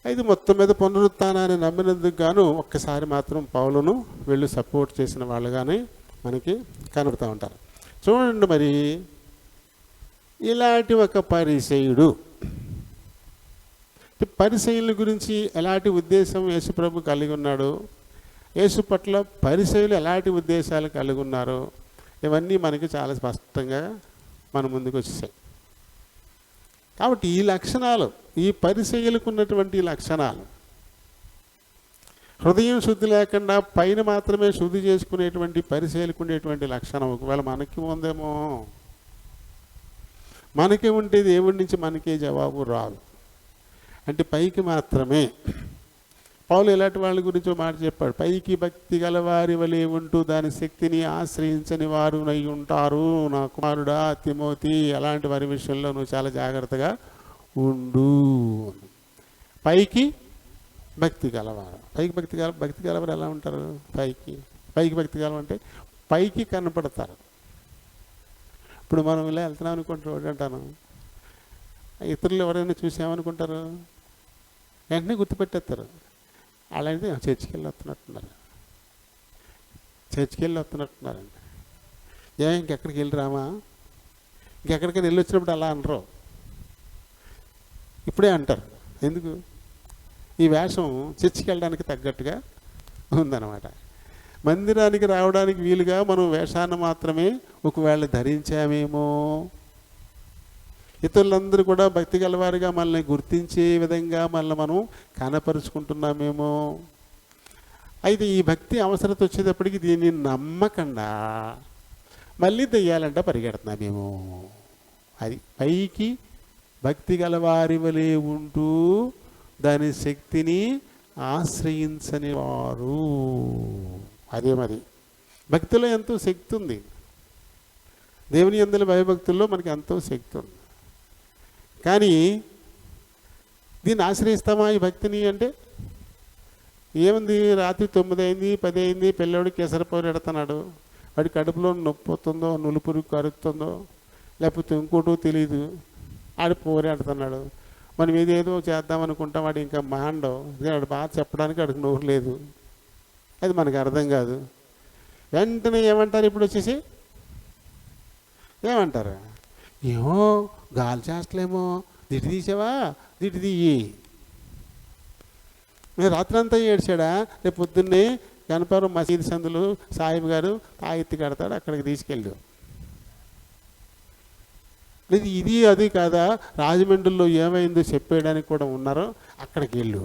అయితే మొత్తం మీద పునరుత్థానాన్ని నమ్మినందుకు గాను ఒక్కసారి మాత్రం పౌలును వీళ్ళు సపోర్ట్ చేసిన వాళ్ళుగానే మనకి కనబడుతూ ఉంటారు. చూడండి, మరి ఇలాంటి ఒక పరిసయ్యుడు, పరిసయ్యుల గురించి ఎలాంటి ఉద్దేశం యేసుప్రభు కలిగి ఉన్నాడు, యేసు పట్ల పరిసయ్యులు ఎలాంటి ఉద్దేశాలు కలిగి ఉన్నారు, ఇవన్నీ మనకి చాలా స్పష్టంగా మన ముందుకు వచ్చేసాయి. కాబట్టి ఈ లక్షణాలు, ఈ పరిసయ్యులకు ఉన్నటువంటి లక్షణాలు, హృదయం శుద్ధి లేకుండా పైన మాత్రమే శుద్ధి చేసుకునేటువంటి పరిసయ్యులకు ఉండేటువంటి లక్షణం ఒకవేళ మనకి ఉందేమో. మనకే ఉంటే దేవుడి నుంచి మనకే జవాబు రాదు. అంటే పైకి మాత్రమే. పౌలు ఇలాంటి వాళ్ళ గురించి మాట చెప్పాడు, పైకి భక్తి గల వారి వలె ఉంటూ దాని శక్తిని ఆశ్రయించని వారు నై ఉంటారు. నా కుమారుడా తిమోతి, అలాంటి వారి విషయంలో నువ్వు చాలా జాగ్రత్తగా ఉండు. పైకి భక్తి గలవారు, భక్తి గలవారు ఎలా ఉంటారు, పైకి భక్తి గలవారు అంటే పైకి కనపడతారు. ఇప్పుడు మనం ఇలా వెళ్తున్నాం అనుకుంటారు, అంటాను, ఇతరులు ఎవరైనా చూసామనుకుంటారు, వెంటనే గుర్తుపెట్టేస్తారు. అలాంటి చర్చికి వెళ్ళి వస్తున్నట్టున్నారండి. ఇంకెక్కడికి వెళ్ళి రామా, ఇంకెక్కడికైనా వెళ్ళి వచ్చినప్పుడు అలా అనరు, ఇప్పుడే అంటారు. ఎందుకు? ఈ వేషం చర్చికి వెళ్ళడానికి తగ్గట్టుగా ఉందన్నమాట. మందిరానికి రావడానికి వీలుగా మనం వేషాన్ని మాత్రమే ఒకవేళ ధరించామేమో, ఇతరులందరూ కూడా భక్తి గలవారిగా మనల్ని గుర్తించే విధంగా మనల్ని మనం కనపరుచుకుంటున్నామేమో. అయితే ఈ భక్తి అవసరత వచ్చేటప్పటికి దీన్ని నమ్మకుండా మళ్ళీ దెయ్యాలంట పరిగెడుతున్నామేమో. అది పైకి భక్తి గలవారి వలె ఉంటూ దాని శక్తిని ఆశ్రయించని వారు. అదే మరి భక్తిలో ఎంతో శక్తి ఉంది, దేవుని యందు భయభక్తుల్లో మనకి ఎంతో శక్తి ఉంది. కానీ దీన్ని ఆశ్రయిస్తామా ఈ భక్తిని అంటే ఏముంది, రాత్రి 9 అయింది 10 అయింది, పిల్లోడు కేసరపౌరు ఎడుతున్నాడు, వాడి కడుపులో నొప్పి వస్తుందో, నులుపురు కరుతుందో, లేకపోతే ఇంకోటో తెలియదు, ఆడు పోరు ఎడుతున్నాడు. మనం ఏదేదో చేద్దామనుకుంటాం, వాడు ఇంకా మాండవు, వాడు బాగా చెప్పడానికి వాడికి నోరు లేదు, అది మనకు అర్థం కాదు. వెంటనే ఏమంటారు ఇప్పుడు వచ్చేసి, ఏమంటారు, ఏమో గాలి చేస్తలేమో, దిటి తీసావా, దిటి తీయి. నేను రాత్రి అంతా ఏడ్చాడా, రేపు పొద్దున్నే గణపవరం మసీదు సందులు సాహిబ్ గారు తాయెత్తి కడతాడు, అక్కడికి తీసుకెళ్ళు. లేదు ఇది అది కాదా, రాజమండ్రిలో ఏమైందో చెప్పేయడానికి కూడా ఉన్నారో, అక్కడికి వెళ్ళు.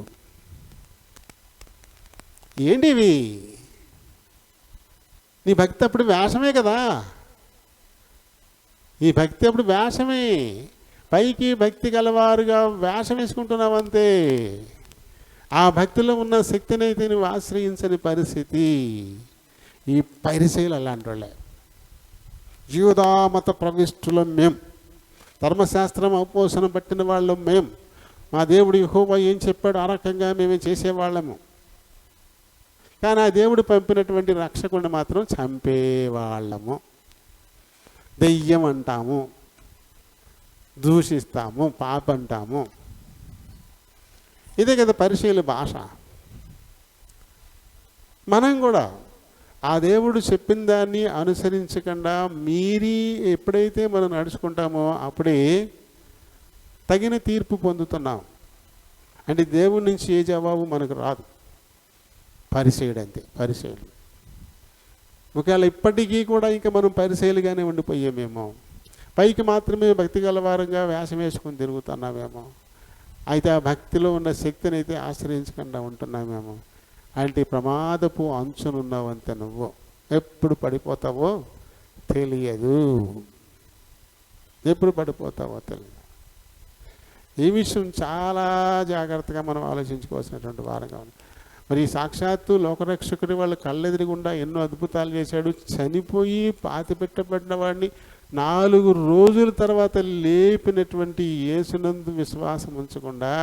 ఏంటివి, నీ భక్తి అప్పుడు వేషమే కదా, ఈ భక్తి అప్పుడు వేషమే, పైకి భక్తి గలవారుగా వేషం వేసుకుంటున్నావంతే. ఆ భక్తిలో ఉన్న శక్తిని అయితే నువ్వు ఆశ్రయించని పరిస్థితి. ఈ పరిశీలు అలాంటి వాళ్ళే. యూదామత ప్రవిష్టులం మేం, ధర్మశాస్త్రం అవపోసనం పట్టిన వాళ్ళం మేం, మా దేవుడు యెహోవా ఏం చెప్పాడు ఆ రకంగా మేమే చేసేవాళ్ళము. కానీ ఆ దేవుడు పంపినటువంటి రక్షకుడిని మాత్రం చంపేవాళ్ళము, దెయ్యం అంటాము, దూషిస్తాము, పాప అంటాము. ఇదే కదా పరిశీలి భాష. మనం కూడా ఆ దేవుడు చెప్పిన దాన్ని అనుసరించకుండా మీరి ఎప్పుడైతే మనం నడుచుకుంటామో అప్పుడే తగిన తీర్పు పొందుతున్నాం. అంటే దేవుడి నుంచి ఏ జవాబు మనకు రాదు. పరిశీలి అంతే, పరిశీలి. ఒకవేళ ఇప్పటికీ కూడా ఇంకా మనం పరిశీలిగానే ఉండిపోయామేమో, పైకి మాత్రమే భక్తి గలవారంగా వేషం వేసుకొని తిరుగుతున్నామేమో, అయితే ఆ భక్తిలో ఉన్న శక్తిని అయితే ఆశ్రయించకుండా ఉంటున్నామేమో. అంటే ప్రమాదపు అంచునున్నావంతే నువ్వు, ఎప్పుడు పడిపోతావో తెలియదు, ఎప్పుడు పడిపోతావో తెలియదు. ఈ విషయం చాలా జాగ్రత్తగా మనం ఆలోచించుకోవాల్సినటువంటి వారంగా ఉంది. మరి సాక్షాత్తు లోకరక్షకుడి వాళ్ళ కళ్ళెదురుగుండా ఎన్నో అద్భుతాలు చేశాడు. చనిపోయి పాతి పెట్టబడిన వాడిని 4 రోజుల తర్వాత లేపినటువంటి యేసునందు విశ్వాసం ఉంచకుండా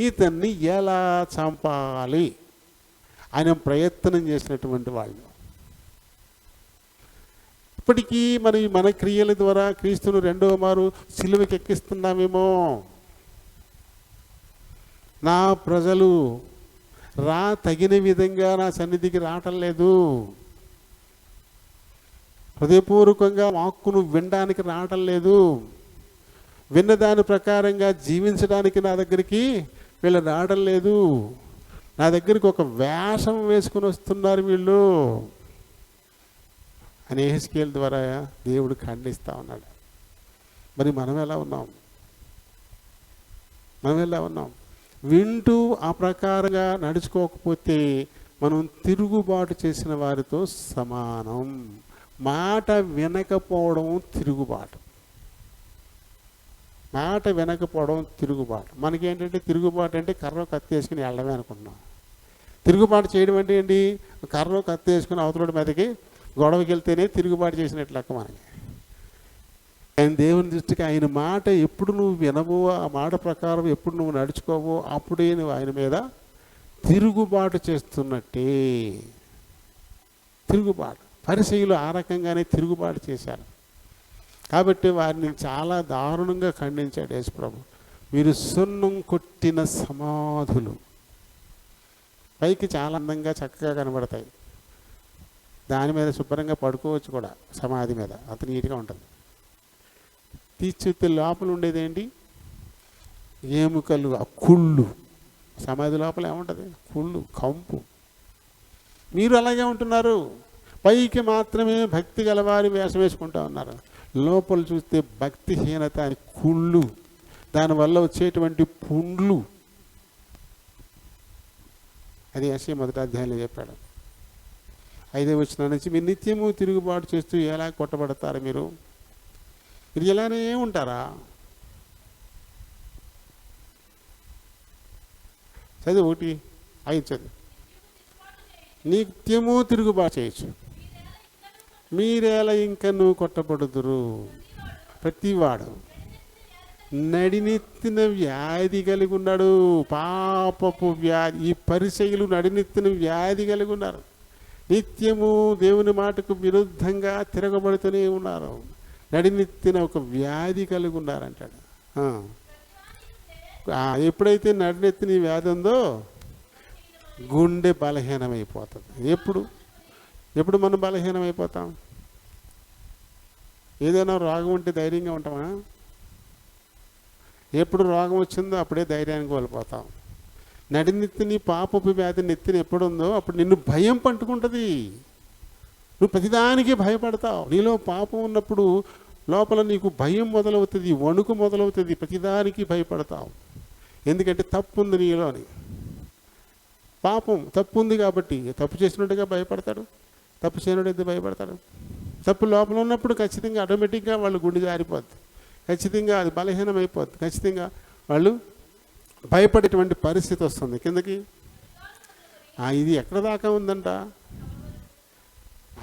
ఇతన్ని ఎలా చంపాలి ఆయన ప్రయత్నం చేసినటువంటి వాళ్ళు. ఇప్పటికీ మన క్రియల ద్వారా క్రీస్తును 2వ మారు సిలువకి ఎక్కిస్తున్నామేమో. నా ప్రజలు తగిన విధంగా నా సన్నిధికి రావటం లేదు, హృదయపూర్వకంగా వాక్కును వినడానికి రావటం లేదు, విన్న దాని ప్రకారంగా జీవించడానికి నా దగ్గరికి వీళ్ళు రావడం లేదు, నా దగ్గరికి ఒక వేషం వేసుకుని వస్తున్నారు వీళ్ళు అని యెహెజ్కేలు ద్వారా దేవుడు ఖండిస్తూ ఉన్నాడు. మరి మనం ఎలా ఉన్నాం? మనం ఎలా ఉన్నాం? వింటూ ఆ ప్రకారంగా నడుచుకోకపోతే మనం తిరుగుబాటు చేసిన వారితో సమానం. మాట వినకపోవడం తిరుగుబాటు, మాట వినకపోవడం తిరుగుబాటు. మనకేంటంటే తిరుగుబాటు అంటే కర్ర కత్తి వేసుకుని వెళ్ళడమే అనుకుంటున్నాం. తిరుగుబాటు చేయడం అంటే ఏంటి? కర్ర కత్తి వేసుకుని అవతల మీదకి గొడవకి వెళ్తేనే తిరుగుబాటు చేసినట్లు లెక్క మనకి. ఆయన దేవుని దృష్టికి ఆయన మాట ఎప్పుడు నువ్వు వినవో, ఆ మాట ప్రకారం ఎప్పుడు నువ్వు నడుచుకోవో అప్పుడే నువ్వు ఆయన మీద తిరుగుబాటు చేస్తున్నట్టే. తిరుగుబాటు, పరిసయ్యులు ఆ రకంగానే తిరుగుబాటు చేశారు. కాబట్టి వారిని చాలా దారుణంగా ఖండించాడు యేసుప్రభు. మీరు సున్నం కొట్టిన సమాధులు. పైకి చాలా అందంగా చక్కగా కనబడతాయి, దాని మీద శుభ్రంగా పడుకోవచ్చు కూడా, సమాధి మీద అంత నీట్గా ఉంటుంది. తీర్చితే లోపల ఉండేది ఏంటి? ఎముకలు, ఆ కుళ్ళు. సమాధి లోపల ఏముంటుంది? కుళ్ళు, కంపు. మీరు అలాగే ఉంటున్నారు. పైకి మాత్రమే భక్తి గలవారి వేషం వేసుకుంటూ ఉన్నారు, లోపల చూస్తే భక్తిహీనత అని కుళ్ళు, దానివల్ల వచ్చేటువంటి పుండ్లు. అది యెషయా 1వ అధ్యాయంలో చెప్పాడు. 5వ వచనం నుంచి, మీరు నిత్యము తిరుగుబాటు చేస్తూ ఎలా కొట్టబడతారు? మీరు ఇలానే ఉంటారా? చదువు 1:5 చదువు. నిత్యము తిరుగుబాటు చేయొచ్చు, మీరేలా ఇంకా నువ్వు కొట్టబడుదురు. ప్రతివాడు నడినెత్తిన వ్యాధి కలిగి ఉన్నాడు. పాపపు వ్యాధి. ఈ పరిసయ్యులు నడినెత్తిన వ్యాధి కలిగి ఉన్నారు. నిత్యము దేవుని మాటకు విరుద్ధంగా తిరగబడుతూనే ఉన్నారు. నడినెత్తిన ఒక వ్యాధి కలిగి ఉన్నారంటాడు. ఎప్పుడైతే నడినెత్తిన వ్యాధి ఉందో గుండె బలహీనమైపోతుంది. ఎప్పుడు మనం బలహీనమైపోతాం? ఏదైనా రోగం ఉంటే ధైర్యంగా ఉంటామా? ఎప్పుడు రోగం వచ్చిందో అప్పుడే ధైర్యాన్ని కోల్పోతాం. నడినెత్తిని పాపపు వ్యాధి నెత్తిని ఎప్పుడుందో అప్పుడు నిన్ను భయం పట్టుకుంటుంది. నువ్వు ప్రతిదానికి భయపడతావు. నీలో పాపం ఉన్నప్పుడు లోపల నీకు భయం మొదలవుతుంది, వణుకు మొదలవుతుంది, ప్రతిదానికి భయపడతావు. ఎందుకంటే తప్పు ఉంది నీలోని. పాపం తప్పు ఉంది కాబట్టి తప్పు చేసినట్టుగా భయపడతాడు. తప్పు చేయనట్టు భయపడతాడు. తప్పు లోపల ఉన్నప్పుడు ఖచ్చితంగా ఆటోమేటిక్గా వాళ్ళు గుండె జారిపోద్ది. ఖచ్చితంగా అది బలహీనమైపోద్ది. ఖచ్చితంగా వాళ్ళు భయపడేటువంటి పరిస్థితి వస్తుంది. కిందకి ఇది ఎక్కడ దాకా ఉందంట?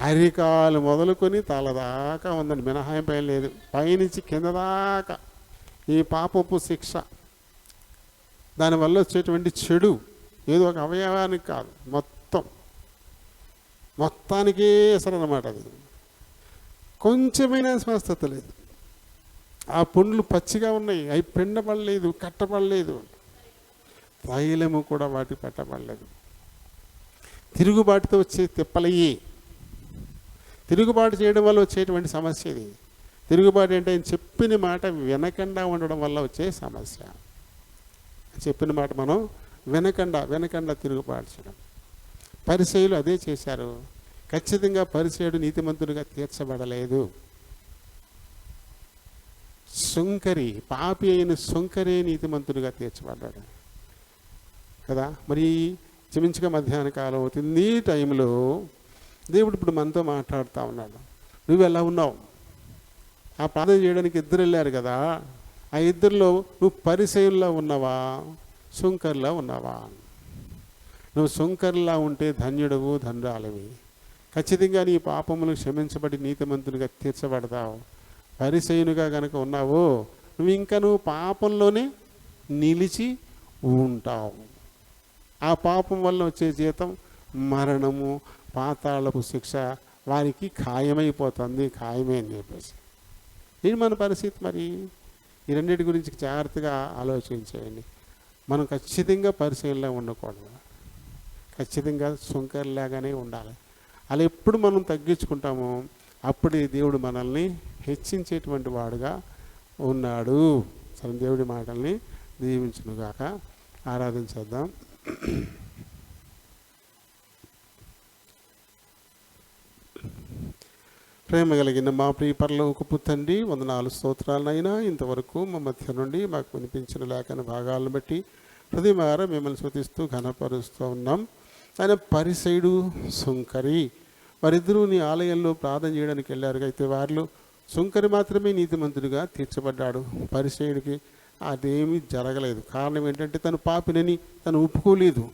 అరికాలు మొదలుకొని తల దాకా ఉందండి. మినహాయింపు లేదు. పైనుంచి కింద దాకా ఈ పాపపు శిక్ష, దానివల్ల వచ్చేటువంటి చెడు ఏదో ఒక అవయవానికి కాదు, మొత్తానికే అసలు అన్నమాట. అది కొంచెమైనా స్వస్థత లేదు. ఆ పుండ్లు పచ్చిగా ఉన్నాయి, అవి పిండపడలేదు, కట్టపడలేదు, తైలము కూడా వాటి పెట్టబడలేదు. తిరుగుబాటుతో వచ్చే తిప్పలయ్యి. తిరుగుబాటు చేయడం వల్ల వచ్చేటువంటి సమస్య ఇది. తిరుగుబాటు అంటే ఆయన చెప్పిన మాట వినకుండా ఉండడం వల్ల వచ్చే సమస్య. చెప్పిన మాట మనం వినకుండా తిరుగుబాటు చేయడం. పరిసయ్యులు అదే చేశారు. ఖచ్చితంగా పరిసయ్యుడు నీతిమంతుడిగా తీర్చబడలేదు. సుంకరి, పాపి అయిన సుంకరే నీతిమంతుడిగా తీర్చబడ్డాడు కదా. మరి చిమించగా మధ్యాహ్న కాలం అవుతుంది. ఈ టైంలో దేవుడు ఇప్పుడు మనతో మాట్లాడుతూ ఉన్నాడు. నువ్వు ఎలా ఉన్నావు? ఆ ప్రార్థన చేయడానికి ఇద్దరు వెళ్ళారు కదా. ఆ ఇద్దరిలో నువ్వు పరిసయ్యుల్లా ఉన్నావా, సుంకర్లా ఉన్నావా? నువ్వు సుంకర్లా ఉంటే ధన్యుడవు, ధన్యురాలివి. ఖచ్చితంగా నీ పాపములు క్షమించబడి నీతిమంతునిగా తీర్చబడతావు. పరిసయ్యునిగా కనుక ఉన్నావు, నువ్వు పాపంలోనే నిలిచి ఉంటావు. ఆ పాపం వల్ల వచ్చే జీతం మరణము, పాతాళపు శిక్ష వారికి ఖాయమైపోతుంది. ఖాయమే అని చెప్పేసి ఇది మన పరిస్థితి. మరి ఈ రెండింటి గురించి జాగ్రత్తగా ఆలోచించేయండి. మనం ఖచ్చితంగా పరిశీలనలో ఉండకూడదు. ఖచ్చితంగా సుంకర్లాగానే ఉండాలి. అలా ఎప్పుడు మనం తగ్గించుకుంటామో అప్పుడే దేవుడు మనల్ని హెచ్చించేటువంటి వాడుగా ఉన్నాడు. సరే, దేవుడి మాటల్ని దీవించునుగాక. ఆరాధించేద్దాం. ప్రేమ కలిగిన మా ప్రియ పరలోకపు తండ్రి, వందనాలు స్తోత్రాలనైనా ఇంతవరకు మా మధ్య నుండి మాకు వినిపించిన లేఖన భాగాలను బట్టి హృదయమారా మిమ్మల్ని స్తుతిస్తూ ఘనపరుస్తూ ఉన్నాం. ఆయన పరిసయ్యుడు, సుంకరి వారిద్దరూ నీ ఆలయంలో ప్రార్థన చేయడానికి వెళ్ళారు. అయితే వారిలో సుంకరి మాత్రమే నీతిమంతుడిగా తీర్చబడ్డాడు. పరిసయ్యుడికి అదేమీ జరగలేదు. కారణం ఏంటంటే తను పాపినని తను ఒప్పుకోలేదు,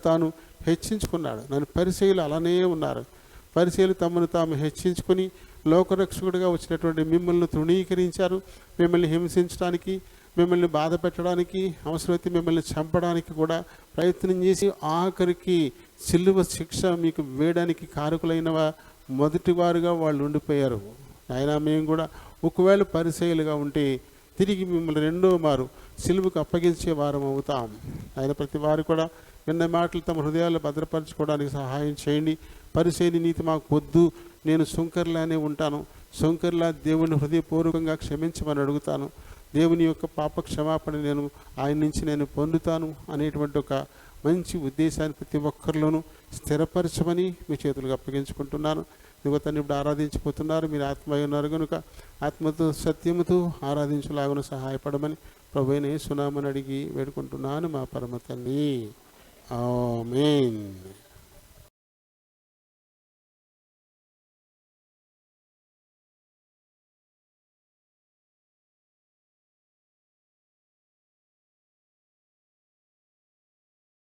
తాను హెచ్చించుకున్నాడు. నన్ను పరిసయ్యులు అలానే ఉన్నారు. పరిసయ్యులు తమను తాము హెచ్చించుకొని లోకరక్షకుడిగా వచ్చినటువంటి మిమ్మల్ని తృణీకరించారు. మిమ్మల్ని హింసించడానికి, మిమ్మల్ని బాధ పెట్టడానికి, అవసరమైతే మిమ్మల్ని చంపడానికి కూడా ప్రయత్నం చేసి ఆఖరికి సిలువ శిక్ష మీకు వేయడానికి కారకులైన మొదటి వారుగా వాళ్ళు ఉండిపోయారు. అయినా మేము కూడా ఒకవేళ పరిసయ్యులుగా ఉంటే తిరిగి మిమ్మల్ని రెండో మారు సిలువకు అప్పగించే వారం అవుతాం. ఆయన ప్రతి వారు కూడా విన్న మాటలు తమ హృదయాలు భద్రపరచుకోవడానికి సహాయం చేయండి. పరిసయ్యుని నీతి మాకు వద్దు, నేను సుంకర్లానే ఉంటాను, సుంకర్లా దేవుని హృదయపూర్వకంగా క్షమించమని అడుగుతాను, దేవుని యొక్క పాప క్షమాపణ ఆయన నుంచి నేను పొందుతాను అనేటువంటి ఒక మంచి ఉద్దేశాన్ని ప్రతి ఒక్కరిలోనూ స్థిరపరచమని మీ చేతులకు అప్పగించుకుంటున్నాను. ఇదిగో తండ్రి, ఇప్పుడు ఆరాధించిపోతున్నారు. మీరు ఆత్మ ఉన్నారు కనుక ఆత్మతో సత్యముతో ఆరాధించలాగున సహాయపడమని ప్రభువైన యేసు నామమున అడిగి వేడుకుంటున్నాను మా పరమ తండ్రి. ఆమేన్.